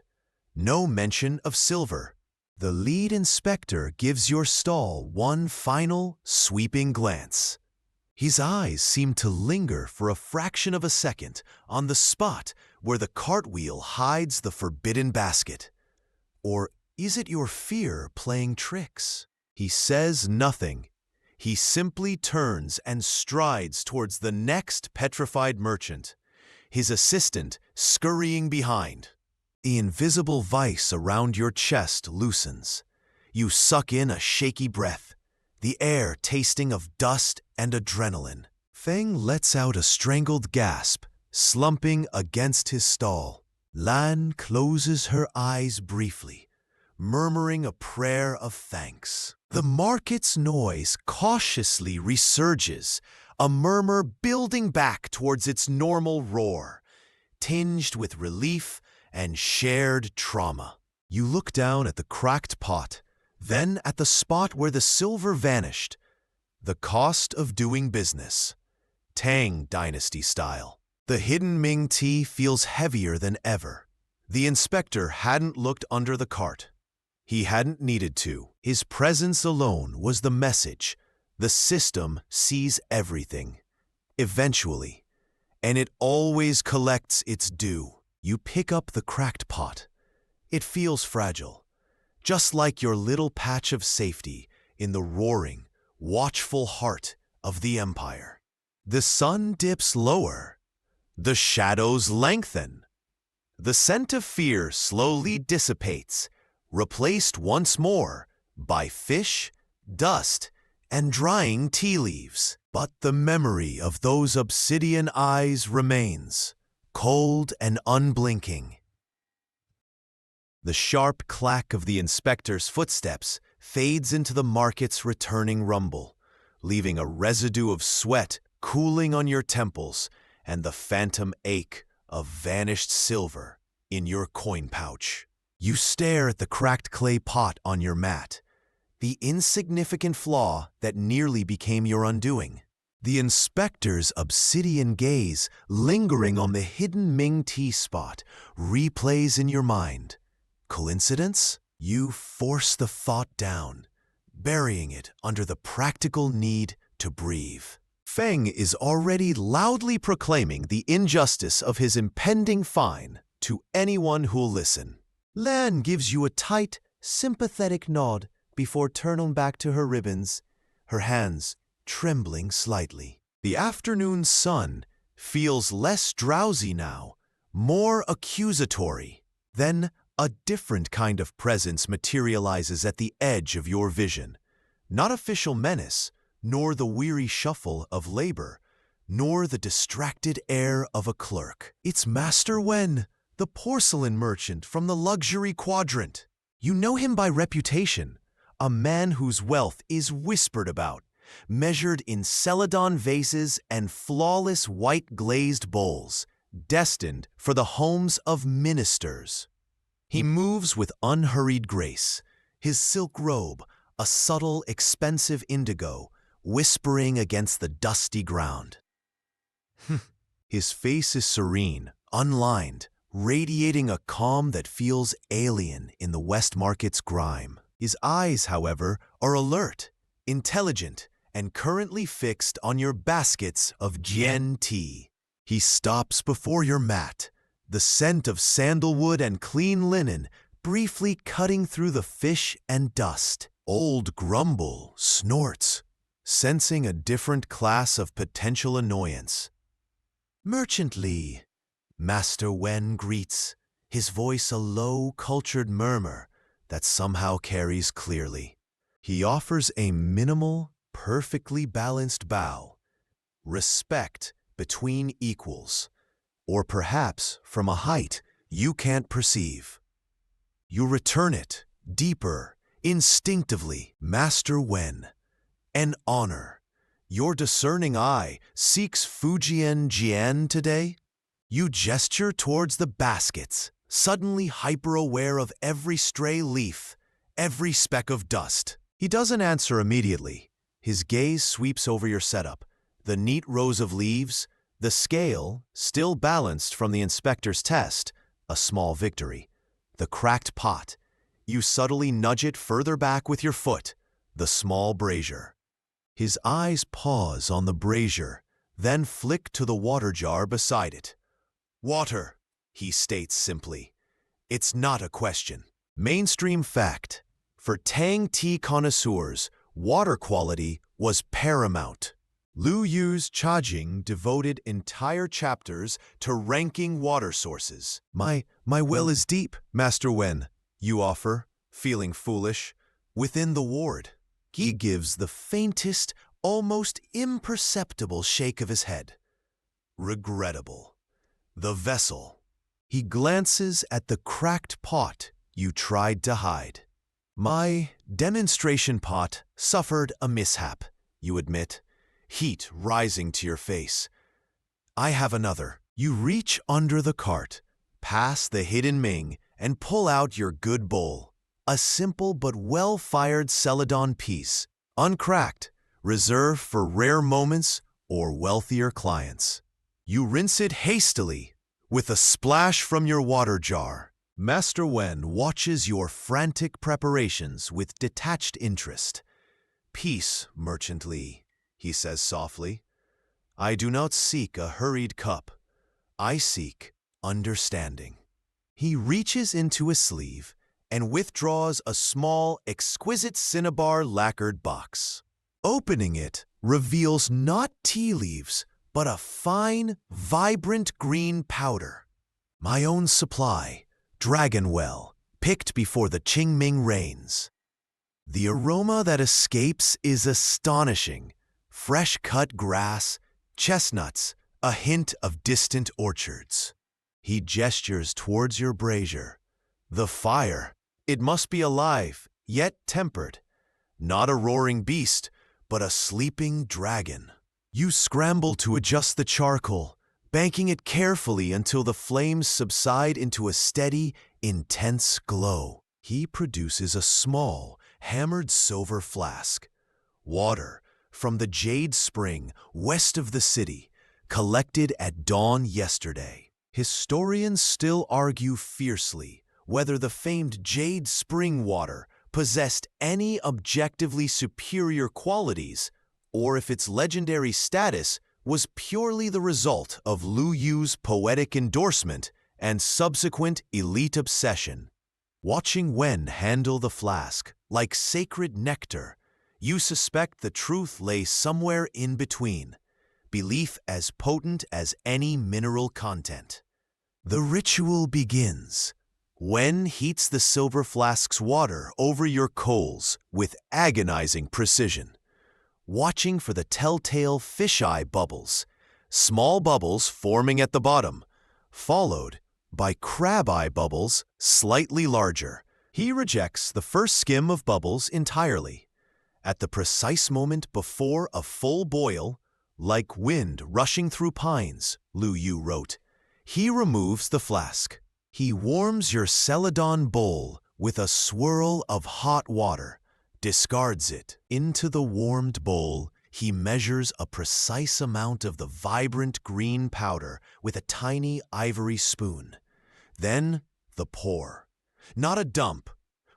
No mention of silver. The lead inspector gives your stall one final, sweeping glance. His eyes seem to linger for a fraction of a second on the spot where the cartwheel hides the forbidden basket. Or is it your fear playing tricks? He says nothing. He simply turns and strides towards the next petrified merchant, his assistant scurrying behind. The invisible vice around your chest loosens. You suck in a shaky breath, the air tasting of dust and adrenaline. Feng lets out a strangled gasp, slumping against his stall. Lan closes her eyes briefly, murmuring a prayer of thanks. The market's noise cautiously resurges, a murmur building back towards its normal roar, tinged with relief and shared trauma. You look down at the cracked pot, then at the spot where the silver vanished. The cost of doing business. Tang Dynasty style. The hidden Ming tea feels heavier than ever. The inspector hadn't looked under the cart. He hadn't needed to. His presence alone was the message. The system sees everything. Eventually. And it always collects its due. You pick up the cracked pot. It feels fragile, just like your little patch of safety in the roaring, watchful heart of the empire. The sun dips lower. The shadows lengthen. The scent of fear slowly dissipates, replaced once more by fish, dust, and drying tea leaves. But the memory of those obsidian eyes remains, cold and unblinking. The sharp clack of the inspector's footsteps fades into the market's returning rumble, leaving a residue of sweat cooling on your temples and the phantom ache of vanished silver in your coin pouch. You stare at the cracked clay pot on your mat, the insignificant flaw that nearly became your undoing. The inspector's obsidian gaze, lingering on the hidden Ming tea spot, replays in your mind. Coincidence? You force the thought down, burying it under the practical need to breathe. Feng is already loudly proclaiming the injustice of his impending fine to anyone who'll listen. Lan gives you a tight, sympathetic nod before turning back to her ribbons, her hands trembling slightly. The afternoon sun feels less drowsy now, more accusatory. Then a different kind of presence materializes at the edge of your vision. Not official menace, nor the weary shuffle of labor, nor the distracted air of a clerk. It's Master Wen, the porcelain merchant from the luxury quadrant. You know him by reputation, a man whose wealth is whispered about, measured in celadon vases and flawless white glazed bowls, destined for the homes of ministers. He moves with unhurried grace, his silk robe, a subtle, expensive indigo, whispering against the dusty ground. His face is serene, unlined, radiating a calm that feels alien in the West Market's grime. His eyes, however, are alert, intelligent, and currently fixed on your baskets of Jian tea. He stops before your mat, the scent of sandalwood and clean linen briefly cutting through the fish and dust. Old Grumble snorts, sensing a different class of potential annoyance. Merchant Li, Master Wen greets, his voice a low, cultured murmur that somehow carries clearly. He offers a minimal, perfectly balanced bow, respect between equals, or perhaps from a height you can't perceive. You return it, deeper, instinctively, Master Wen, an honor. Your discerning eye seeks Fujian Jian today? You gesture towards the baskets, suddenly hyper-aware of every stray leaf, every speck of dust. He doesn't answer immediately. His gaze sweeps over your setup, the neat rows of leaves, the scale, still balanced from the inspector's test, a small victory. The cracked pot. You subtly nudge it further back with your foot, the small brazier. His eyes pause on the brazier, then flick to the water jar beside it. Water, he states simply. It's not a question. Mainstream fact. For Tang tea connoisseurs, water quality was paramount. Lu Yu's Chajing devoted entire chapters to ranking water sources. My well is deep, Master Wen, you offer, feeling foolish, within the ward. He gives the faintest, almost imperceptible shake of his head. Regrettable. The vessel. He glances at the cracked pot you tried to hide. My demonstration pot suffered a mishap, you admit, heat rising to your face. I have another. You reach under the cart, pass the hidden Ming, and pull out your good bowl. A simple but well-fired celadon piece, uncracked, reserved for rare moments or wealthier clients. You rinse it hastily, with a splash from your water jar. Master Wen watches your frantic preparations with detached interest. Peace, Merchant Li, he says softly. I do not seek a hurried cup. I seek understanding. He reaches into a sleeve and withdraws a small, exquisite cinnabar lacquered box. Opening it reveals not tea leaves, but a fine, vibrant green powder. My own supply, Dragonwell, picked before the Qingming rains. The aroma that escapes is astonishing. Fresh-cut grass, chestnuts, a hint of distant orchards. He gestures towards your brazier. The fire. It must be alive, yet tempered. Not a roaring beast, but a sleeping dragon. You scramble to adjust the charcoal, banking it carefully until the flames subside into a steady, intense glow. He produces a small, hammered silver flask. Water from the Jade Spring west of the city, collected at dawn yesterday. Historians still argue fiercely whether the famed Jade Spring water possessed any objectively superior qualities or if its legendary status was purely the result of Lu Yu's poetic endorsement and subsequent elite obsession. Watching Wen handle the flask like sacred nectar, you suspect the truth lay somewhere in between, belief as potent as any mineral content. The ritual begins. Wen heats the silver flask's water over your coals with agonizing precision, watching for the telltale fisheye bubbles, small bubbles forming at the bottom, followed by crab-eye bubbles slightly larger. He rejects the first skim of bubbles entirely. At the precise moment before a full boil, like wind rushing through pines, Lu Yu wrote, he removes the flask. He warms your celadon bowl with a swirl of hot water, discards it. Into the warmed bowl, he measures a precise amount of the vibrant green powder with a tiny ivory spoon. Then the pour. Not a dump,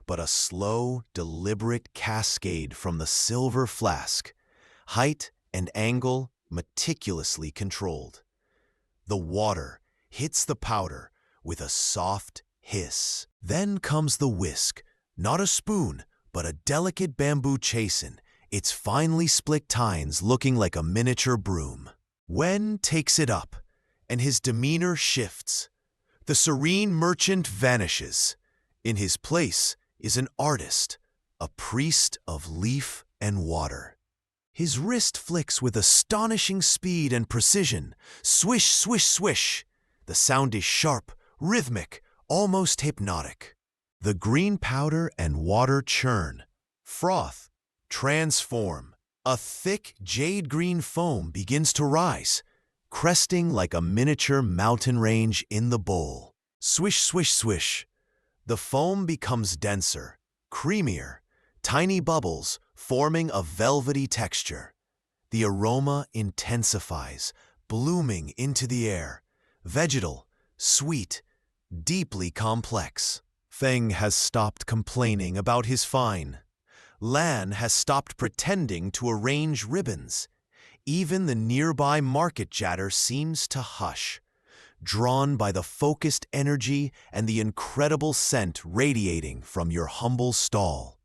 but a slow, deliberate cascade from the silver flask, height and angle meticulously controlled. The water hits the powder with a soft hiss. Then comes the whisk, not a spoon, but a delicate bamboo chasin, its finely split tines looking like a miniature broom. Wen takes it up, and his demeanor shifts. The serene merchant vanishes. In his place is an artist, a priest of leaf and water. His wrist flicks with astonishing speed and precision. Swish, swish, swish. The sound is sharp, rhythmic, almost hypnotic. The green powder and water churn, froth, transform. A thick jade-green foam begins to rise, cresting like a miniature mountain range in the bowl. Swish, swish, swish. The foam becomes denser, creamier, tiny bubbles forming a velvety texture. The aroma intensifies, blooming into the air, vegetal, sweet, deeply complex. Feng has stopped complaining about his fine. Lan has stopped pretending to arrange ribbons. Even the nearby market jatter seems to hush, drawn by the focused energy and the incredible scent radiating from your humble stall.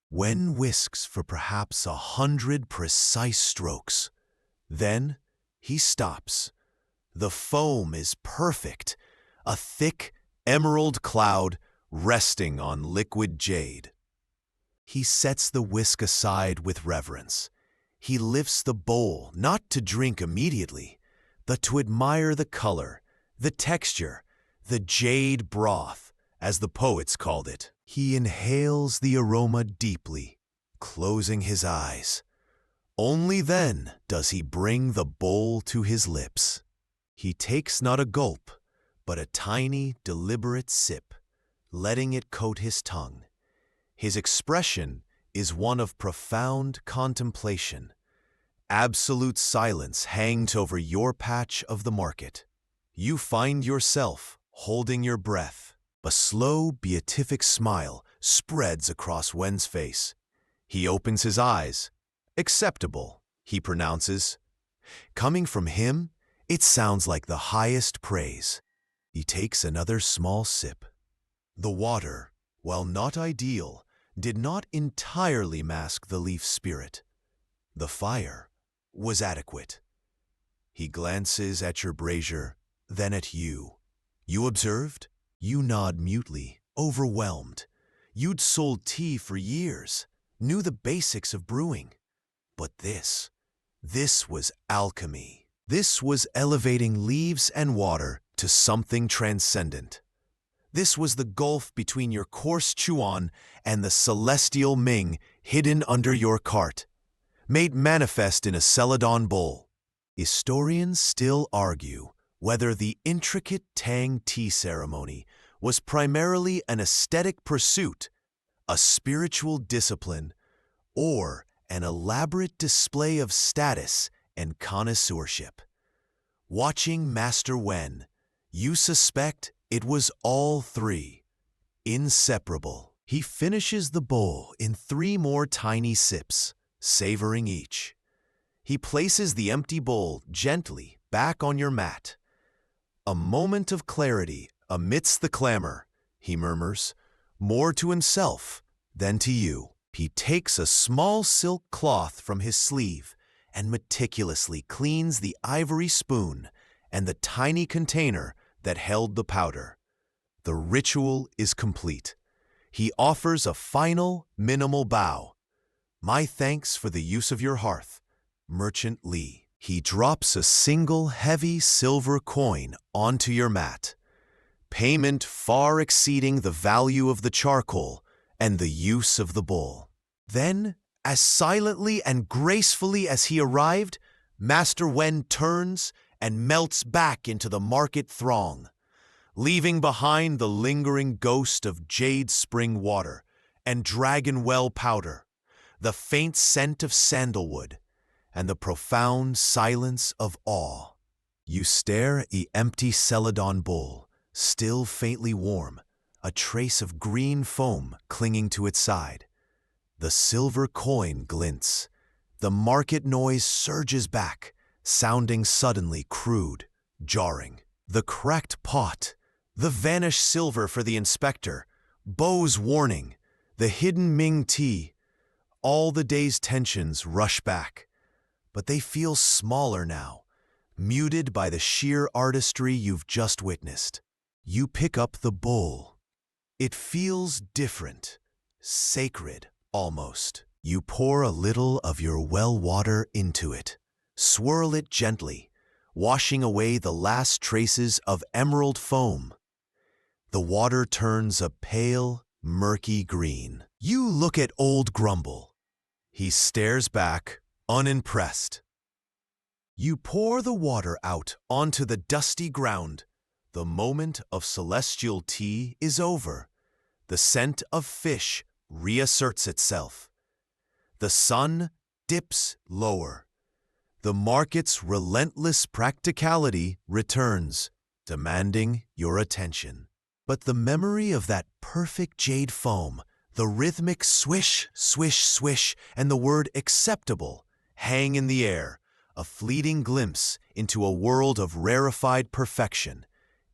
Wen whisks for perhaps 100 precise strokes. Then he stops. The foam is perfect, a thick emerald cloud resting on liquid jade. He sets the whisk aside with reverence. He lifts the bowl not to drink immediately, but to admire the color, the texture, the jade broth, as the poets called it. He inhales the aroma deeply, closing his eyes. Only then does he bring the bowl to his lips. He takes not a gulp, but a tiny, deliberate sip, letting it coat his tongue. His expression is one of profound contemplation. Absolute silence hangs over your patch of the market. You find yourself holding your breath. A slow, beatific smile spreads across Wen's face. He opens his eyes. Acceptable, he pronounces. Coming from him, it sounds like the highest praise. He takes another small sip. The water, while not ideal, did not entirely mask the leaf spirit. The fire was adequate. He glances at your brazier, then at you. You observed? You nod mutely, overwhelmed. You'd sold tea for years, knew the basics of brewing. But this was alchemy. This was elevating leaves and water to something transcendent. This was the gulf between your coarse chuan and the celestial Ming hidden under your cart, made manifest in a celadon bowl. Historians still argue whether the intricate Tang tea ceremony was primarily an aesthetic pursuit, a spiritual discipline, or an elaborate display of status and connoisseurship. Watching Master Wen, you suspect it was all three. Inseparable. He finishes the bowl in 3 more tiny sips, savoring each. He places the empty bowl gently back on your mat. A moment of clarity amidst the clamor, he murmurs, more to himself than to you. He takes a small silk cloth from his sleeve and meticulously cleans the ivory spoon and the tiny container that held the powder. The ritual is complete. He offers a final, minimal bow. My thanks for the use of your hearth, Merchant Li. He drops a single heavy silver coin onto your mat, payment far exceeding the value of the charcoal and the use of the bowl. Then, as silently and gracefully as he arrived, Master Wen turns and melts back into the market throng, leaving behind the lingering ghost of jade spring water and dragon well powder, the faint scent of sandalwood, and the profound silence of awe. You stare at the empty celadon bowl, still faintly warm, a trace of green foam clinging to its side. The silver coin glints. The market noise surges back, sounding suddenly crude, jarring. The cracked pot, the vanished silver for the inspector, Bo's warning, the hidden Ming tea. All the day's tensions rush back, but they feel smaller now, muted by the sheer artistry you've just witnessed. You pick up the bowl. It feels different, sacred, almost. You pour a little of your well water into it. Swirl it gently, washing away the last traces of emerald foam. The water turns a pale, murky green. You look at old Grumble. He stares back, unimpressed. You pour the water out onto the dusty ground. The moment of celestial tea is over. The scent of fish reasserts itself. The sun dips lower. The market's relentless practicality returns, demanding your attention. But the memory of that perfect jade foam, the rhythmic swish, swish, swish, and the word acceptable hang in the air, a fleeting glimpse into a world of rarefied perfection,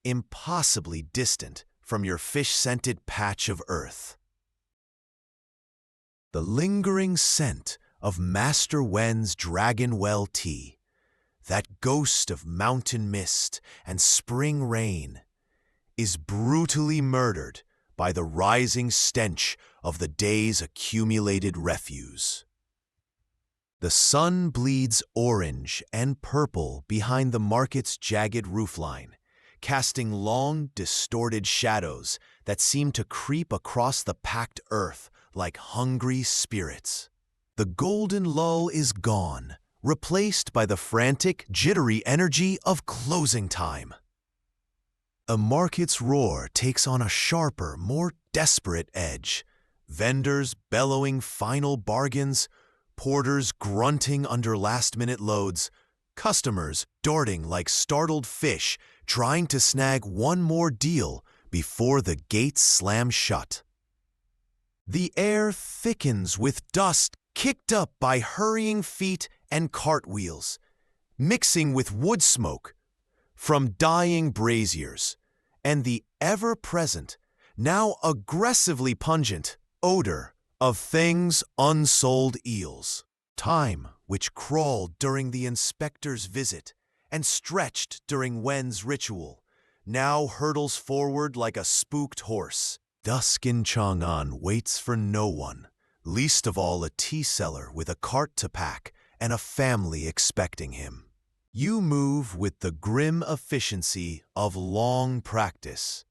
impossibly distant from your fish-scented patch of earth. The lingering scent of Master Wen's Dragon Well tea, that ghost of mountain mist and spring rain, is brutally murdered by the rising stench of the day's accumulated refuse. The sun bleeds orange and purple behind the market's jagged roofline, casting long, distorted shadows that seem to creep across the packed earth like hungry spirits. The golden lull is gone, replaced by the frantic, jittery energy of closing time. A market's roar takes on a sharper, more desperate edge. Vendors bellowing final bargains, porters grunting under last-minute loads, customers darting like startled fish, trying to snag one more deal before the gates slam shut. The air thickens with dust kicked up by hurrying feet and cartwheels, mixing with wood smoke from dying braziers, and the ever-present, now aggressively pungent, odor of things unsold eels. Time, which crawled during the inspector's visit and stretched during Wen's ritual, now hurtles forward like a spooked horse. Dusk in Chang'an waits for no one, least of all a tea seller with a cart to pack and a family expecting him. You move with the grim efficiency of long practice.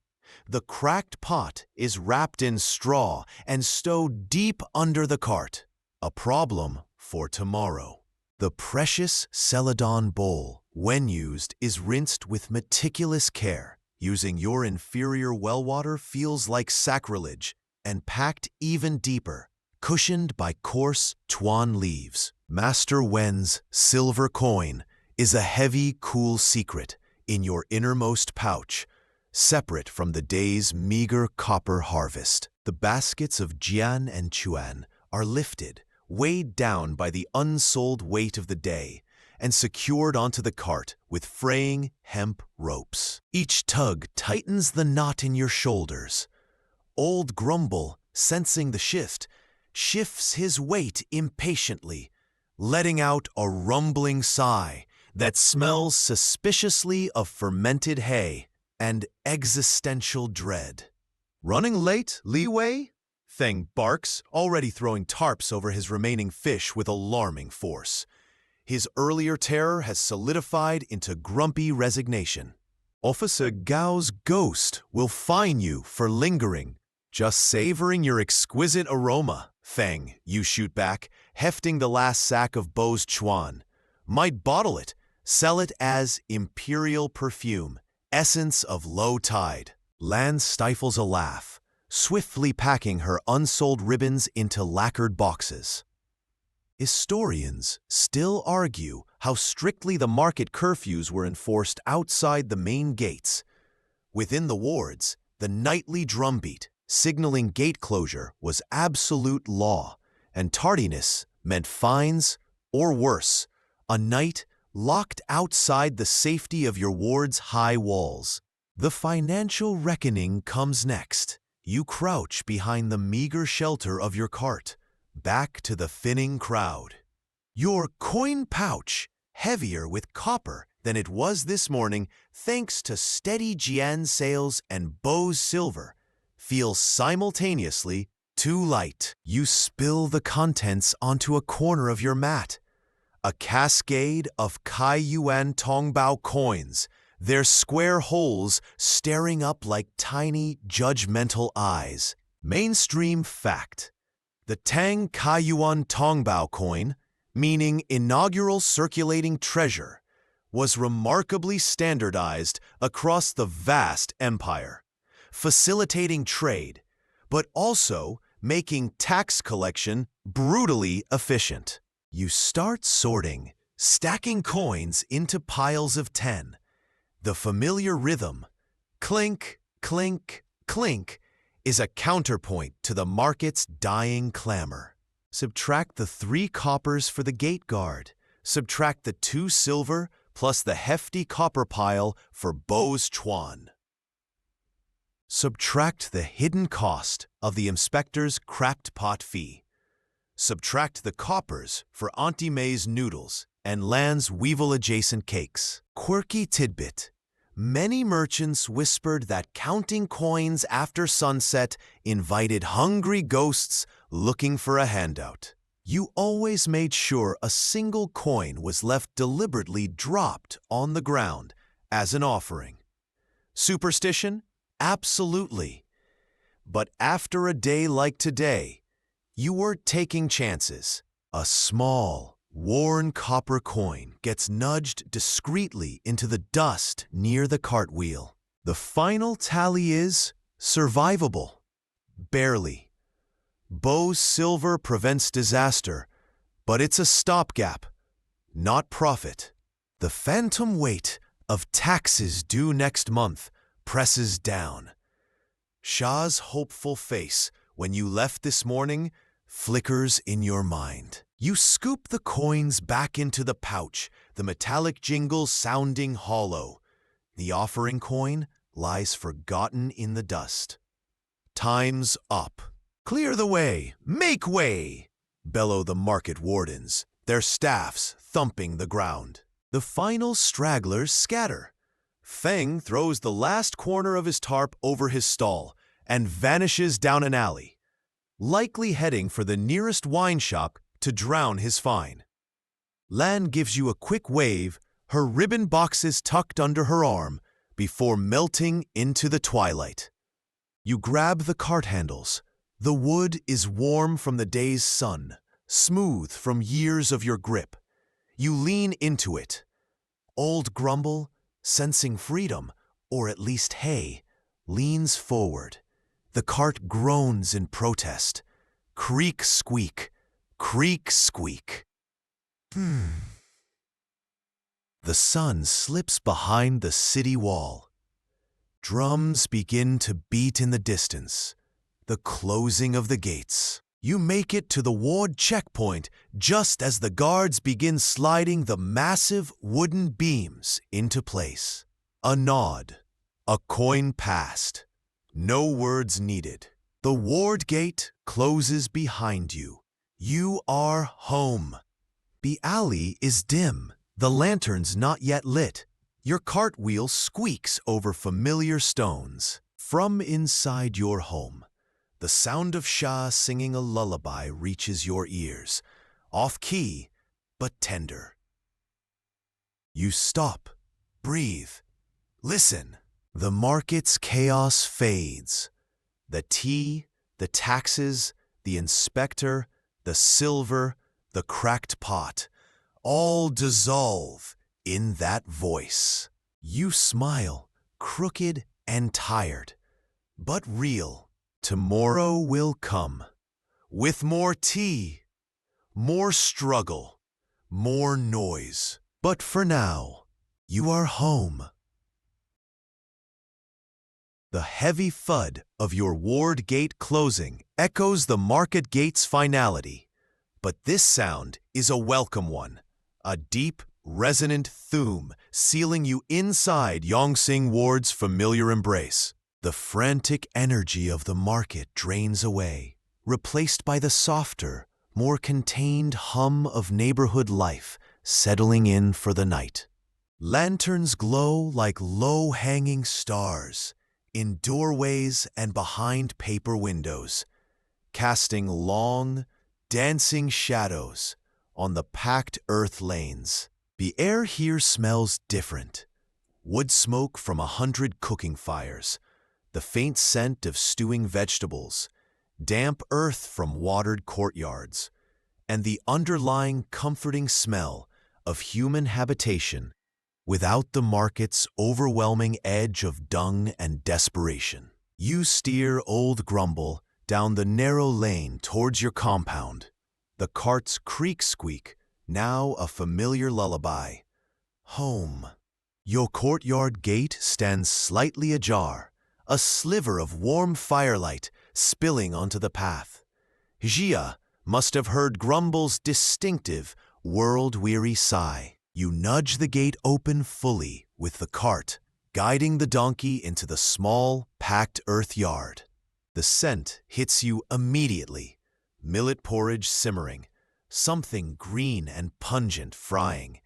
The cracked pot is wrapped in straw and stowed deep under the cart, a problem for tomorrow. The precious Celadon bowl, when used, is rinsed with meticulous care. Using your inferior well water feels like sacrilege, and packed even deeper, cushioned by coarse tuan leaves. Master Wen's silver coin is a heavy, cool secret in your innermost pouch, separate from the day's meager copper harvest. The baskets of Jian and Chuan are lifted, weighed down by the unsold weight of the day, and secured onto the cart with fraying hemp ropes. Each tug tightens the knot in your shoulders. Old Grumble, sensing the shift, shifts his weight impatiently, letting out a rumbling sigh that smells suspiciously of fermented hay and existential dread. Running late, Li Wei? Feng barks, already throwing tarps over his remaining fish with alarming force. His earlier terror has solidified into grumpy resignation. Officer Gao's ghost will fine you for lingering, just savoring your exquisite aroma. Feng, you shoot back, hefting the last sack of Bo's Chuan. Might bottle it, sell it as imperial perfume, essence of low tide. Lan stifles a laugh, swiftly packing her unsold ribbons into lacquered boxes. Historians still argue how strictly the market curfews were enforced outside the main gates. Within the wards, the nightly drumbeat, signaling gate closure, was absolute law, and tardiness meant fines, or worse, a night locked outside the safety of your ward's high walls. The financial reckoning comes next. You crouch behind the meager shelter of your cart, back to the thinning crowd. Your coin pouch, heavier with copper than it was this morning thanks to steady Jian sales and Bo's silver, feels simultaneously too light. You spill the contents onto a corner of your mat. A cascade of Kai Yuan Tongbao coins, their square holes staring up like tiny, judgmental eyes. Mainstream fact. The Tang Kai Yuan Tongbao coin, meaning inaugural circulating treasure, was remarkably standardized across the vast empire, facilitating trade, but also making tax collection brutally efficient. You start sorting, stacking coins into piles of 10. The familiar rhythm, clink, clink, clink, is a counterpoint to the market's dying clamor. Subtract the 3 coppers for the gate guard. Subtract the 2 silver plus the hefty copper pile for Bo's Chuan. Subtract the hidden cost of the inspector's cracked pot fee. Subtract the coppers for Auntie May's noodles and Lan's weevil-adjacent cakes. Quirky tidbit. Many merchants whispered that counting coins after sunset invited hungry ghosts looking for a handout. You always made sure a single coin was left deliberately dropped on the ground as an offering. Superstition? Absolutely. But after a day like today, you were taking chances. A small, worn copper coin gets nudged discreetly into the dust near the cartwheel. The final tally is survivable. Barely. Bo's silver prevents disaster, but it's a stopgap, not profit. The phantom weight of taxes due next month presses down. Shah's hopeful face when you left this morning flickers in your mind. You scoop the coins back into the pouch, the metallic jingle sounding hollow. The offering coin lies forgotten in the dust. Time's up. Clear the way! Make way! Bellow the market wardens, their staffs thumping the ground. The final stragglers scatter. Feng throws the last corner of his tarp over his stall and vanishes down an alley, likely heading for the nearest wine shop to drown his fine. Lan gives you a quick wave, her ribbon boxes tucked under her arm, before melting into the twilight. You grab the cart handles. The wood is warm from the day's sun, smooth from years of your grip. You lean into it. Old Grumble, sensing freedom, or at least hay, leans forward. The cart groans in protest. Creak squeak, creak squeak. The sun slips behind the city wall. Drums begin to beat in the distance. The closing of the gates. You make it to the ward checkpoint just as the guards begin sliding the massive wooden beams into place. A nod. A coin passed. No words needed. The ward gate closes behind you. You are home. The alley is dim, the lanterns not yet lit. Your cartwheel squeaks over familiar stones. From inside your home, the sound of Shah singing a lullaby reaches your ears, off-key but tender. You stop, breathe, listen. The market's chaos fades. The tea, the taxes, the inspector, the silver, the cracked pot, all dissolve in that voice. You smile, crooked and tired, but real. Tomorrow will come, with more tea, more struggle, more noise. But for now, you are home. The heavy thud of your ward gate closing echoes the market gate's finality. But this sound is a welcome one, a deep, resonant thum sealing you inside Yongxing Ward's familiar embrace. The frantic energy of the market drains away, replaced by the softer, more contained hum of neighborhood life settling in for the night. Lanterns glow like low-hanging stars in doorways and behind paper windows. casting long, dancing shadows on the packed earth lanes. The air here smells different. Wood smoke from 100 cooking fires, the faint scent of stewing vegetables, damp earth from watered courtyards, and the underlying comforting smell of human habitation without the market's overwhelming edge of dung and desperation. You steer Old Grumble down the narrow lane towards your compound, the cart's creak-squeak now a familiar lullaby. Home. Your courtyard gate stands slightly ajar, a sliver of warm firelight spilling onto the path. Jia must have heard Grumble's distinctive, world-weary sigh. You nudge the gate open fully with the cart, guiding the donkey into the small, packed earth yard. The scent hits you immediately. Millet porridge simmering, something green and pungent frying,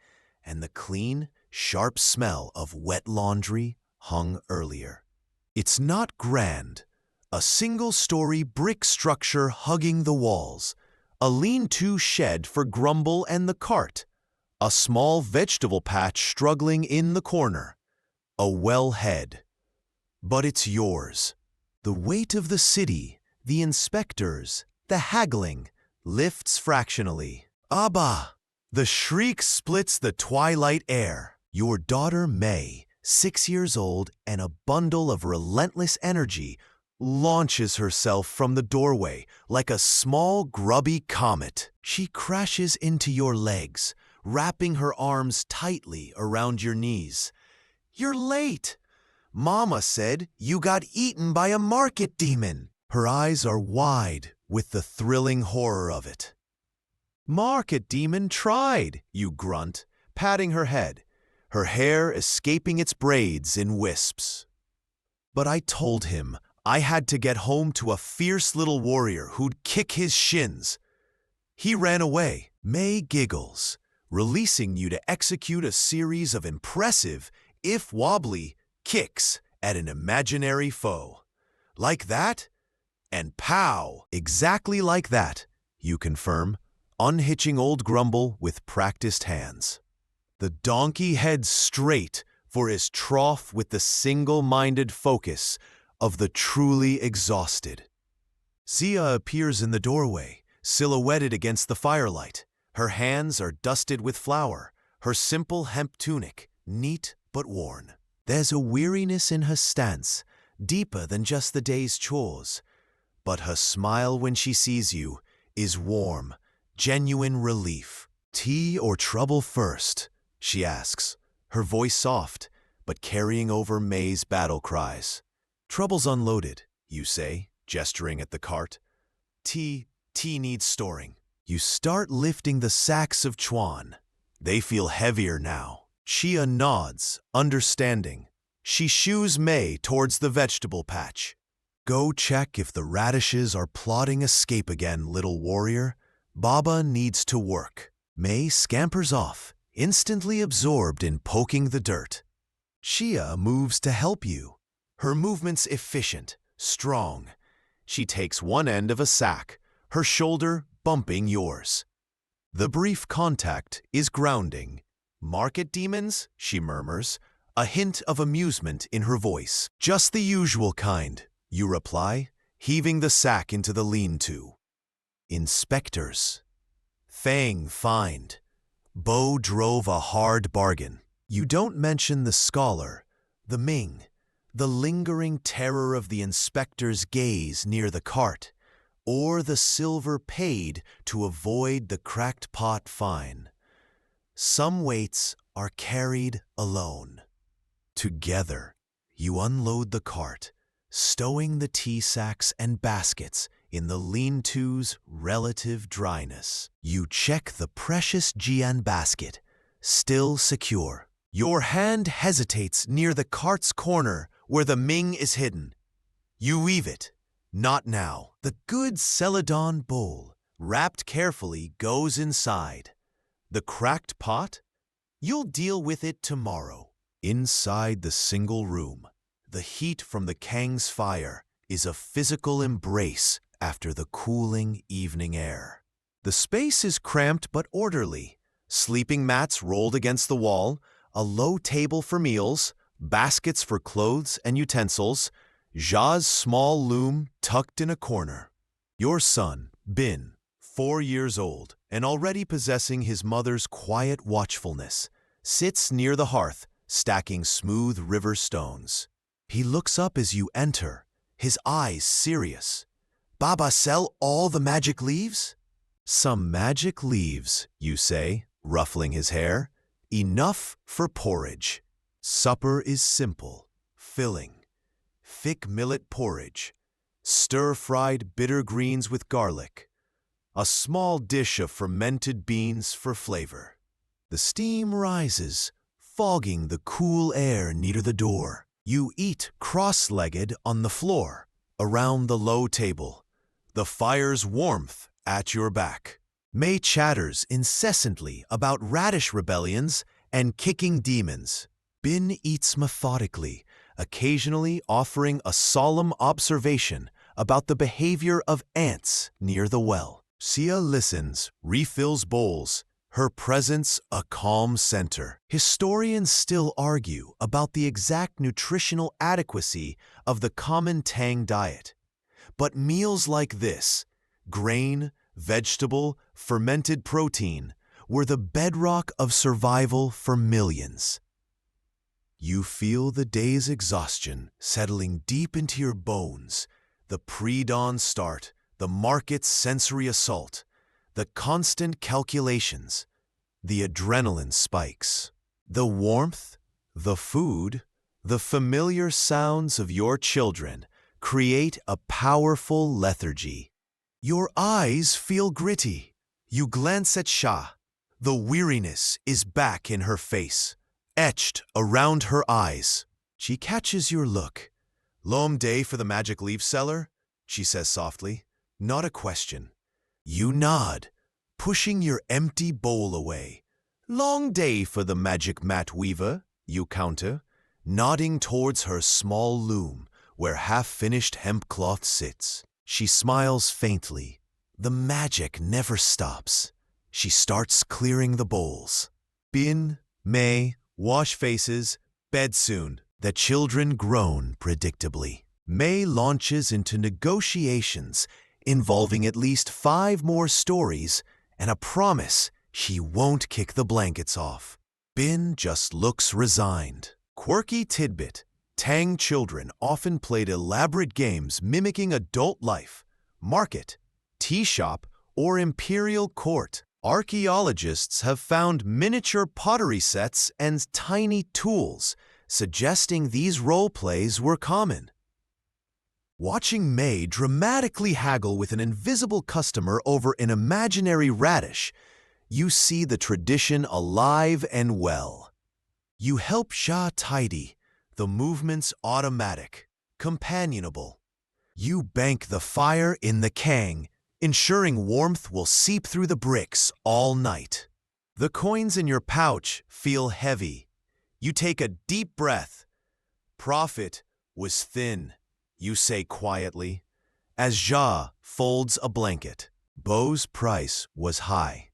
and the clean, sharp smell of wet laundry hung earlier. It's not grand. A single-story brick structure hugging the walls, a lean-to shed for Grumble and the cart, a small vegetable patch struggling in the corner, a well-head. But it's yours. The weight of the city, the inspectors, the haggling, lifts fractionally. Abba! The shriek splits the twilight air. Your daughter May, 6 years old and a bundle of relentless energy, launches herself from the doorway like a small, grubby comet. She crashes into your legs, wrapping her arms tightly around your knees. You're late! Mama said you got eaten by a market demon. Her eyes are wide with the thrilling horror of it. Market demon tried, you grunt, patting her head, her hair escaping its braids in wisps. But I told him I had to get home to a fierce little warrior who'd kick his shins. He ran away. May giggles, releasing you to execute a series of impressive, if wobbly, kicks at an imaginary foe. Like that? And pow! Exactly like that, you confirm, unhitching Old Grumble with practiced hands. The donkey heads straight for his trough with the single-minded focus of the truly exhausted. Zia appears in the doorway, silhouetted against the firelight. Her hands are dusted with flour, her simple hemp tunic, neat but worn. There's a weariness in her stance, deeper than just the day's chores. But her smile when she sees you is warm, genuine relief. Tea or trouble first? She asks, her voice soft, but carrying over May's battle cries. Trouble's unloaded, you say, gesturing at the cart. Tea needs storing. You start lifting the sacks of chuan. They feel heavier now. Chia nods, understanding. She shoos May towards the vegetable patch. Go check if the radishes are plotting escape again, little warrior. Baba needs to work. May scampers off, instantly absorbed in poking the dirt. Chia moves to help you. Her movement's efficient, strong. She takes one end of a sack, her shoulder bumping yours. The brief contact is grounding. Market demons, she murmurs, a hint of amusement in her voice. Just the usual kind, you reply, heaving the sack into the lean-to. Inspectors. Fang fined. Bo drove a hard bargain. You don't mention the scholar, the Ming, the lingering terror of the inspector's gaze near the cart, or the silver paid to avoid the cracked pot fine. Some weights are carried alone. Together, you unload the cart, stowing the tea sacks and baskets in the lean-to's relative dryness. You check the precious jian basket, still secure. Your hand hesitates near the cart's corner where the Ming is hidden. You weave it. Not now. The good celadon bowl, wrapped carefully, goes inside. The cracked pot? You'll deal with it tomorrow. Inside the single room, the heat from the Kang's fire is a physical embrace after the cooling evening air. The space is cramped but orderly. Sleeping mats rolled against the wall, a low table for meals, baskets for clothes and utensils, Ja's small loom tucked in a corner. Your son, Bin, 4 years old and already possessing his mother's quiet watchfulness, sits near the hearth, stacking smooth river stones. He looks up as you enter, his eyes serious. "Baba sell all the magic leaves?" "Some magic leaves," you say, ruffling his hair. "Enough for porridge." Supper is simple, filling. Thick millet porridge, stir-fried bitter greens with garlic, a small dish of fermented beans for flavor. The steam rises, fogging the cool air near the door. You eat cross-legged on the floor, around the low table, the fire's warmth at your back. May chatters incessantly about radish rebellions and kicking demons. Bin eats methodically, occasionally offering a solemn observation about the behavior of ants near the well. Sia listens, refills bowls, her presence a calm center. Historians still argue about the exact nutritional adequacy of the common Tang diet. But meals like this, grain, vegetable, fermented protein, were the bedrock of survival for millions. You feel the day's exhaustion settling deep into your bones, the pre-dawn start, the market's sensory assault, the constant calculations, the adrenaline spikes. The warmth, the food, the familiar sounds of your children create a powerful lethargy. Your eyes feel gritty. You glance at Sha. The weariness is back in her face, etched around her eyes. She catches your look. "Long day for the magic leaf seller?" she says softly. Not a question. You nod, pushing your empty bowl away. "Long day for the magic mat weaver," you counter, nodding towards her small loom where half-finished hemp cloth sits. She smiles faintly. The magic never stops. She starts clearing the bowls. Bin, May, wash faces, bed soon. The children groan predictably. May launches into negotiations involving at least 5 more stories and a promise she won't kick the blankets off. Bin just looks resigned. Quirky tidbit. Tang children often played elaborate games mimicking adult life, market, tea shop, or imperial court. Archaeologists have found miniature pottery sets and tiny tools, suggesting these role plays were common. Watching May dramatically haggle with an invisible customer over an imaginary radish, you see the tradition alive and well. You help Sha tidy, the movements automatic, companionable. You bank the fire in the kang, ensuring warmth will seep through the bricks all night. The coins in your pouch feel heavy. You take a deep breath. Profit was thin, you say quietly, as Ja folds a blanket. Beau's price was high.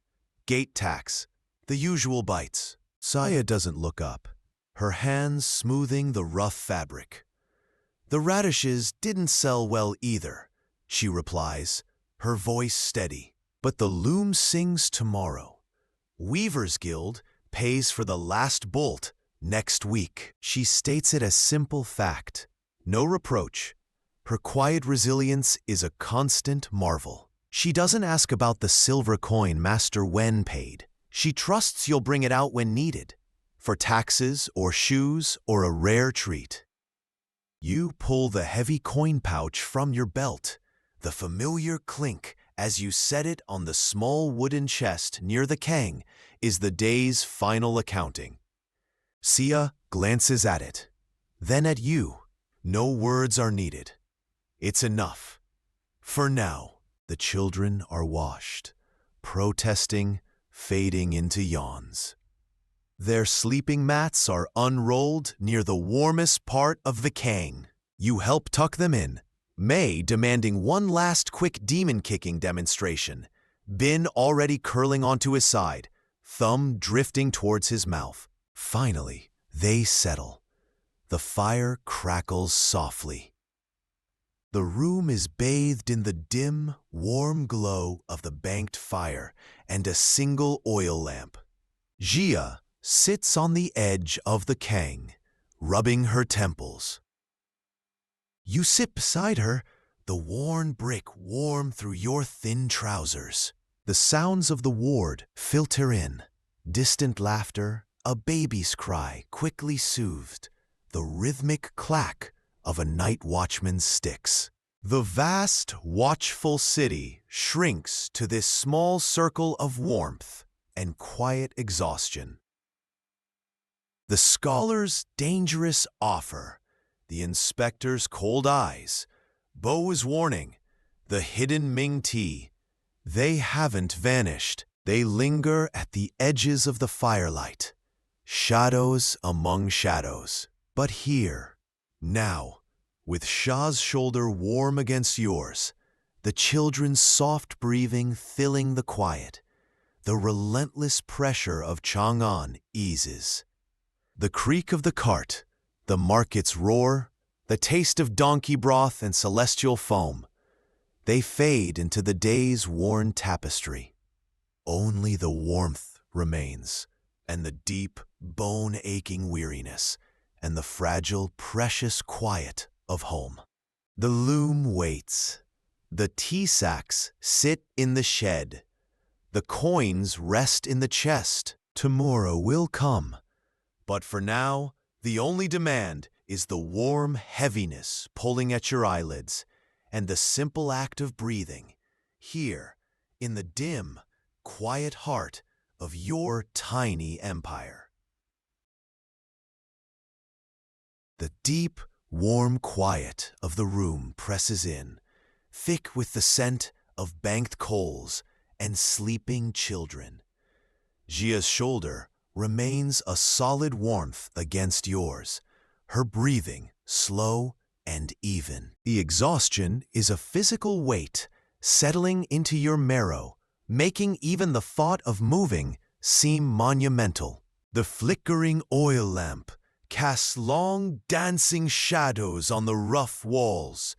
Gate tax, the usual bites. Saya doesn't look up, her hands smoothing the rough fabric. "The radishes didn't sell well either," she replies, her voice steady. "But the loom sings tomorrow. Weavers' Guild pays for the last bolt next week." She states it as simple fact. No reproach. Her quiet resilience is a constant marvel. She doesn't ask about the silver coin Master Wen paid. She trusts you'll bring it out when needed, for taxes or shoes or a rare treat. You pull the heavy coin pouch from your belt, the familiar clink as you set it on the small wooden chest near the kang is the day's final accounting. Sia glances at it, then at you. No words are needed. It's enough. For now, the children are washed, protesting, fading into yawns. Their sleeping mats are unrolled near the warmest part of the kang. You help tuck them in, Mei demanding one last quick demon-kicking demonstration, Bin already curling onto his side, thumb drifting towards his mouth. Finally, they settle. The fire crackles softly. The room is bathed in the dim, warm glow of the banked fire and a single oil lamp. Jia sits on the edge of the kang, rubbing her temples. You sit beside her, the worn brick warm through your thin trousers. The sounds of the ward filter in. Distant laughter, a baby's cry quickly soothed, the rhythmic clack of a night watchman's sticks. The vast, watchful city shrinks to this small circle of warmth and quiet exhaustion. The scholar's dangerous offer, the inspector's cold eyes, Bo's warning, the hidden Ming tea, they haven't vanished. They linger at the edges of the firelight, shadows among shadows. But here, now, with Sha's shoulder warm against yours, the children's soft breathing filling the quiet, the relentless pressure of Chang'an eases. The creak of the cart, the market's roar, the taste of donkey broth and celestial foam, they fade into the day's worn tapestry. Only the warmth remains, and the deep, bone-aching weariness, and the fragile, precious quiet of home. The loom waits. The tea sacks sit in the shed. The coins rest in the chest. Tomorrow will come. But for now, the only demand is the warm heaviness pulling at your eyelids and the simple act of breathing, here, in the dim, quiet heart of your tiny empire. The deep, warm quiet of the room presses in, thick with the scent of banked coals and sleeping children. Jia's shoulder remains a solid warmth against yours, her breathing slow and even. The exhaustion is a physical weight settling into your marrow, making even the thought of moving seem monumental. The flickering oil lamp casts long dancing shadows on the rough walls,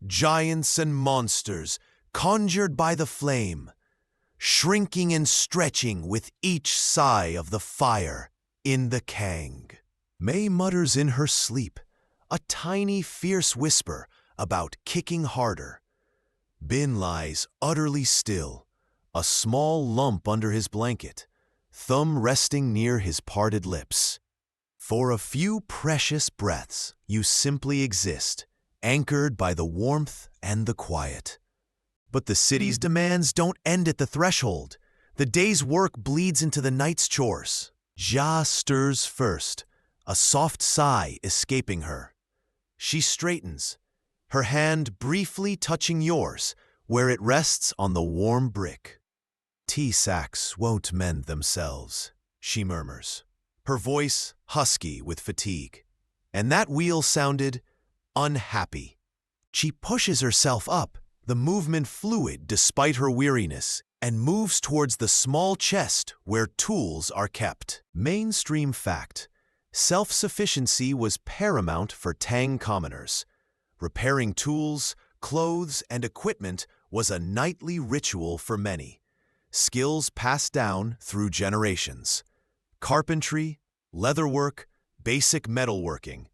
giants and monsters conjured by the flame, shrinking and stretching with each sigh of the fire in the kang. Mei mutters in her sleep, a tiny fierce whisper about kicking harder. Bin lies utterly still, a small lump under his blanket, thumb resting near his parted lips. For a few precious breaths, you simply exist, anchored by the warmth and the quiet. But the city's demands don't end at the threshold. The day's work bleeds into the night's chores. Jia stirs first, a soft sigh escaping her. She straightens, her hand briefly touching yours, where it rests on the warm brick. Tea sacks won't mend themselves, she murmurs, her voice husky with fatigue. And that wheel sounded unhappy. She pushes herself up, the movement fluid despite her weariness, and moves towards the small chest where tools are kept. Mainstream fact: self-sufficiency was paramount for Tang commoners. Repairing tools, clothes, and equipment was a nightly ritual for many. Skills passed down through generations. Carpentry, leatherwork, basic metalworking,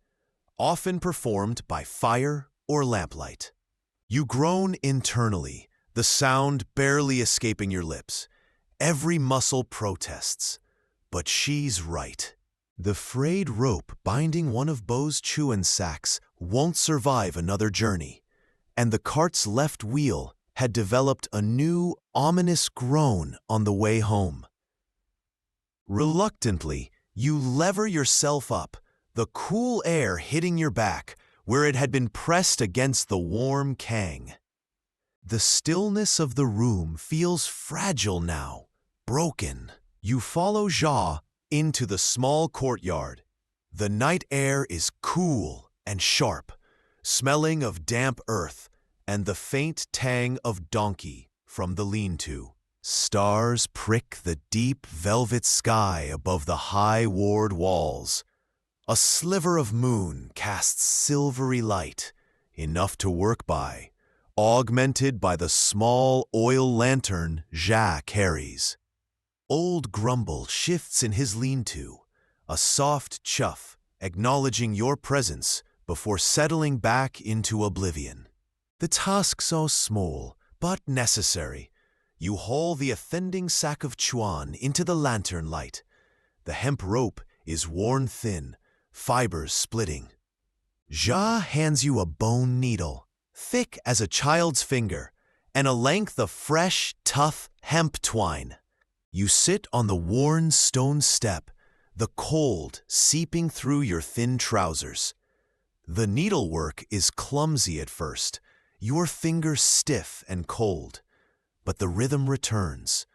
often performed by fire or lamplight. You groan internally, the sound barely escaping your lips. Every muscle protests. But she's right. The frayed rope binding one of Bo's chewin sacks won't survive another journey, and the cart's left wheel had developed a new, ominous groan on the way home. Reluctantly, you lever yourself up, the cool air hitting your back where it had been pressed against the warm kang. The stillness of the room feels fragile now, broken. You follow Jia into the small courtyard. The night air is cool and sharp, smelling of damp earth and the faint tang of donkey from the lean-to. Stars prick the deep velvet sky above the high ward walls. A sliver of moon casts silvery light, enough to work by, augmented by the small oil lantern Jacques carries. Old Grumble shifts in his lean-to, a soft chuff acknowledging your presence before settling back into oblivion. The task so small, but necessary. You haul the offending sack of chuan into the lantern light. The hemp rope is worn thin, fibers splitting. Ja hands you a bone needle, thick as a child's finger, and a length of fresh, tough hemp twine. You sit on the worn stone step, the cold seeping through your thin trousers. The needlework is clumsy at first, your fingers stiff and cold, but the rhythm returns.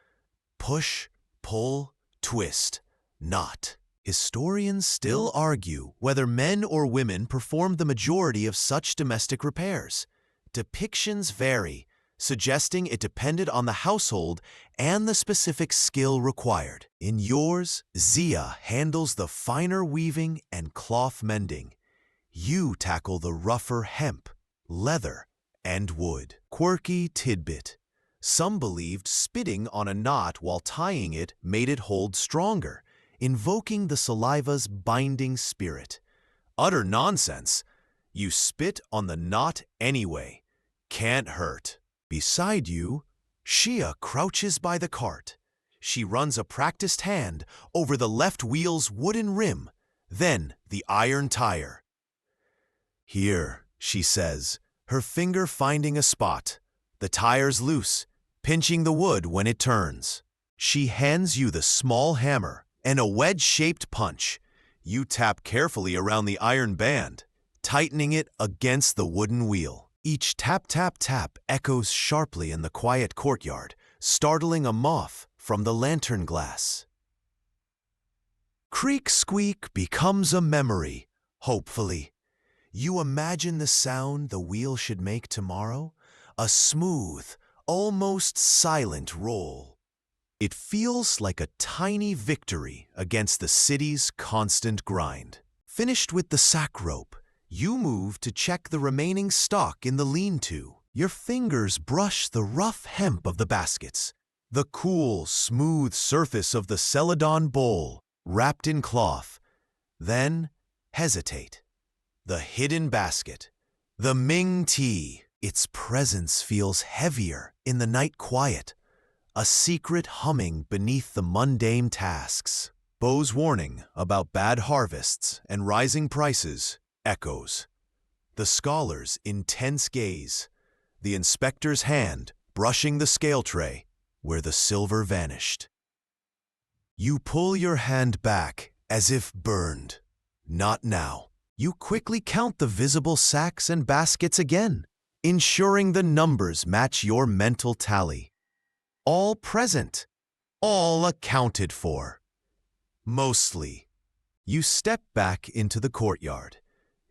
Push, pull, twist, knot. Historians still argue whether men or women performed the majority of such domestic repairs. Depictions vary, suggesting it depended on the household and the specific skill required. In yours, Zia handles the finer weaving and cloth mending. You tackle the rougher hemp, leather, and wood. Quirky tidbit. Some believed spitting on a knot while tying it made it hold stronger, invoking the saliva's binding spirit. Utter nonsense. You spit on the knot anyway. Can't hurt. Beside you, Shia crouches by the cart. She runs a practiced hand over the left wheel's wooden rim, then the iron tire. Here, she says, her finger finding a spot. The tire's loose, pinching the wood when it turns. She hands you the small hammer and a wedge-shaped punch. You tap carefully around the iron band, tightening it against the wooden wheel. Each tap-tap-tap echoes sharply in the quiet courtyard, startling a moth from the lantern glass. Creak-squeak becomes a memory, hopefully. You imagine the sound the wheel should make tomorrow, a smooth, almost silent roll. It feels like a tiny victory against the city's constant grind. Finished with the sack rope, you move to check the remaining stock in the lean-to. Your fingers brush the rough hemp of the baskets, the cool, smooth surface of the celadon bowl wrapped in cloth. Then hesitate. The hidden basket, the Ming tea. Its presence feels heavier in the night quiet, a secret humming beneath the mundane tasks. Bo's warning about bad harvests and rising prices echoes. The scholar's intense gaze, the inspector's hand brushing the scale tray where the silver vanished. You pull your hand back as if burned. Not now. You quickly count the visible sacks and baskets again, ensuring the numbers match your mental tally. All present, all accounted for. Mostly. You step back into the courtyard.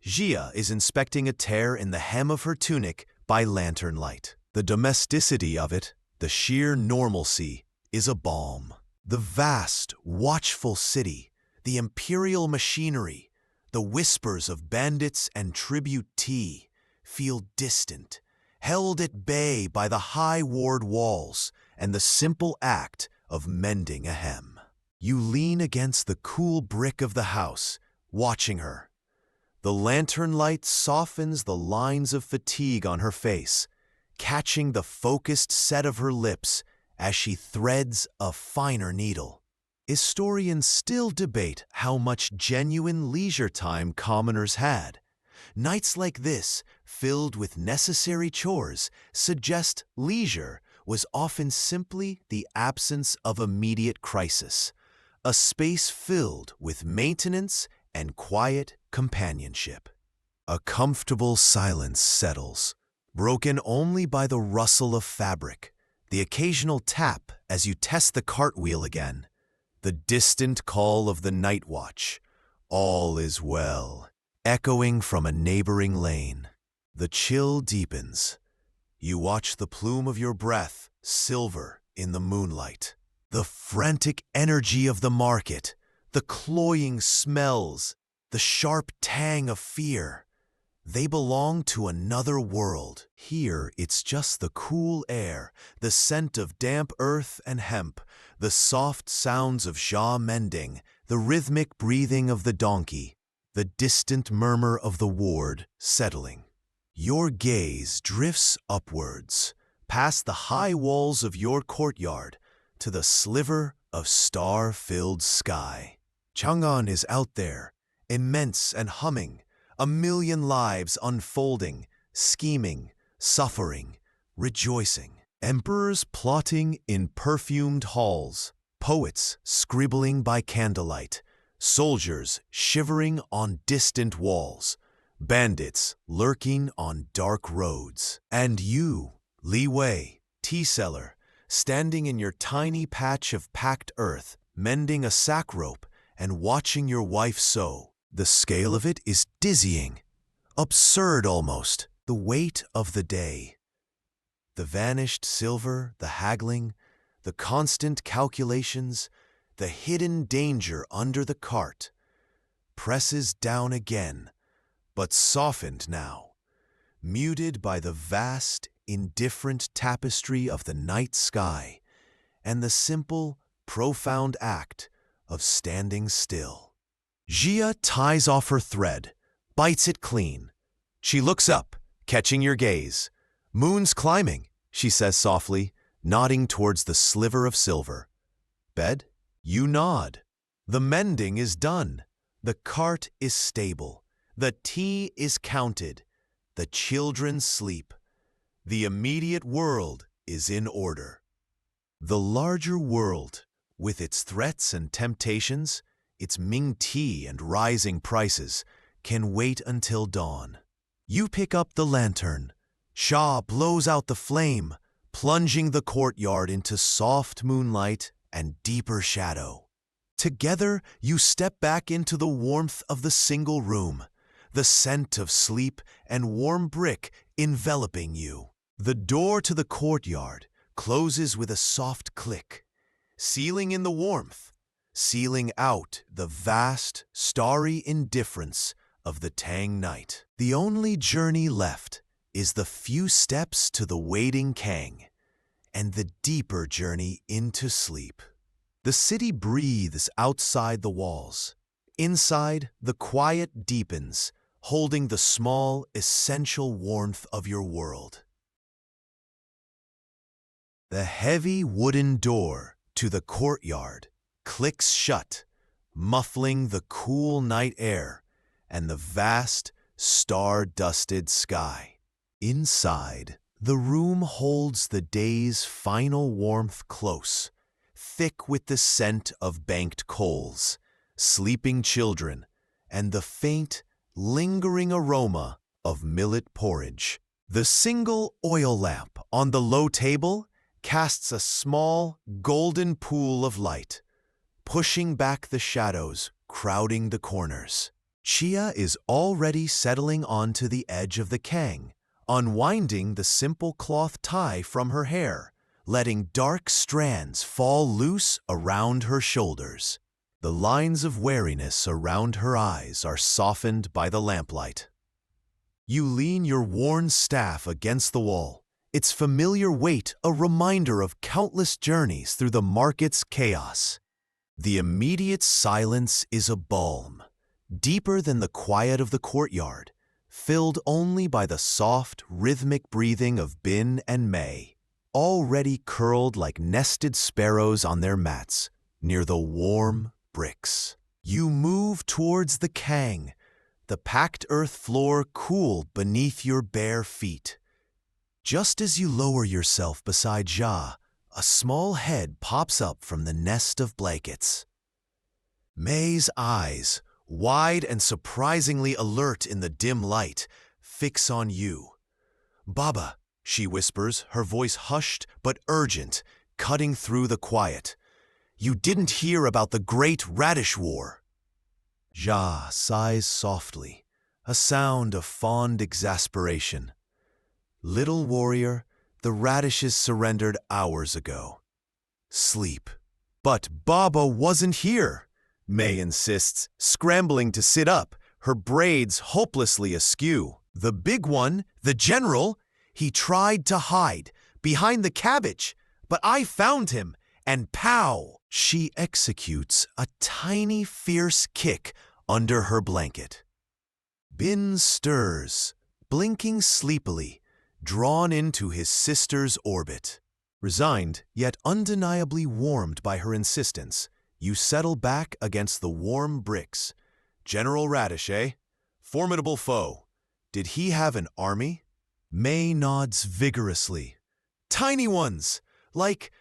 Jia is inspecting a tear in the hem of her tunic by lantern light. The domesticity of it, the sheer normalcy, is a balm. The vast, watchful city, the imperial machinery, the whispers of bandits and tribute tea feel distant, held at bay by the high ward walls and the simple act of mending a hem. You lean against the cool brick of the house, watching her. The lantern light softens the lines of fatigue on her face, catching the focused set of her lips as she threads a finer needle. Historians still debate how much genuine leisure time commoners had. Nights like this, filled with necessary chores, suggest leisure was often simply the absence of immediate crisis, a space filled with maintenance and quiet companionship. A comfortable silence settles, broken only by the rustle of fabric, the occasional tap as you test the cartwheel again, the distant call of the night watch, all is well, echoing from a neighboring lane. The chill deepens, You watch the plume of your breath silver in the moonlight. The frantic energy of the market, the cloying smells, the sharp tang of fear. They belong to another world. Here, it's just the cool air, the scent of damp earth and hemp, the soft sounds of jaw mending, the rhythmic breathing of the donkey, the distant murmur of the ward settling. Your gaze drifts upwards, past the high walls of your courtyard, to the sliver of star-filled sky. Chang'an is out there, immense and humming, a million lives unfolding, scheming, suffering, rejoicing. Emperors plotting in perfumed halls, poets scribbling by candlelight, soldiers shivering on distant walls, bandits lurking on dark roads. And you, Li Wei, tea seller, standing in your tiny patch of packed earth, mending a sack rope and watching your wife sew. The scale of it is dizzying, absurd almost, the weight of the day. The vanished silver, the haggling, the constant calculations, the hidden danger under the cart, presses down again, but softened now, muted by the vast, indifferent tapestry of the night sky and the simple, profound act of standing still. Jia ties off her thread, bites it clean. She looks up, catching your gaze. "Moon's climbing," she says softly, nodding towards the sliver of silver. "Bed?" You nod. The mending is done. The cart is stable. The tea is counted. The children sleep. The immediate world is in order. The larger world, with its threats and temptations, its Ming tea and rising prices, can wait until dawn. You pick up the lantern. Shah blows out the flame, plunging the courtyard into soft moonlight and deeper shadow. Together, you step back into the warmth of the single room, the scent of sleep and warm brick enveloping you. The door to the courtyard closes with a soft click, sealing in the warmth, sealing out the vast, starry indifference of the Tang night. The only journey left is the few steps to the waiting Kang, and the deeper journey into sleep. The city breathes outside the walls. Inside, the quiet deepens, holding the small, essential warmth of your world. The heavy wooden door to the courtyard clicks shut, muffling the cool night air and the vast, star-dusted sky. Inside, the room holds the day's final warmth close, thick with the scent of banked coals, sleeping children, and the faint, lingering aroma of millet porridge. The single oil lamp on the low table casts a small, golden pool of light, pushing back the shadows crowding the corners. Chia is already settling onto the edge of the Kang, unwinding the simple cloth tie from her hair, letting dark strands fall loose around her shoulders. The lines of wariness around her eyes are softened by the lamplight. You lean your worn staff against the wall, its familiar weight a reminder of countless journeys through the market's chaos. The immediate silence is a balm, deeper than the quiet of the courtyard, filled only by the soft, rhythmic breathing of Bin and Mei, already curled like nested sparrows on their mats, near the warm bricks. You move towards the Kang, the packed earth floor cool beneath your bare feet. Just as you lower yourself beside Jia, a small head pops up from the nest of blankets. Mei's eyes, wide and surprisingly alert in the dim light, fix on you. "Baba," she whispers, her voice hushed but urgent, cutting through the quiet. "You didn't hear about the Great Radish War." Jia sighs softly, a sound of fond exasperation. "Little warrior, The radishes surrendered hours ago. Sleep. But Baba wasn't here, May insists, scrambling to sit up, her braids hopelessly askew. The big one, the general, he tried to hide behind the cabbage, but I found him, and pow! She executes a tiny, fierce kick under her blanket. Bin stirs, blinking sleepily, drawn into his sister's orbit. Resigned, yet undeniably warmed by her insistence, you settle back against the warm bricks. General Radish, eh? Formidable foe. Did he have an army? May nods vigorously. Tiny ones, like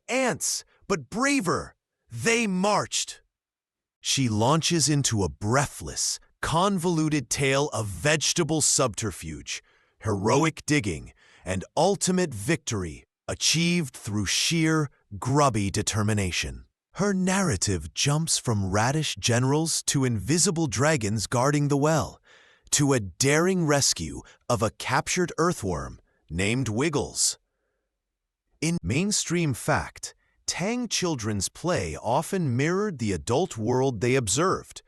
ants, but braver. They marched. She launches into a breathless, convoluted tale of vegetable subterfuge, heroic digging, and ultimate victory achieved through sheer, grubby determination. Her narrative jumps from radish generals to invisible dragons guarding the well, to a daring rescue of a captured earthworm named Wiggles. In mainstream fact, Tang children's play often mirrored the adult world they observed.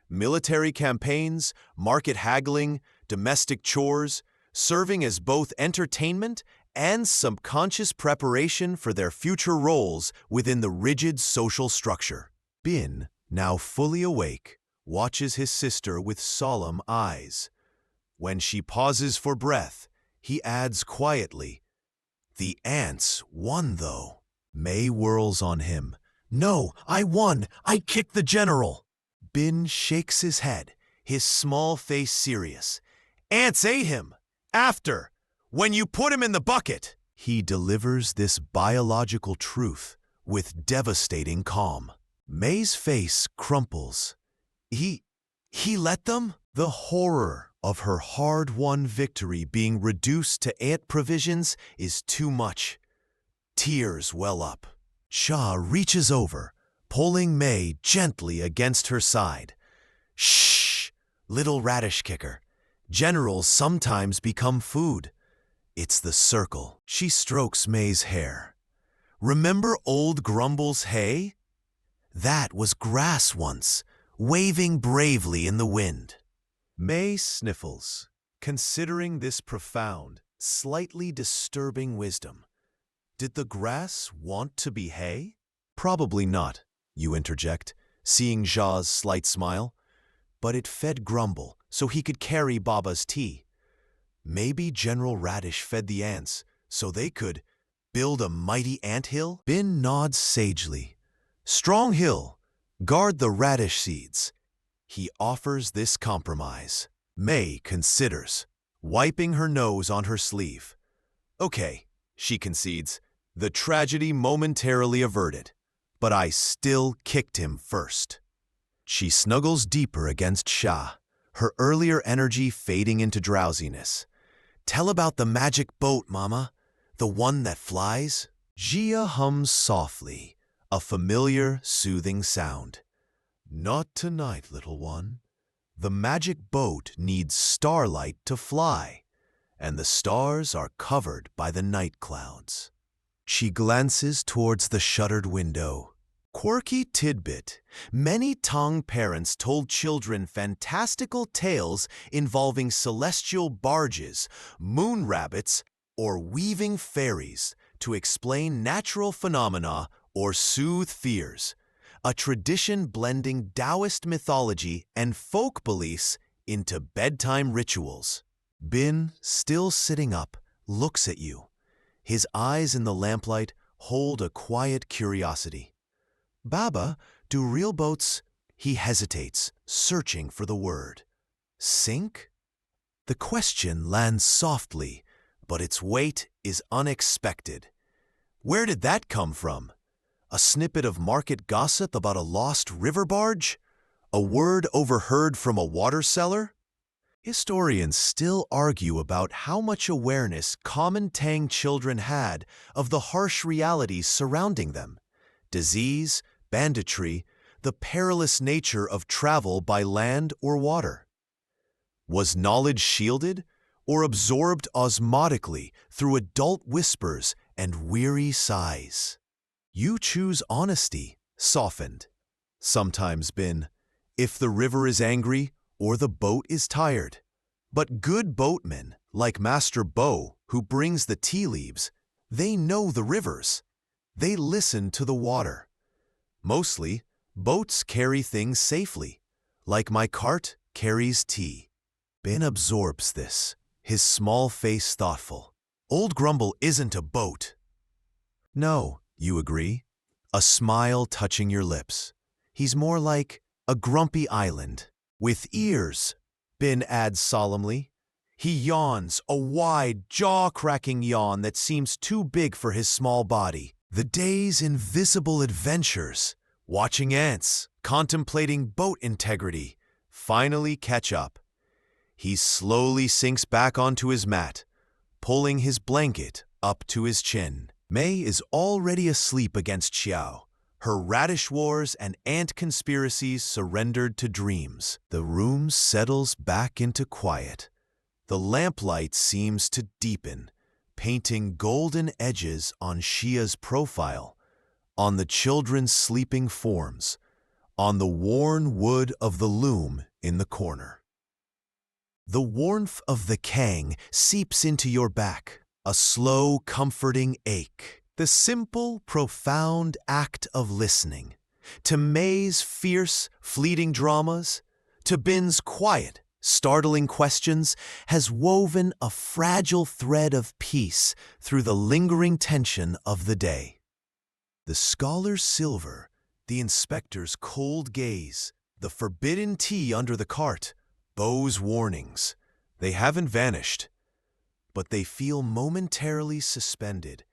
Military campaigns, market haggling, domestic chores, serving as both entertainment and subconscious preparation for their future roles within the rigid social structure. Bin, now fully awake, watches his sister with solemn eyes. When she pauses for breath, he adds quietly, "The ants won, though." May whirls on him. "No, I won! I kicked the general!" Bin shakes his head, his small face serious. "Ants ate him! After! When you put him in the bucket!" He delivers this biological truth with devastating calm. May's face crumples. He let them? The horror of her hard-won victory being reduced to ant provisions is too much. Tears well up. Shah reaches over, pulling May gently against her side. "Shh, little radish kicker. Generals sometimes become food. It's the circle." She strokes May's hair. "Remember old Grumble's hay? That was grass once, waving bravely in the wind." May sniffles, considering this profound, slightly disturbing wisdom. Did the grass want to be hay? Probably not, you interject, seeing Shah's slight smile. But it fed Grumble so he could carry Baba's tea. Maybe General Radish fed the ants so they could build a mighty anthill? Bin nods sagely. "Strong hill, guard the radish seeds." He offers this compromise. May considers, wiping her nose on her sleeve. "Okay," she concedes, "the tragedy momentarily averted, but I still kicked him first." She snuggles deeper against Shah, her earlier energy fading into drowsiness. "Tell about the magic boat, Mama, the one that flies." Jia hums softly, a familiar, soothing sound. "Not tonight, little one. The magic boat needs starlight to fly, and the stars are covered by the night clouds." She glances towards the shuttered window. Quirky tidbit. Many Tang parents told children fantastical tales involving celestial barges, moon rabbits, or weaving fairies to explain natural phenomena or soothe fears. A tradition blending Taoist mythology and folk beliefs into bedtime rituals. Bin, still sitting up, looks at you. His eyes in the lamplight hold a quiet curiosity. "Baba, do real boats—" He hesitates, searching for the word. "Sink?" The question lands softly, but its weight is unexpected. Where did that come from? A snippet of market gossip about a lost river barge? A word overheard from a water cellar? Historians still argue about how much awareness common Tang children had of the harsh realities surrounding them. Disease, banditry, the perilous nature of travel by land or water. Was knowledge shielded, or absorbed osmotically through adult whispers and weary sighs. You choose honesty, softened, sometimes been, if the river is angry or the boat is tired. But good boatmen, like Master Bo, who brings the tea leaves, they know the rivers. They listen to the water. Mostly, boats carry things safely, like my cart carries tea. Ben absorbs this, his small face thoughtful. Old Grumble isn't a boat. No, you agree? A smile touching your lips. He's more like a grumpy island. With ears, Ben adds solemnly. He yawns, a wide, jaw-cracking yawn that seems too big for his small body. The day's invisible adventures, watching ants, contemplating boat integrity, finally catch up. He slowly sinks back onto his mat, pulling his blanket up to his chin. May is already asleep against Xiao, her radish wars and ant conspiracies surrendered to dreams. The room settles back into quiet. The lamplight seems to deepen, painting golden edges on Xia's profile, on the children's sleeping forms, on the worn wood of the loom in the corner. The warmth of the Kang seeps into your back, a slow, comforting ache. The simple, profound act of listening, to May's fierce, fleeting dramas, to Bin's quiet, startling questions, has woven a fragile thread of peace through the lingering tension of the day. The scholar's silver, the inspector's cold gaze, the forbidden tea under the cart, Bo's warnings, they haven't vanished, but they feel momentarily suspended,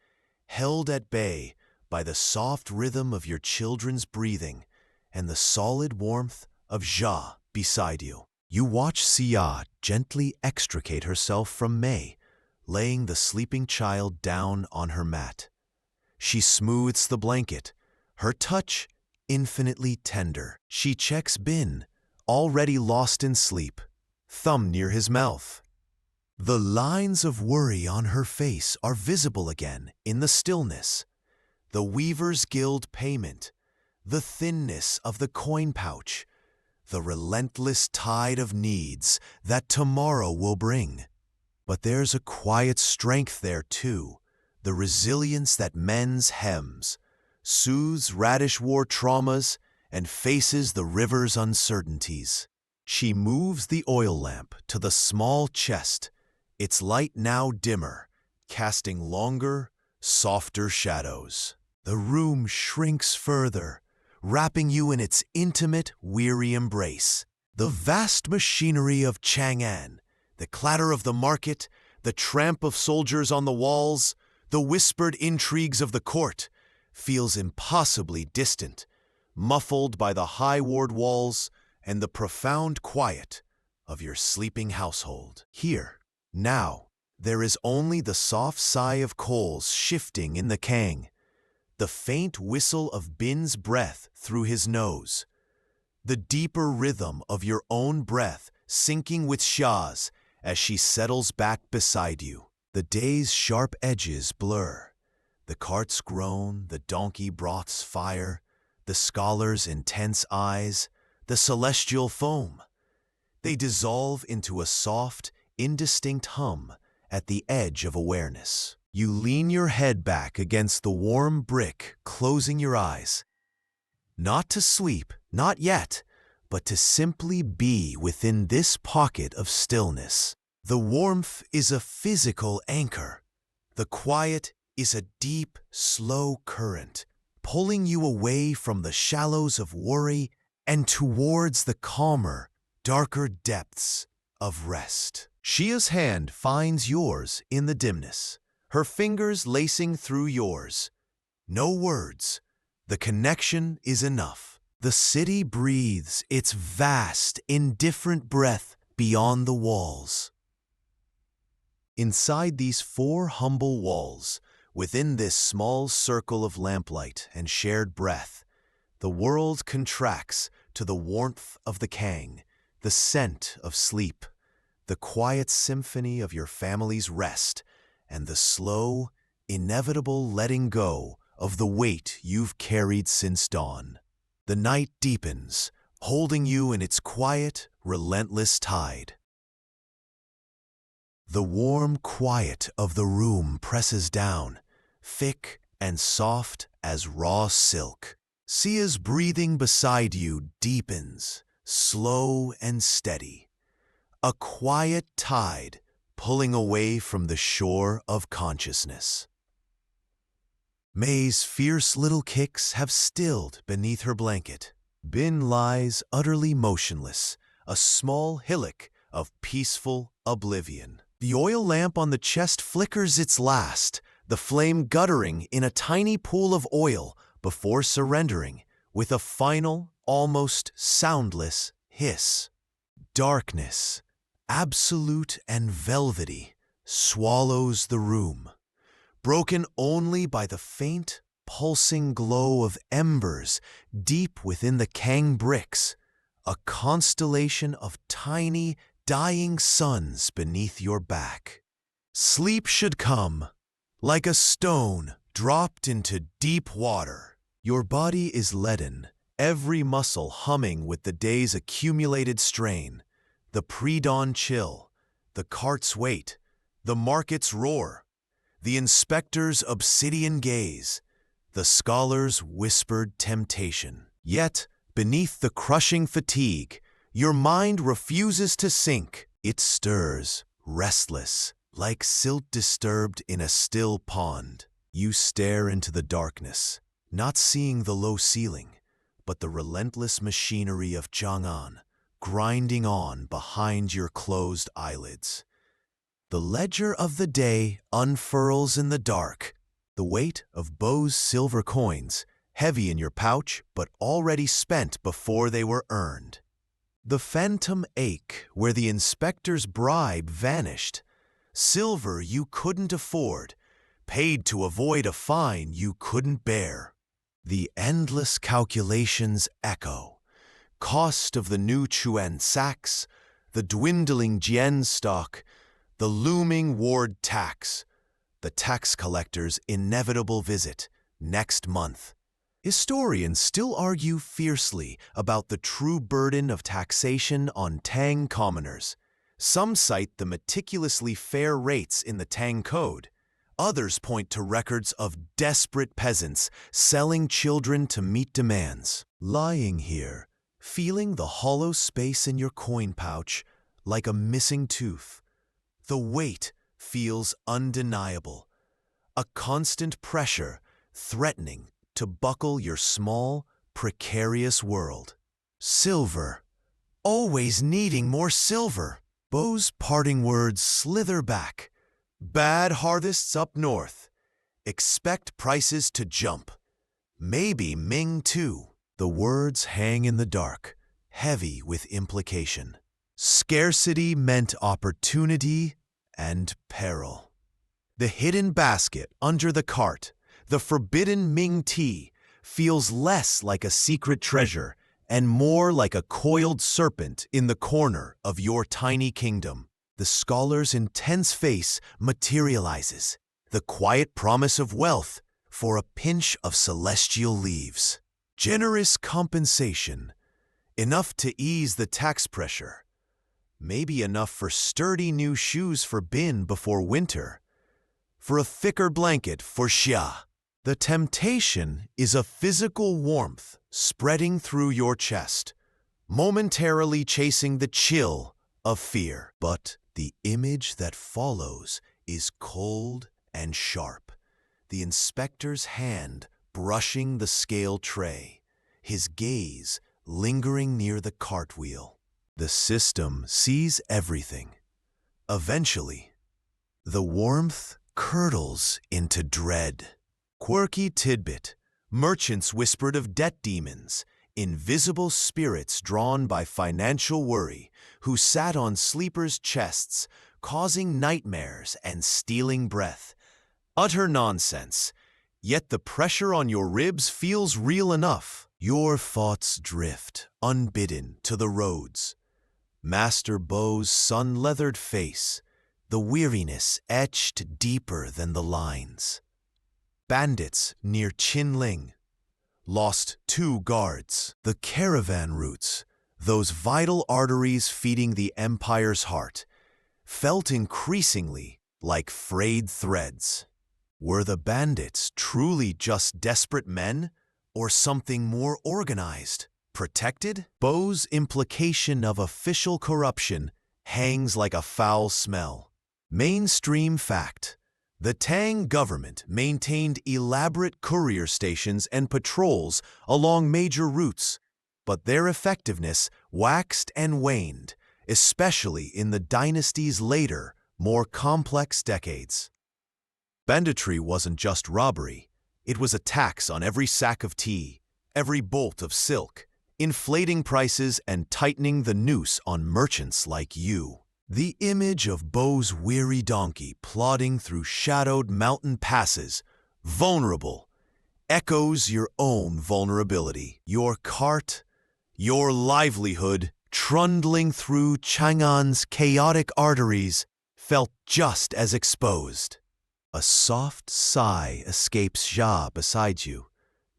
held at bay by the soft rhythm of your children's breathing and the solid warmth of Jia beside you. You watch Xia gently extricate herself from May, laying the sleeping child down on her mat. She smooths the blanket, her touch infinitely tender. She checks Bin, already lost in sleep, thumb near his mouth. The lines of worry on her face are visible again in the stillness. The Weaver's Guild payment, the thinness of the coin pouch, the relentless tide of needs that tomorrow will bring. But there's a quiet strength there too, the resilience that mends hems, soothes radish war traumas, and faces the river's uncertainties. She moves the oil lamp to the small chest, its light now dimmer, casting longer, softer shadows. The room shrinks further, wrapping you in its intimate, weary embrace. The vast machinery of Chang'an, the clatter of the market, the tramp of soldiers on the walls, the whispered intrigues of the court, feels impossibly distant, muffled by the high ward walls and the profound quiet of your sleeping household. Here, now, there is only the soft sigh of coals shifting in the Kang, the faint whistle of Bin's breath through his nose, the deeper rhythm of your own breath sinking with Xia's as she settles back beside you. The day's sharp edges blur. The cart's groan, the donkey broth's fire, the scholar's intense eyes, the celestial foam. They dissolve into a soft, indistinct hum at the edge of awareness. You lean your head back against the warm brick, closing your eyes. Not to sleep, not yet, but to simply be within this pocket of stillness. The warmth is a physical anchor. The quiet is a deep, slow current, pulling you away from the shallows of worry and towards the calmer, darker depths of rest. Xia's hand finds yours in the dimness, her fingers lacing through yours. No words. The connection is enough. The city breathes its vast, indifferent breath beyond the walls. Inside these 4 humble walls, within this small circle of lamplight and shared breath, the world contracts to the warmth of the Kang, the scent of sleep, the quiet symphony of your family's rest, and the slow, inevitable letting go of the weight you've carried since dawn. The night deepens, holding you in its quiet, relentless tide. The warm quiet of the room presses down, thick and soft as raw silk. Sia's breathing beside you deepens, slow and steady. A quiet tide pulling away from the shore of consciousness. May's fierce little kicks have stilled beneath her blanket. Bin lies utterly motionless, a small hillock of peaceful oblivion. The oil lamp on the chest flickers its last, the flame guttering in a tiny pool of oil before surrendering with a final, almost soundless hiss. Darkness, absolute and velvety, swallows the room, broken only by the faint, pulsing glow of embers deep within the Kang bricks, a constellation of tiny, dying suns beneath your back. Sleep should come, like a stone dropped into deep water. Your body is leaden, every muscle humming with the day's accumulated strain, the pre-dawn chill, the cart's weight, the market's roar, the inspector's obsidian gaze, the scholar's whispered temptation. Yet, beneath the crushing fatigue, your mind refuses to sink. It stirs, restless, like silt disturbed in a still pond. You stare into the darkness, not seeing the low ceiling, but the relentless machinery of Chang'an grinding on behind your closed eyelids. The ledger of the day unfurls in the dark, the weight of Bo's silver coins, heavy in your pouch but already spent before they were earned. The phantom ache where the inspector's bribe vanished, silver you couldn't afford, paid to avoid a fine you couldn't bear. The endless calculations echo, cost of the new Chuan sacks, the dwindling Jian stock, the looming ward tax, the tax collector's inevitable visit next month. Historians still argue fiercely about the true burden of taxation on Tang commoners. Some cite the meticulously fair rates in the Tang Code. Others point to records of desperate peasants selling children to meet demands. Lying here, feeling the hollow space in your coin pouch like a missing tooth, the weight feels undeniable, a constant pressure threatening to buckle your small, precarious world. Silver, always needing more silver. Bo's parting words slither back. Bad harvests up north. Expect prices to jump. Maybe Ming too. The words hang in the dark, heavy with implication. Scarcity meant opportunity and peril. The hidden basket under the cart, the forbidden Ming tea, feels less like a secret treasure and more like a coiled serpent in the corner of your tiny kingdom. The scholar's intense face materializes, the quiet promise of wealth for a pinch of celestial leaves. Generous compensation, enough to ease the tax pressure, maybe enough for sturdy new shoes for Bin before winter, for a thicker blanket for Xia. The temptation is a physical warmth spreading through your chest, momentarily chasing the chill of fear. But the image that follows is cold and sharp, the inspector's hand brushing the scale tray, his gaze lingering near the cartwheel. The system sees everything. Eventually, the warmth curdles into dread. Quirky tidbit, merchants whispered of debt demons, invisible spirits drawn by financial worry, who sat on sleepers' chests, causing nightmares and stealing breath. Utter nonsense, yet the pressure on your ribs feels real enough. Your thoughts drift, unbidden, to the roads. Master Bo's sun-leathered face, the weariness etched deeper than the lines. Bandits near Qinling. Lost 2 guards. The caravan routes, those vital arteries feeding the empire's heart, felt increasingly like frayed threads. Were the bandits truly just desperate men, or something more organized, protected? Bo's implication of official corruption hangs like a foul smell. Mainstream fact: the Tang government maintained elaborate courier stations and patrols along major routes, but their effectiveness waxed and waned, especially in the dynasty's later, more complex decades. Banditry wasn't just robbery, it was a tax on every sack of tea, every bolt of silk, inflating prices and tightening the noose on merchants like you. The image of Bo's weary donkey plodding through shadowed mountain passes, vulnerable, echoes your own vulnerability. Your cart, your livelihood, trundling through Chang'an's chaotic arteries, felt just as exposed. A soft sigh escapes Xia beside you,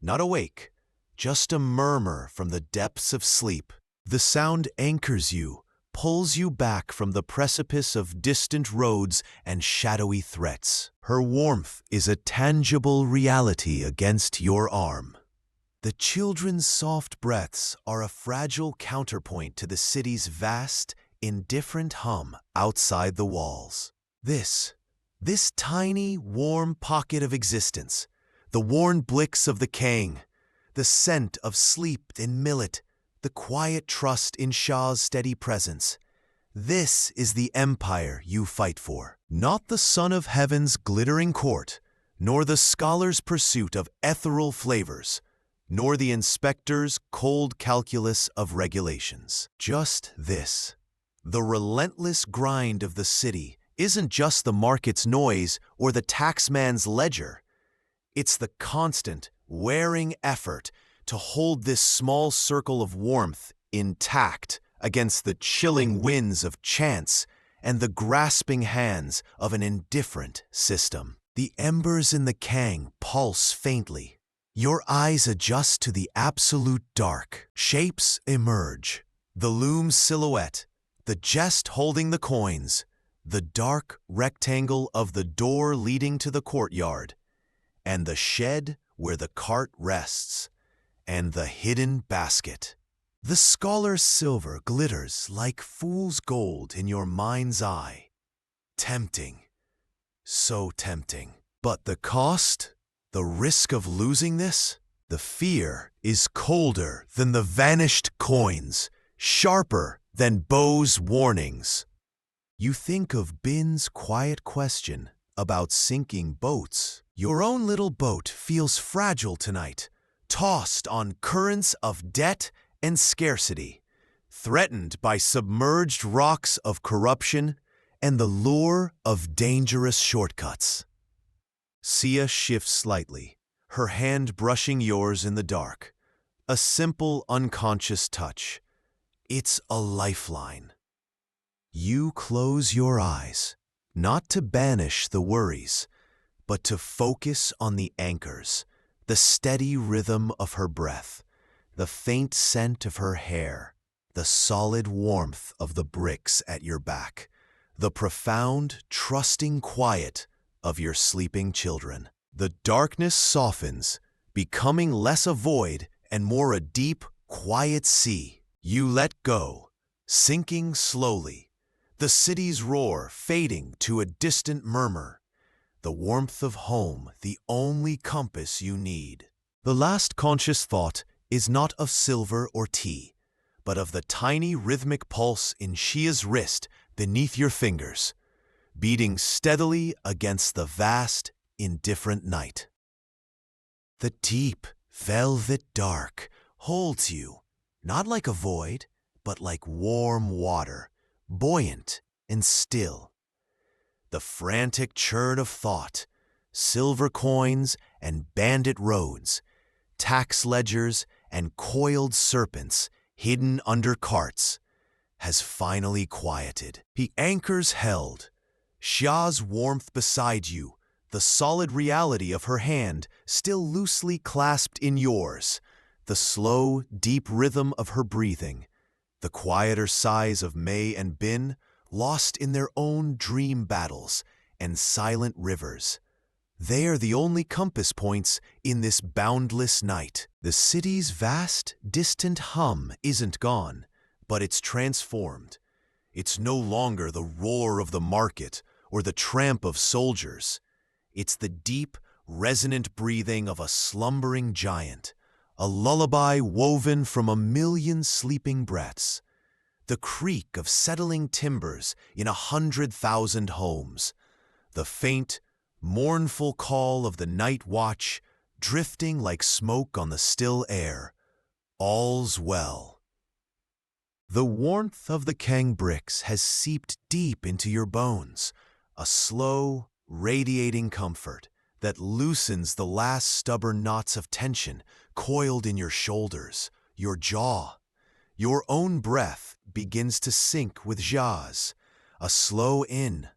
not awake, just a murmur from the depths of sleep. The sound anchors you, pulls you back from the precipice of distant roads and shadowy threats. Her warmth is a tangible reality against your arm. The children's soft breaths are a fragile counterpoint to the city's vast, indifferent hum outside the walls. This tiny, warm pocket of existence, the worn blicks of the Kang, the scent of sleep in millet, the quiet trust in Xia's steady presence. This is the empire you fight for, not the son of heaven's glittering court, nor the scholar's pursuit of ethereal flavors, nor the inspector's cold calculus of regulations. Just this. The relentless grind of the city isn't just the market's noise or the taxman's ledger. It's the constant, wearing effort to hold this small circle of warmth intact against the chilling winds of chance and the grasping hands of an indifferent system. The embers in the Kang pulse faintly. Your eyes adjust to the absolute dark. Shapes emerge. The loom's silhouette, the jest holding the coins, the dark rectangle of the door leading to the courtyard, and the shed where the cart rests, and the hidden basket. The scholar's silver glitters like fool's gold in your mind's eye. Tempting. So tempting. But the cost? The risk of losing this? The fear is colder than the vanished coins, sharper than Bo's warnings. You think of Bin's quiet question about sinking boats. Your own little boat feels fragile tonight, tossed on currents of debt and scarcity, threatened by submerged rocks of corruption and the lure of dangerous shortcuts. Sia shifts slightly, her hand brushing yours in the dark. A simple, unconscious touch. It's a lifeline. You close your eyes, not to banish the worries, but to focus on the anchors, the steady rhythm of her breath, the faint scent of her hair, the solid warmth of the bricks at your back, the profound, trusting quiet of your sleeping children. The darkness softens, becoming less a void and more a deep, quiet sea. You let go, sinking slowly, the city's roar fading to a distant murmur, the warmth of home the only compass you need. The last conscious thought is not of silver or tea, but of the tiny rhythmic pulse in Xia's wrist beneath your fingers, beating steadily against the vast, indifferent night. The deep, velvet dark holds you, not like a void, but like warm water, buoyant and still. The frantic churn of thought, silver coins and bandit roads, tax ledgers and coiled serpents hidden under carts, has finally quieted. The anchors held, Xia's warmth beside you, the solid reality of her hand still loosely clasped in yours, the slow, deep rhythm of her breathing, the quieter sighs of Mei and Bin, lost in their own dream battles and silent rivers. They are the only compass points in this boundless night. The city's vast, distant hum isn't gone, but it's transformed. It's no longer the roar of the market or the tramp of soldiers. It's the deep, resonant breathing of a slumbering giant, a lullaby woven from a million sleeping breaths. The creak of settling timbers in 100,000 homes, the faint, mournful call of the night watch drifting like smoke on the still air. All's well. The warmth of the Kang bricks has seeped deep into your bones, a slow, radiating comfort that loosens the last stubborn knots of tension coiled in your shoulders, your jaw. Your own breath begins to sync with Xia's, a slow in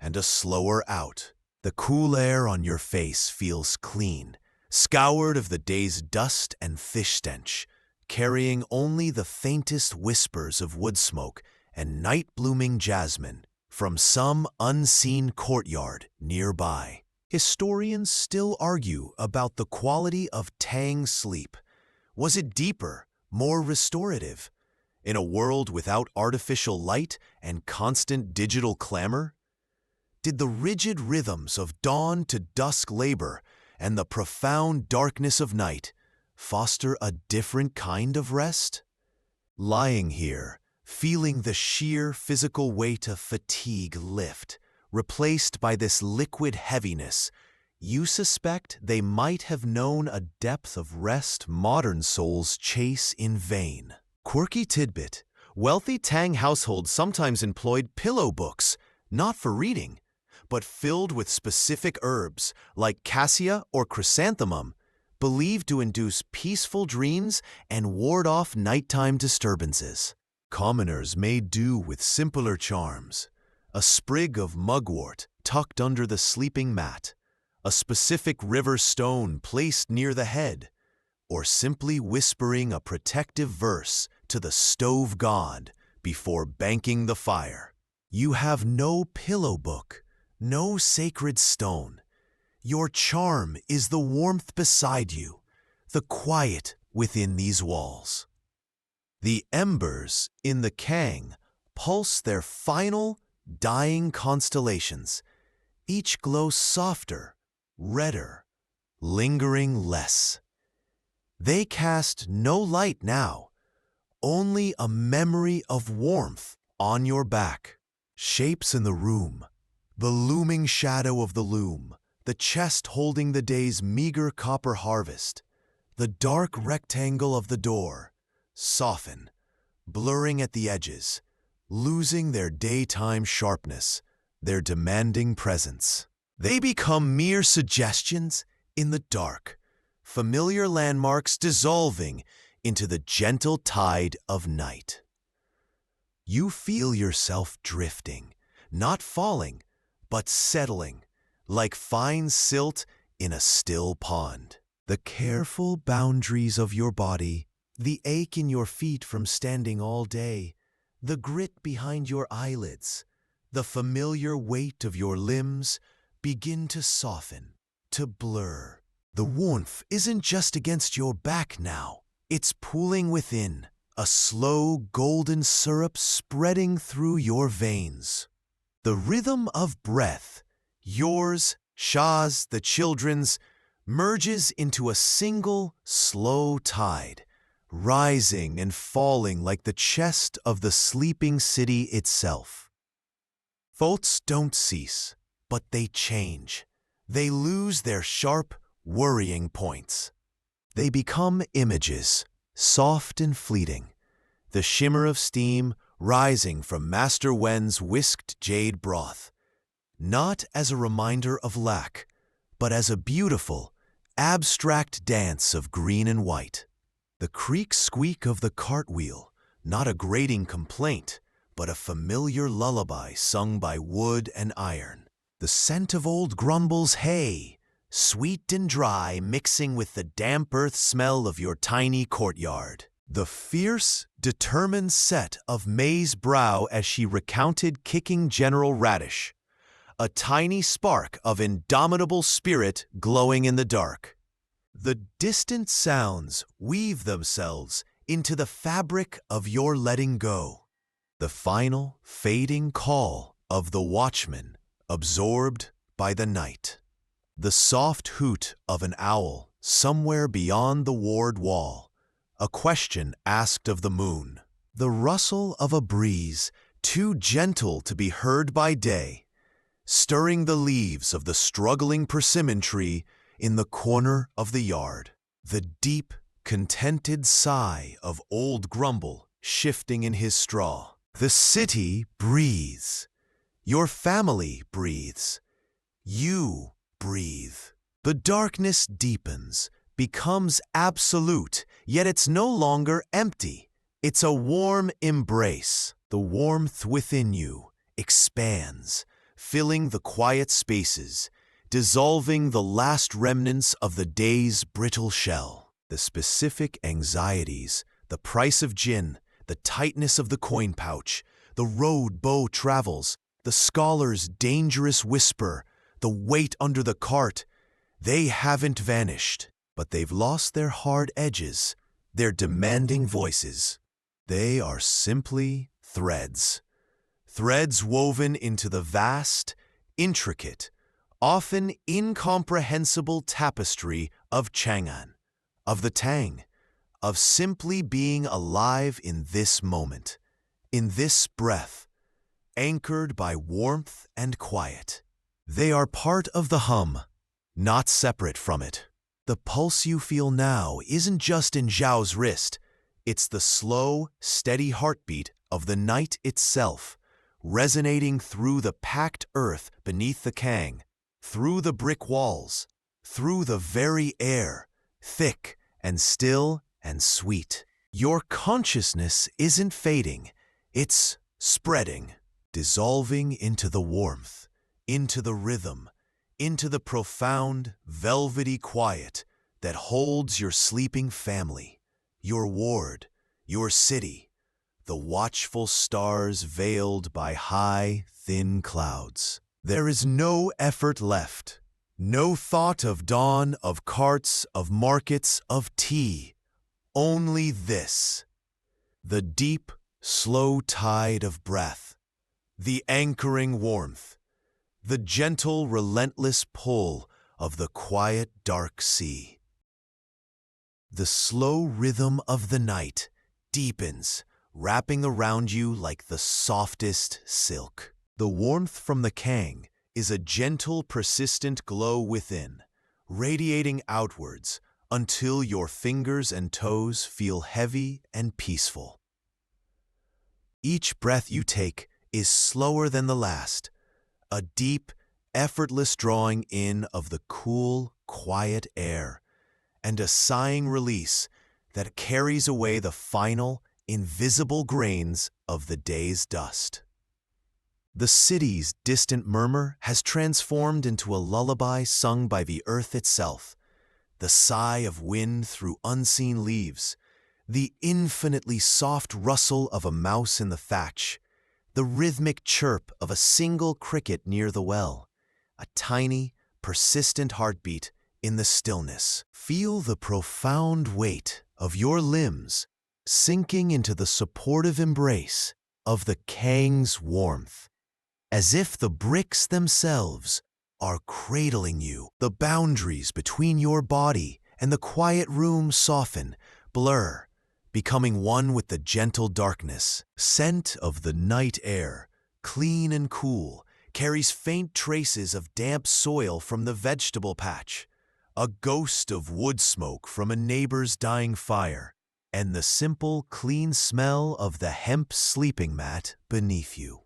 and a slower out. The cool air on your face feels clean, scoured of the day's dust and fish stench, carrying only the faintest whispers of wood smoke and night-blooming jasmine from some unseen courtyard nearby. Historians still argue about the quality of Tang's sleep. Was it deeper, more restorative? In a world without artificial light and constant digital clamor? Did the rigid rhythms of dawn to dusk labor and the profound darkness of night foster a different kind of rest? Lying here, feeling the sheer physical weight of fatigue lift, replaced by this liquid heaviness, you suspect they might have known a depth of rest modern souls chase in vain. Quirky tidbit: wealthy Tang households sometimes employed pillow books, not for reading, but filled with specific herbs like cassia or chrysanthemum, believed to induce peaceful dreams and ward off nighttime disturbances. Commoners made do with simpler charms: a sprig of mugwort tucked under the sleeping mat, a specific river stone placed near the head, or simply whispering a protective verse to the stove god before banking the fire. You have no pillow book, no sacred stone. Your charm is the warmth beside you, the quiet within these walls. The embers in the Kang pulse their final, dying constellations, each glow softer, redder, lingering less. They cast no light now, only a memory of warmth on your back. Shapes in the room, the looming shadow of the loom, the chest holding the day's meager copper harvest, the dark rectangle of the door, soften, blurring at the edges, losing their daytime sharpness, their demanding presence. They become mere suggestions in the dark, familiar landmarks dissolving into the gentle tide of night. You feel yourself drifting, not falling, but settling, like fine silt in a still pond. The careful boundaries of your body, the ache in your feet from standing all day, the grit behind your eyelids, the familiar weight of your limbs begin to soften, to blur. The warmth isn't just against your back now. It's pooling within, a slow golden syrup spreading through your veins. The rhythm of breath, yours, Xia's, the children's, merges into a single, slow tide, rising and falling like the chest of the sleeping city itself. Thoughts don't cease, but they change. They lose their sharp, worrying points. They become images, soft and fleeting, the shimmer of steam rising from Master Wen's whisked jade broth, not as a reminder of lack, but as a beautiful, abstract dance of green and white. The creak squeak of the cartwheel, not a grating complaint, but a familiar lullaby sung by wood and iron. The scent of old Grumble's hay, sweet and dry, mixing with the damp earth smell of your tiny courtyard. The fierce, determined set of May's brow as she recounted kicking General Radish, a tiny spark of indomitable spirit glowing in the dark. The distant sounds weave themselves into the fabric of your letting go. The final, fading call of the watchman absorbed by the night. The soft hoot of an owl somewhere beyond the ward wall, a question asked of the moon. The rustle of a breeze too gentle to be heard by day, stirring the leaves of the struggling persimmon tree in the corner of the yard. The deep, contented sigh of old Grumble shifting in his straw. The city breathes. Your family breathes. You breathe. The darkness deepens, becomes absolute, yet it's no longer empty. It's a warm embrace. The warmth within you expands, filling the quiet spaces, dissolving the last remnants of the day's brittle shell. The specific anxieties, the price of gin, the tightness of the coin pouch, the road Beau travels, the scholar's dangerous whisper, the weight under the cart, they haven't vanished, but they've lost their hard edges, their demanding voices. They are simply threads. Threads woven into the vast, intricate, often incomprehensible tapestry of Chang'an, of the Tang, of simply being alive in this moment, in this breath, anchored by warmth and quiet. They are part of the hum, not separate from it. The pulse you feel now isn't just in Zhao's wrist, it's the slow, steady heartbeat of the night itself, resonating through the packed earth beneath the Kang, through the brick walls, through the very air, thick and still and sweet. Your consciousness isn't fading, it's spreading, dissolving into the warmth, into the rhythm, into the profound, velvety quiet that holds your sleeping family, your ward, your city, the watchful stars veiled by high, thin clouds. There is no effort left, no thought of dawn, of carts, of markets, of tea. Only this, the deep, slow tide of breath, the anchoring warmth, the gentle, relentless pull of the quiet, dark sea. The slow rhythm of the night deepens, wrapping around you like the softest silk. The warmth from the Kang is a gentle, persistent glow within, radiating outwards until your fingers and toes feel heavy and peaceful. Each breath you take is slower than the last, a deep, effortless drawing in of the cool, quiet air, and a sighing release that carries away the final, invisible grains of the day's dust. The city's distant murmur has transformed into a lullaby sung by the earth itself, the sigh of wind through unseen leaves, the infinitely soft rustle of a mouse in the thatch, the rhythmic chirp of a single cricket near the well, a tiny, persistent heartbeat in the stillness. Feel the profound weight of your limbs sinking into the supportive embrace of the Kang's warmth, as if the bricks themselves are cradling you. The boundaries between your body and the quiet room soften, blur, becoming one with the gentle darkness. Scent of the night air, clean and cool, carries faint traces of damp soil from the vegetable patch, a ghost of wood smoke from a neighbor's dying fire, and the simple, clean smell of the hemp sleeping mat beneath you.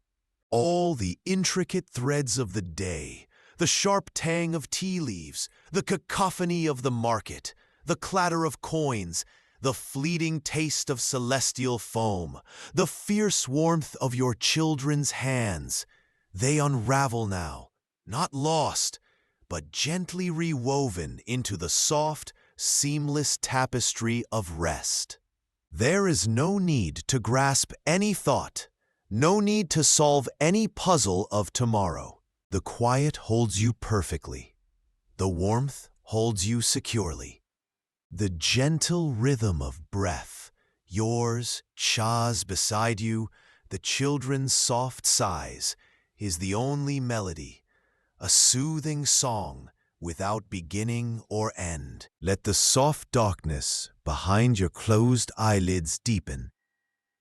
All the intricate threads of the day, the sharp tang of tea leaves, the cacophony of the market, the clatter of coins, the fleeting taste of celestial foam, the fierce warmth of your children's hands. They unravel now, not lost, but gently rewoven into the soft, seamless tapestry of rest. There is no need to grasp any thought, no need to solve any puzzle of tomorrow. The quiet holds you perfectly. The warmth holds you securely. The gentle rhythm of breath, yours, Cha's beside you, the children's soft sighs, is the only melody, a soothing song without beginning or end. Let the soft darkness behind your closed eyelids deepen,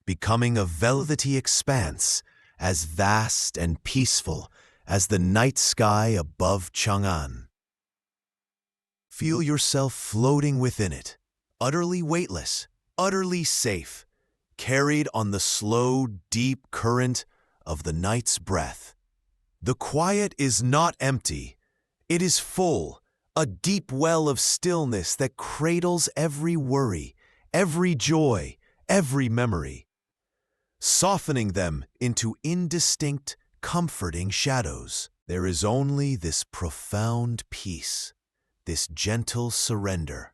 becoming a velvety expanse as vast and peaceful as the night sky above Chang'an. Feel yourself floating within it, utterly weightless, utterly safe, carried on the slow, deep current of the night's breath. The quiet is not empty. It is full, a deep well of stillness that cradles every worry, every joy, every memory, softening them into indistinct, comforting shadows. There is only this profound peace, this gentle surrender,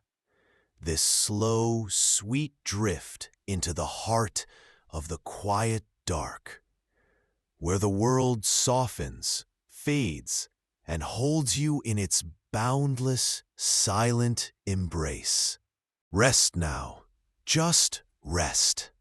this slow, sweet drift into the heart of the quiet dark, where the world softens, fades, and holds you in its boundless, silent embrace. Rest now, just rest.